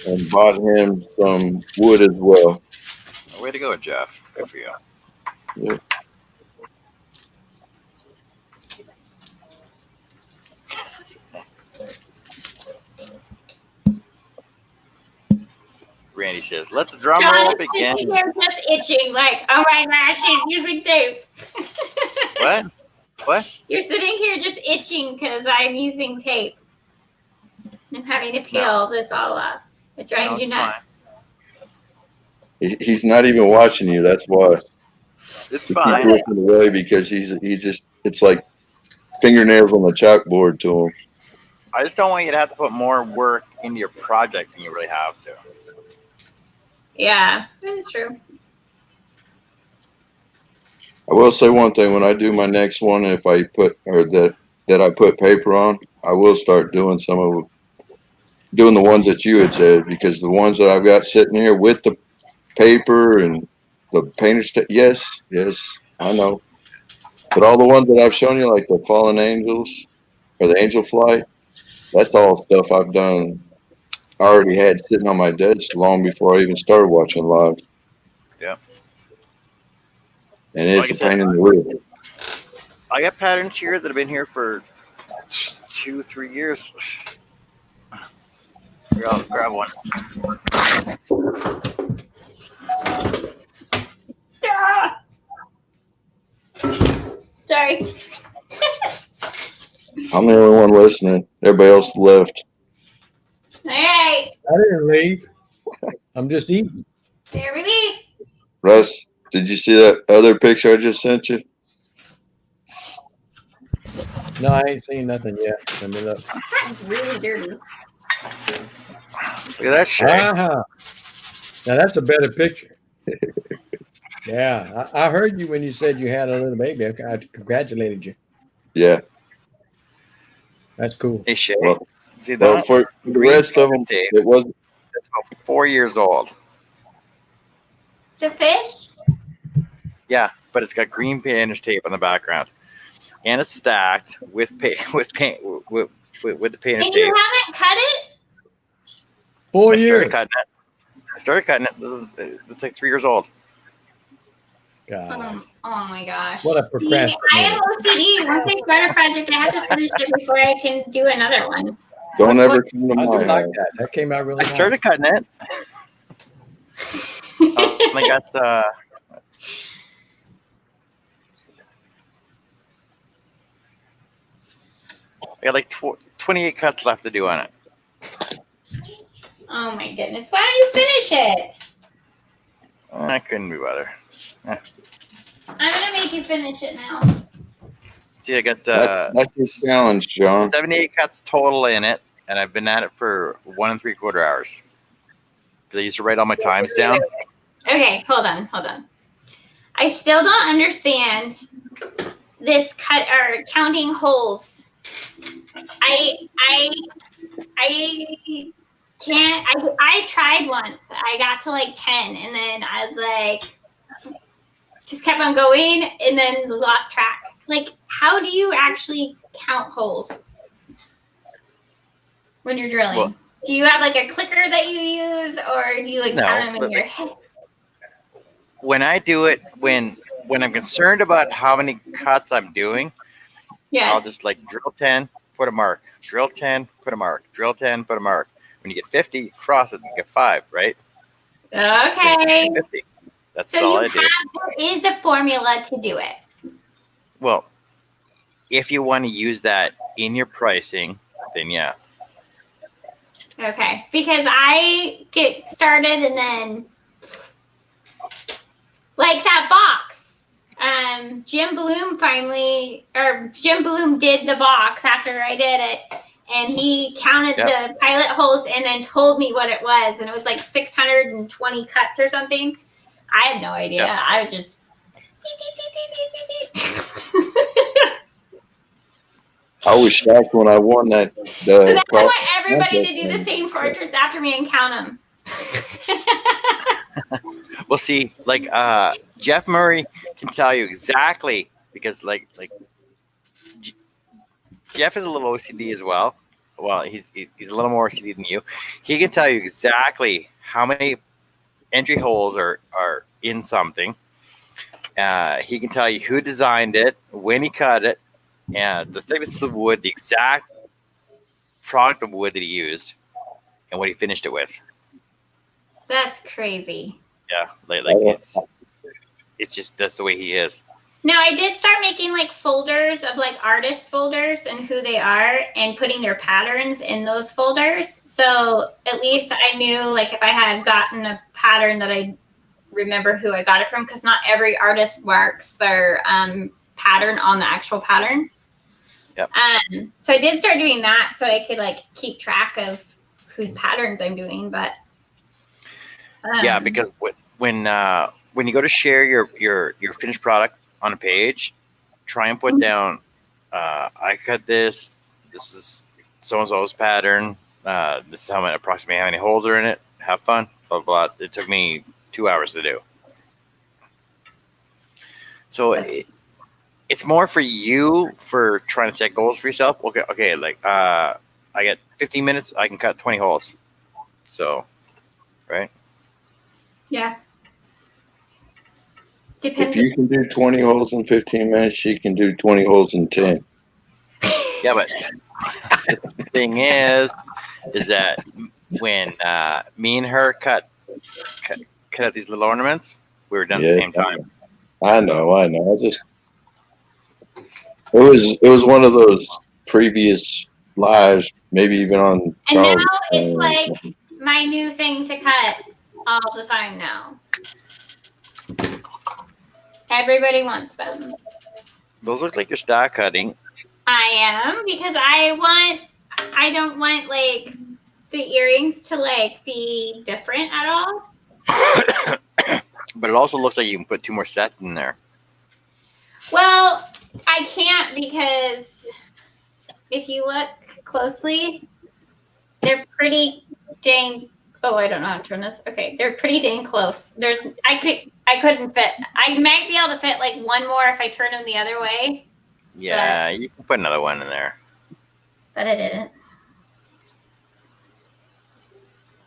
and bought him some wood as well. Way to go, Jeff. Good for you. Yeah. Randy says, "Let the drum John roll is begin." sitting here just itching, like, oh my gosh, she's using tape. What? What? You're sitting here just itching because I'm using tape. I'm having to peel this all up. It drives No, you it's nuts. He's not even watching you. That's why. It's He keeps fine. looking away because it's like fingernails on the chalkboard to him. I just don't want you to have to put more work into your project than you really have to. Yeah, that is true. I will say one thing: when I do my next one, if I put that I put paper on, I will start doing the ones that you had said, because the ones that I've got sitting here with the paper and the painter's yes, I know. But all the ones that I've shown you, like the Fallen Angels or the Angel Flight, that's all stuff I've done. I already had sitting on my desk long before I even started watching live. Yeah. And Like it's I a pain said, in the rear. I got patterns here that have been here for 2-3 years. Here, I'll grab one. Ah! Sorry. I'm the only one listening. Everybody else left. All right, I didn't leave. I'm just eating. there we be. Russ, did you see that other picture I just sent you? No, I ain't seen nothing yet. Send it up. It's really dirty. Look at that shit. Uh-huh. Now that's a better picture. Yeah, I heard you when you said you had a little baby. I congratulated you. Yeah. That's cool. Hey, Shay. Well, See Well, that? for the rest of them, Dave. it was That's about 4 years old. The fish? Yeah, but it's got green painter's tape on the background, and it's stacked with the painter's And you tape. haven't cut it? 4 I started years. cutting it. This is like 3 years old. God, Oh my gosh. what a See, I have procrastinator. OCD. Once I start a project, I have to finish it before I can do another one. don't ever come to I my do like house. that. That came out really I started cutting it. And I got like 28 cuts left to do on it. Oh my goodness. Why don't you finish it? I couldn't be better. I'm going to make you finish it now. See, I got That's the challenge, John. 78 cuts total in it, and I've been at it for 1 3/4 hours. Because I used to write all my times down. Okay, hold on. I still don't understand this counting holes. I can't. I tried once. I got to like 10, and then I was like, just kept on going, and then lost track. Like, how do you actually count holes when you're drilling? Well, do you have like a clicker that you use, or do you like No, count them in but, your like, head? When I do it, when I'm concerned about how many cuts I'm doing, I'll Yes. just like drill 10, put a mark. Drill 10, put a mark. Drill 10, put a mark. When you get 50, cross it. You get 5, right? Okay. 50. That's So all you I do. there is a formula to do it. Well, if you want to use that in your pricing, then yeah. Okay. Because I get started and then like that box. Jim Bloom Jim Bloom did the box after I did it, and he counted the pilot holes and then told me what it was, and it was like 620 cuts or something. I had no idea. Yep. I just I was shocked when I won that. So now I want everybody to do the same portraits after me and count them. Well, see, like Jeff Murray can tell you exactly, because like Jeff is a little OCD as well. Well, he's a little more OCD than you. He can tell you exactly how many entry holes are in something. He can tell you who designed it, when he cut it, and the thickness of the wood, the exact product of wood that he used, and what he finished it with. That's crazy. Yeah, like it's just that's the way he is. No, I did start making like folders of like artist folders and who they are and putting their patterns in those folders. So at least I knew like if I had gotten a pattern that I remember who I got it from, because not every artist marks their pattern on the actual pattern. Yep. So I did start doing that so I could like keep track of whose patterns I'm doing. But yeah, because when you go to share your finished product on a page, try and put down, I cut this. This is so and so's pattern. This is approximately how many holes are in it. Have fun. Blah blah. It took me 2 hours to do. So it's more for you for trying to set goals for yourself. Okay. Like I get 15 minutes. I can cut 20 holes. So, right. yeah. If Depends. you can do 20 holes in 15 minutes, she can do 20 holes in 10. Yeah, but the thing is that when me and her cut out these little ornaments, we were done at the same time. I know. It was one of those previous lives, maybe even on And Charles. now it's like my new thing to cut all the time now. Everybody wants them. Those look like you're star cutting. I am, because I don't want like the earrings to like be different at all. But it also looks like you can put 2 more sets in there. Well, I can't, because if you look closely, they're pretty dang. Oh, I don't know how to turn this. Okay, they're pretty dang close. I couldn't fit. I might be able to fit like one more if I turn them the other way. Yeah, you can put another one in there. But I didn't.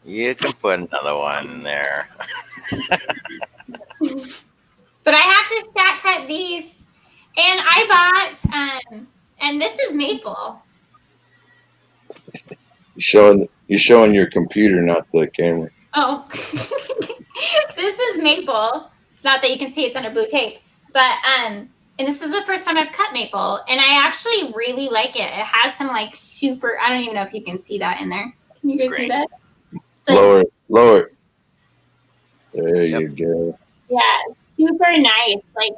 You can put another one in there. But I have to stack cut these, and I bought and this is maple. You're showing your computer, not the camera. Oh, this is maple. Not that you can see it's under blue tape, but and this is the first time I've cut maple, and I actually really like it. It has some like super. I don't even know if you can see that in there. Can you guys see Great. that? It's like, Lower it. There you go. yeah, super nice. Like,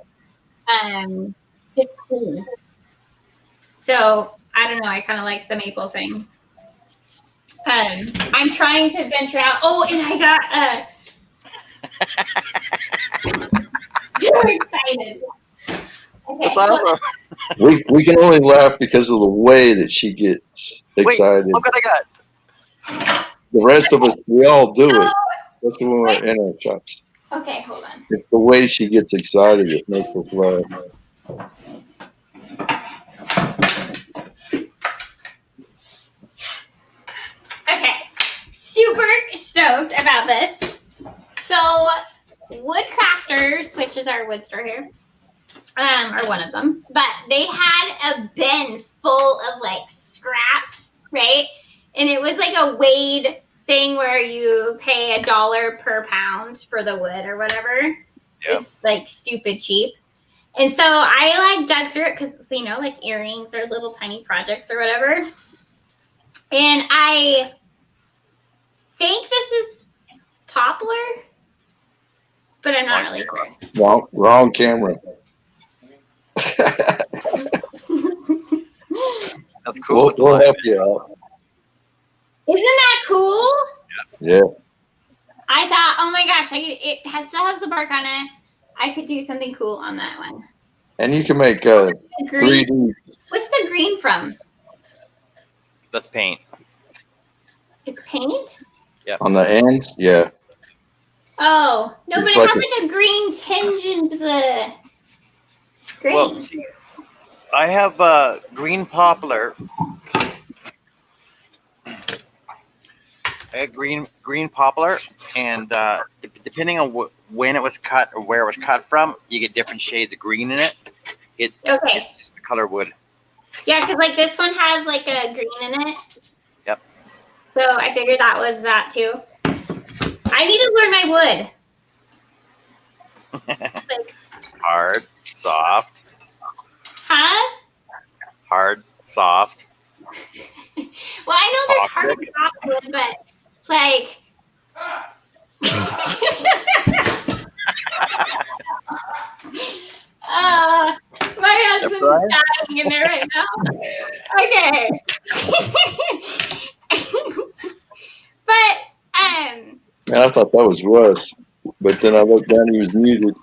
just clean. So I don't know. I kind of like the maple thing. I'm trying to venture out. Oh, and I got so excited. Okay, That's awesome. We can only laugh because of the way that she gets excited. Wait, look what I got. The rest of us, we all do it. That's when we're in our shops. Okay, hold on. It's the way she gets excited that makes us laugh. Okay, super stoked about this. So, Woodcrafters, which is our wood store here, or one of them, but they had a bin full of like scraps, right? And it was like a weighed thing where you pay $1 per pound for the wood or whatever. Yep. It's like stupid cheap. And so I like dug through it because, you know, like earrings or little tiny projects or whatever. And I think this is poplar, but I'm not really sure. Wrong camera. That's cool. We'll help you out. Isn't that cool? Yeah. I thought, oh my gosh, it still has the bark on it. I could do something cool on that one. And you can make Green. 3D. What's the green from? That's paint. It's paint? On the ends, yeah. Oh, no, but It's it like has like a green tinge into the green. Well, see, I have green poplar. I had green poplar, and depending on when it was cut or where it was cut from, you get different shades of green in it. Okay. It's just the color wood. Yeah, because like this one has like a green in it. Yep. So I figured that was that too. I need to learn my wood. Like, Hard, soft, huh? hard, soft. Well, I know there's hard and soft wood, but like. My husband's Brian? dying in there right now. Okay. But Man, I thought that was Russ. But then I looked down, he was muted.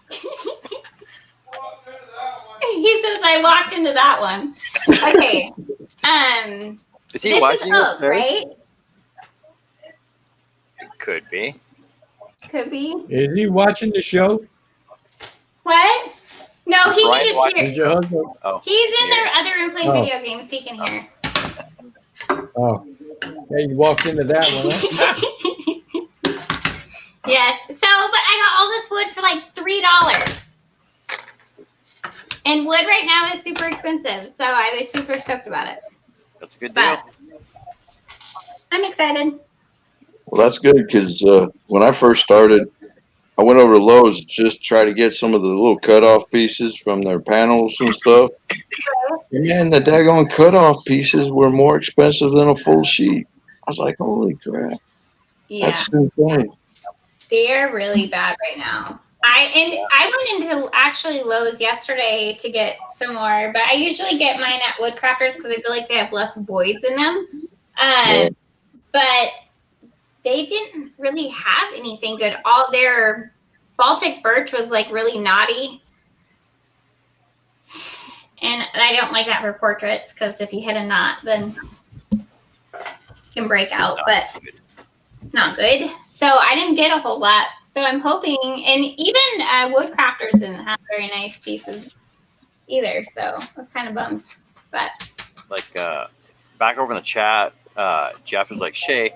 he says I walked into that one. Okay. Is he This is watching oak, upstairs? right? It could be. Could be. Is he watching the show? What? No, he Brian can just watching? hear. Is your husband? Oh, He's in their other room playing Oh. video games. He can hear. Oh, yeah, you walked into that one. Huh? Yes. So, but I got all this wood for like $3. And wood right now is super expensive. So I was super stoked about it. that's a good deal. But I'm excited. Well, that's good because when I first started, I went over to Lowe's to just try to get some of the little cutoff pieces from their panels and stuff. And man, the daggone cutoff pieces were more expensive than a full sheet. I was like, holy crap. Yeah. That's insane. They're really bad right now. I went into actually Lowe's yesterday to get some more, but I usually get mine at Woodcrafters because I feel like they have less voids in them. Yeah. But they didn't really have anything good. All their Baltic birch was like really knotty. And I don't like that for portraits because if you hit a knot, then it can break out, but not good. So I didn't get a whole lot. So I'm hoping, and even Woodcrafters didn't have very nice pieces either. So I was kind of bummed. But Like back over in the chat, Jeff is like, Shay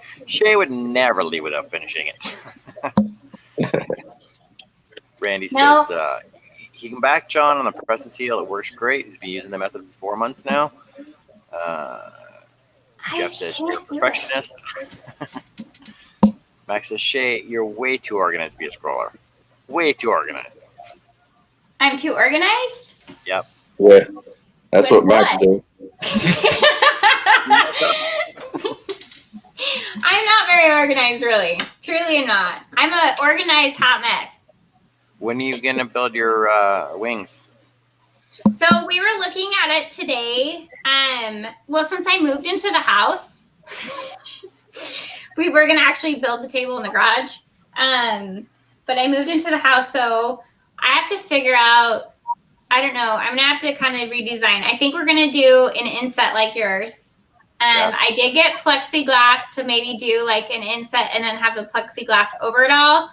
would never leave without finishing it. Randy No. says he can back John on the press and seal. It works great. He's been using the method for 4 months now. Jeff says you're a can't do it. perfectionist. Max says, Shay, you're way too organized to be a scroller. Way too organized. I'm too organized. Yeah. That's With what Max what? did. I'm not very organized, really. Truly not. I'm an organized hot mess. When are you gonna build your wings? So we were looking at it today. Well, since I moved into the house, we were gonna actually build the table in the garage, but I moved into the house, so I have to figure out. I don't know. I'm gonna have to kind of redesign. I think we're gonna do an inset like yours. Yeah. I did get plexiglass to maybe do like an inset and then have the plexiglass over it all.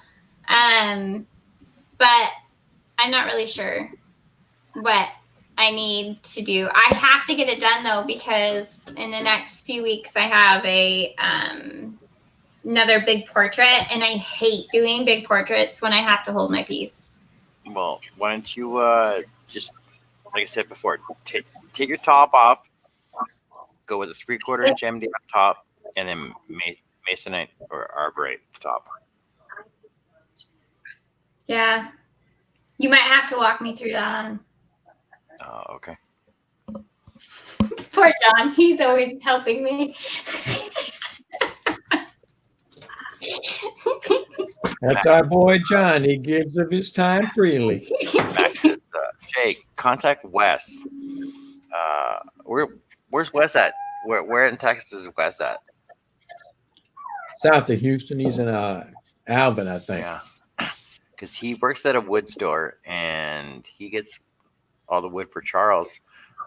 But I'm not really sure what I need to do. I have to get it done though, because in the next few weeks I have a another big portrait, and I hate doing big portraits when I have to hold my piece. Well, why don't you just, like I said before, take your top off, go with a 3/4 inch MDF top, and then masonite or arborite top. Yeah. You might have to walk me through that. Oh, okay. Poor John. He's always helping me. That's our boy John. He gives of his time freely. Max says, Jay, contact Wes. Where's Wes at? Where in Texas is Wes at? South of Houston. He's in Alvin, I think. Yeah, because he works at a wood store and he gets all the wood for Charles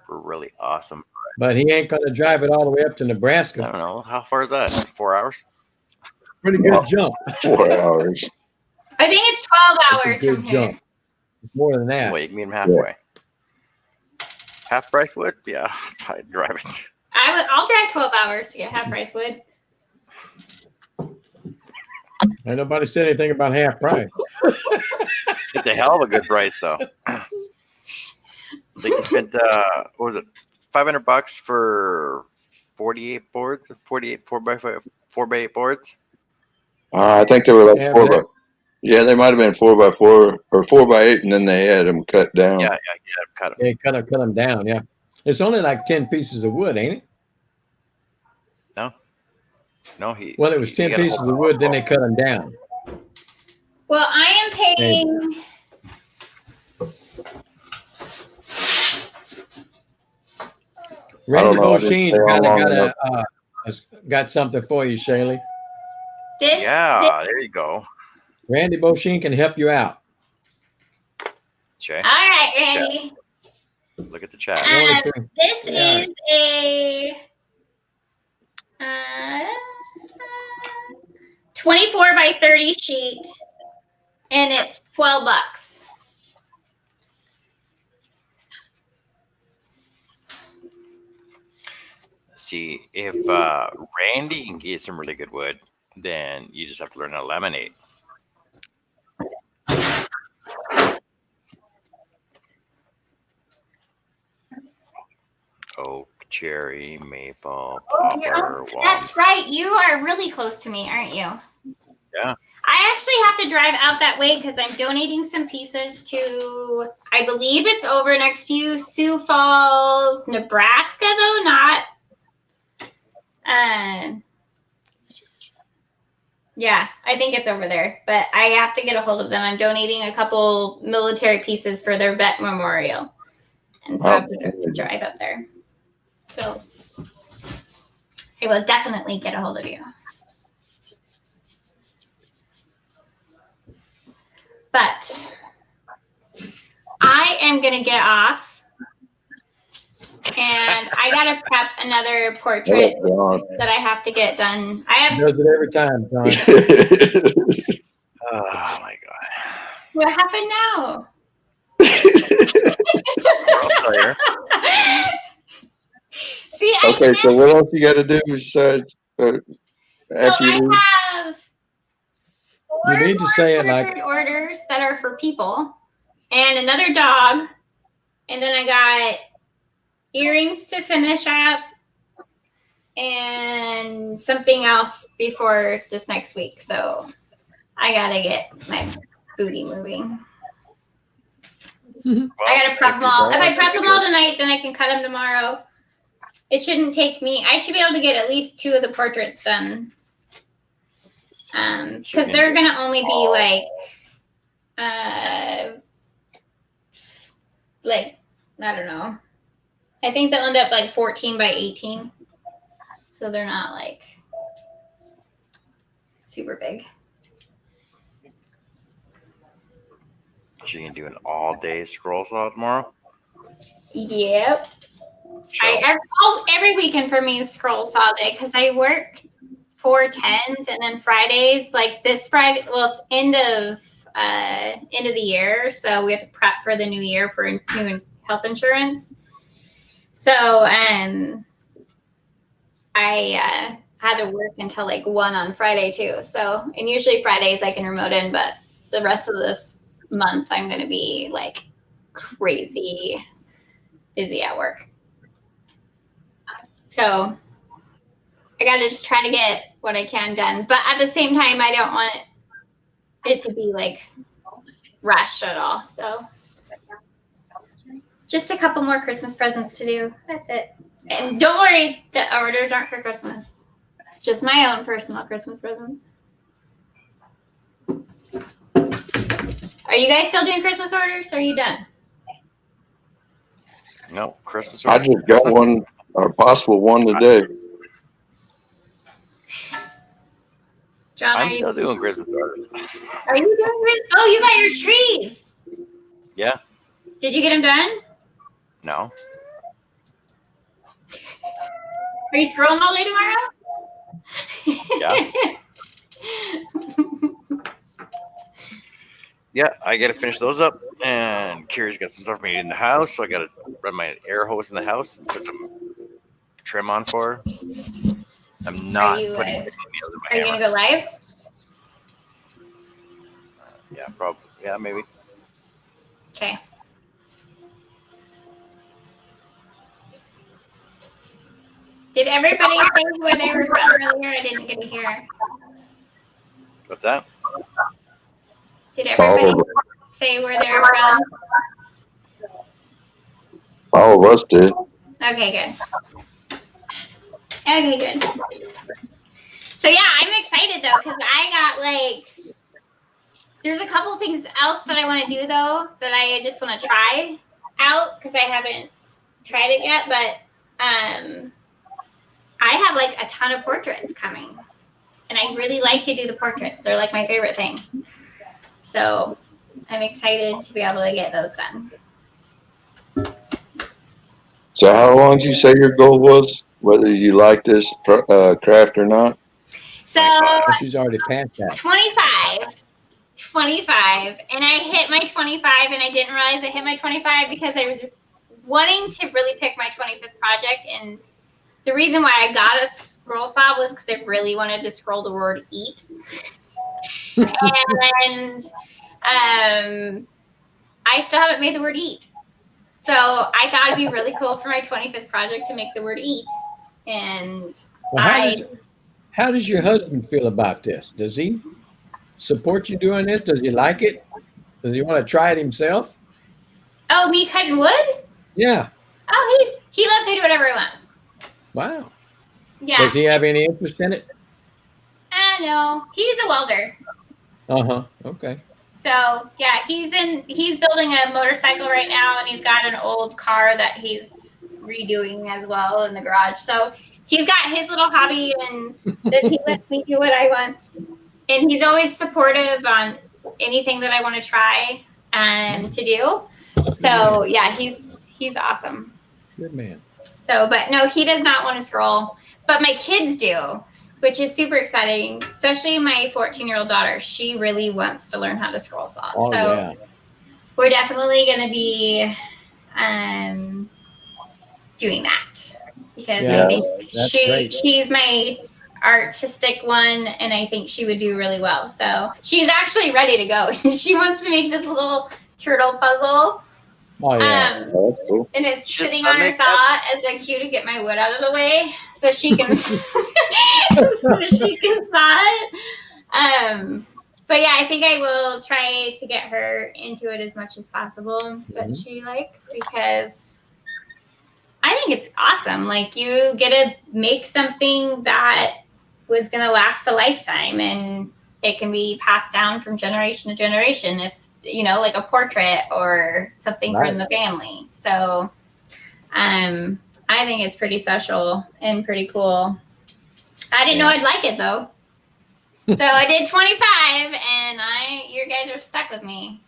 for really awesome. But he ain't gonna drive it all the way up to I Nebraska. don't know, how far is that? 4 hours? Pretty good jump. 4 hours. I think it's 12 That's hours a good from here. jump. It's more than that. Wait, you can meet him halfway. Half price wood? Yeah, I'd drive it. I'll drive 12 hours to get half price wood. Ain't nobody said anything about half price. It's a hell of a good price, though. I think you spent what was it, $500 for 48 boards, 48 4x8 boards. I think they were like Yeah, 4 by. Yeah, they might have been 4x4 or 4x8, and then they had them cut down. Yeah, cut 'em. They cut them down. Yeah, it's only like 10 pieces of wood, ain't it? No, Well, it was 10 pieces of wood. Then they cut them down. Well, I am paying. Randy know, I didn't Beauchene stay on long enough. got something for you, Shaylee. This. Yeah, there you go, Randy Beauchene can help you out. Jay. All right, Randy. Look at the chat. This Yeah. is a 24 by 30 sheet, and it's $12. See, if Randy can get some really good wood, then you just have to learn how to laminate. Oak, cherry, maple, poplar, walnut. That's right. You are really close to me, aren't you? Yeah. I actually have to drive out that way because I'm donating some pieces to, I believe it's over next to you, Sioux Falls, Nebraska, though, not. Yeah, I think it's over there, but I have to get a hold of them. I'm donating a couple military pieces for their vet memorial. And so I have to drive up there. So I will definitely get a hold of you. But I am going to get off. And I got to prep another portrait that I have to get done. He does it every time, John. Oh my god. What happened now? See, Okay, so what else you got to do besides after you leave? I have four You need to say it like- portrait orders that are for people, and another dog, and then I got earrings to finish up, and something else before this next week. So I gotta get my booty moving. Well, I gotta prep them all. If I prep them all good. tonight, then I can cut them tomorrow. It shouldn't take me. I should be able to get at least 2 of the portraits done. Because they're gonna only be like I don't know. I think they'll end up like 14 by 18. So they're not like super big. So you can do an all-day scroll saw tomorrow. Yep. So, Every weekend for me is scroll saw day because I work 4/10s and then Fridays, like this Friday, well, it's end of the year, so we have to prep for the new year for new health insurance. So I had to work until like 1 on Friday too. So, and usually Fridays I can remote in, but the rest of this month I'm going to be like crazy busy at work. So I got to just try to get what I can done. But at the same time, I don't want it to be like rushed at all. So just a couple more Christmas presents to do. That's it. And don't worry, the orders aren't for Christmas. Just my own personal Christmas presents. Are you guys still doing Christmas orders? Or are you done? no, Christmas. I just got one, a possible one today. John, I'm still doing Christmas orders. are you doing it? Oh, you got your trees. Yeah. Did you get them done? No. Are you scrolling all day tomorrow? Yeah. Yeah, I got to finish those up. And Kira's got some stuff for me in the house. So I got to run my air hose in the house and put some trim on for her. I'm not you, putting anything else in Are my you gonna hammer. go live? Yeah, probably. Yeah, maybe. Okay. Did everybody say where they were from earlier? I didn't get to hear. What's that? Did everybody All say where they were from? of us did. Okay, good. Okay, good. So yeah, I'm excited though because I got like, there's a couple things else that I want to do though that I just want to try out because I haven't tried it yet. But I have like a ton of portraits coming, and I really like to do the portraits. They're like my favorite thing. So I'm excited to be able to get those done. So how long did you say your goal was? Whether you like this craft or not? So Oh, she's already passed that. 25, and I hit my 25, and I didn't realize I hit my 25 because I was wanting to really pick my 25th project, and the reason why I got a scroll saw was because I really wanted to scroll the word eat. And I still haven't made the word eat. So I thought it'd be really cool for my 25th project to make the word eat. And Well, how does your husband feel about this? Does he support you doing this? Does he like it? Does he want to try it himself? oh, me cutting wood? Yeah. Oh, he lets me do whatever I want. Wow. Yeah. Does he have any interest in it? No, he's a welder. Uh-huh. Okay. So yeah, he's building a motorcycle right now, and he's got an old car that he's redoing as well in the garage. So he's got his little hobby, and that he lets me do what I want. And he's always supportive on anything that I want to try to do. So yeah, he's awesome. Good man. So, but no, he does not want to scroll, but my kids do, which is super exciting, especially my 14-year-old daughter. She really wants to learn how to scroll saw. Oh, so yeah. we're definitely going to be doing that because Yeah, I think that's great. she's my artistic one, and I think she would do really well. So she's actually ready to go. She wants to make this little turtle puzzle. Oh, yeah. Oh, that's cool. And it's Just sitting on her make saw as a cue to get my wood out of the way so she can so she can saw it. But yeah, I think I will try to get her into it as much as possible that she likes, because I think it's awesome. Like, you get to make something that was going to last a lifetime, and it can be passed down from generation to generation, if you know, like a portrait or something Right. from the family. So I think it's pretty special and pretty cool. I didn't know I'd like it though. So I did 25, and you guys are stuck with me.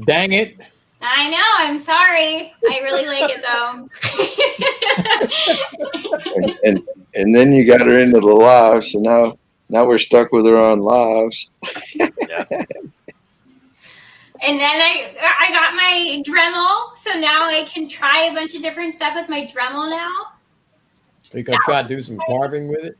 Dang it. I know. I'm sorry. I really like it though. And then you got her into the live, so now we're stuck with her on lives. And then I got my Dremel, so now I can try a bunch of different stuff with my Dremel now. You gonna try to do some carving with it?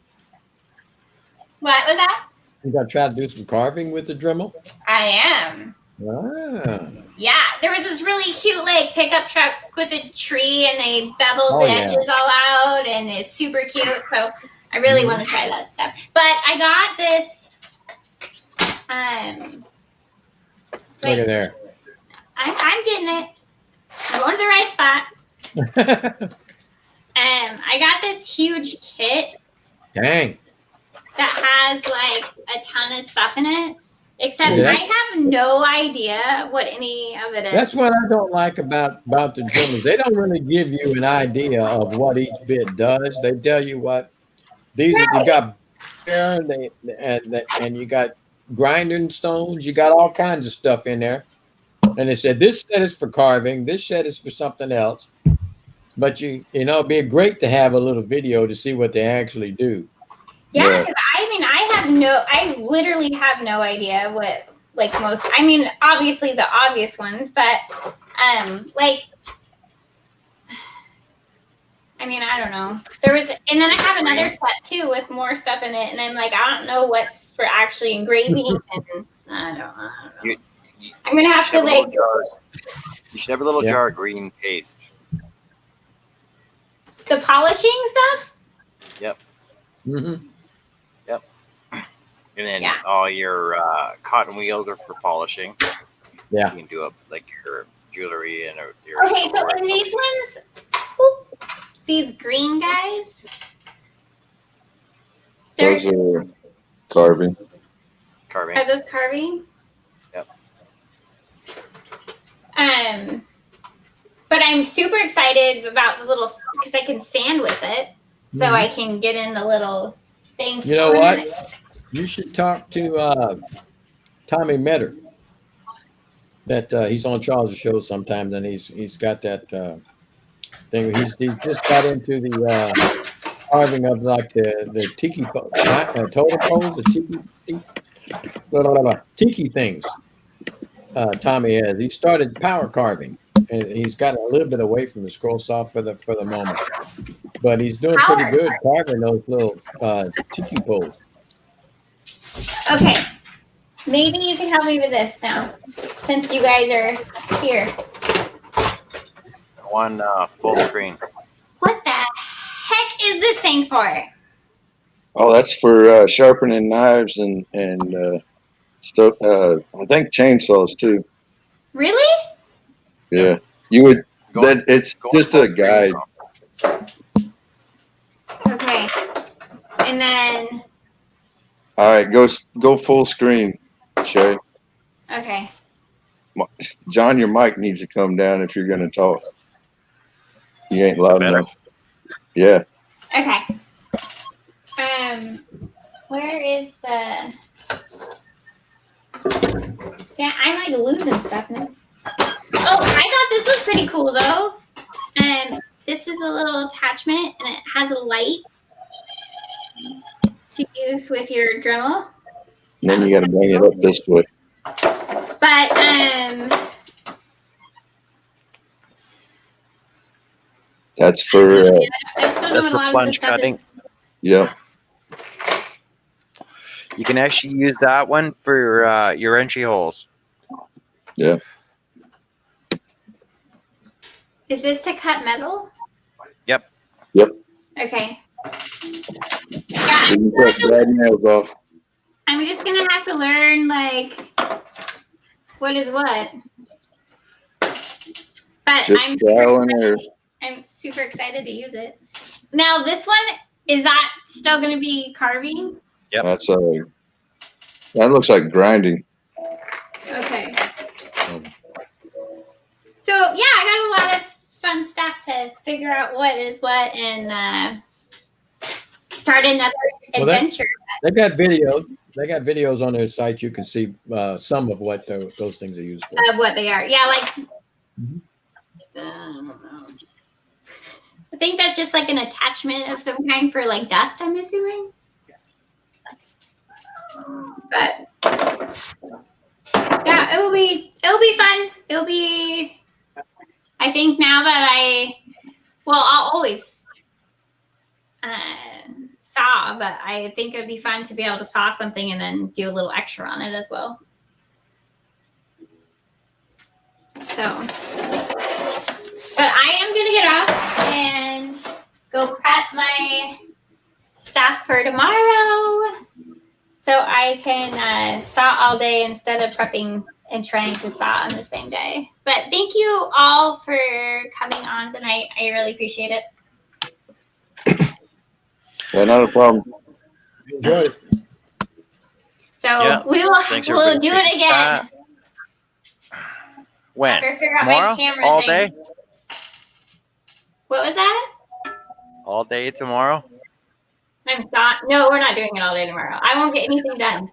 What was that? You gonna try to do some carving with the Dremel? I am. Ah. Yeah, there was this really cute like pickup truck with a tree, and they beveled Oh, the yeah. edges all out, and it's super cute. So I really want to try that stuff. But I got this. Look at there. I'm getting it. I'm going to the right spot. I got this huge kit Dang. that has like a ton of stuff in it. Except Yeah. I have no idea what any of it is. That's what I don't like about the Dremels. They don't really give you an idea of what each bit does. They tell you what these are. You got there, and you got grinding stones. You got all kinds of stuff in there. And they said this set is for carving. This set is for something else. But it'd be great to have a little video to see what they actually do. Yeah, because I literally have no idea what like most. I mean, obviously the obvious ones, but like. I mean, I don't know. And then I have another set too with more stuff in it, and I'm like, I don't know what's for actually engraving, and I don't know. I'm gonna have to like. You should have a little jar of green paste. The polishing stuff. Yep. Mm-hmm. Yep. And then all your cotton wheels are for polishing. Yeah. You can do like your jewelry and your. Okay, so in these ones, these green guys. Those are carving. Carving. Are those carving? Yep. But I'm super excited about the little because I can sand with it, so I can get in the little thing. You know what? You should talk to Tommy Metter. That he's on Charles' show sometimes, and he's got that thing. He's just got into the carving of like the tiki totem poles, the tiki things. Tommy has. He started power carving, and he's gotten a little bit away from the scroll saw for the moment, but he's doing pretty good carving those little tiki poles. Okay, maybe you can help me with this now, since you guys are here. One full screen. What the heck is this thing for? Oh, that's for sharpening knives and stuff. I think chainsaws too. Really? Yeah, you would. It's just a guide. Okay, and then All right, go full screen, Shay. okay. John, your mic needs to come down if you're going to talk. You ain't loud enough. Yeah. Okay. Where is the? See, I'm like losing stuff now. Oh, I thought this was pretty cool though. This is a little attachment, and it has a light to use with your Dremel. And then you got to bring it up this way. But That's for. that's for plunge cutting. Yeah. You can actually use that one for your entry holes. Yeah. Is this to cut metal? Yep. Yep. Okay. So you cut bad nails off. I'm just gonna have to learn like what is what. But Just I'm super excited to use it. Now this one, is that still gonna be carving? Yep. That's that looks like grinding. Okay. So yeah, I got a lot of fun stuff to figure out what is what and start another adventure. They've got videos. They got videos on their site. You can see some of what those things are used for. Of what they are. Yeah, like Mhm. I don't know. I think that's just like an attachment of some kind for like dust, I'm assuming. But yeah, it'll be fun. It'll be, I think now that I'll always saw, but I think it'd be fun to be able to saw something and then do a little extra on it as well. So, but I am gonna get off and go prep my stuff for tomorrow, so I can saw all day instead of prepping and trying to saw on the same day. But thank you all for coming on tonight. I really appreciate it. Yeah, not a problem. Enjoy it. So Yeah. we'll Thanks, do everybody. it again. When? After I figure out my Tomorrow? camera All thing. day? What was that? All day tomorrow? No, we're not doing it all day tomorrow. I won't get anything done.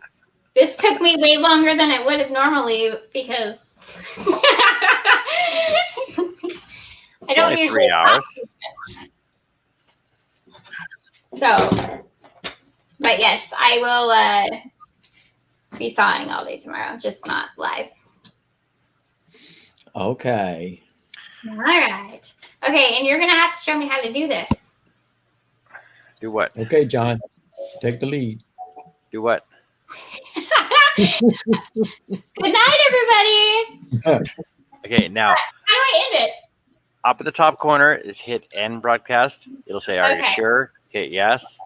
This took me way longer than it would have normally because I don't Only usually 3 hours. So, but yes, I will be sawing all day tomorrow, just not live. Okay. All right. Okay, and you're gonna have to show me how to do this. Do what? Okay, John. Take the lead. Do what? Good night, everybody. Okay, now How do I end it? up at the top corner is hit end broadcast. It'll say, "Are you Okay. sure?" Hit yes.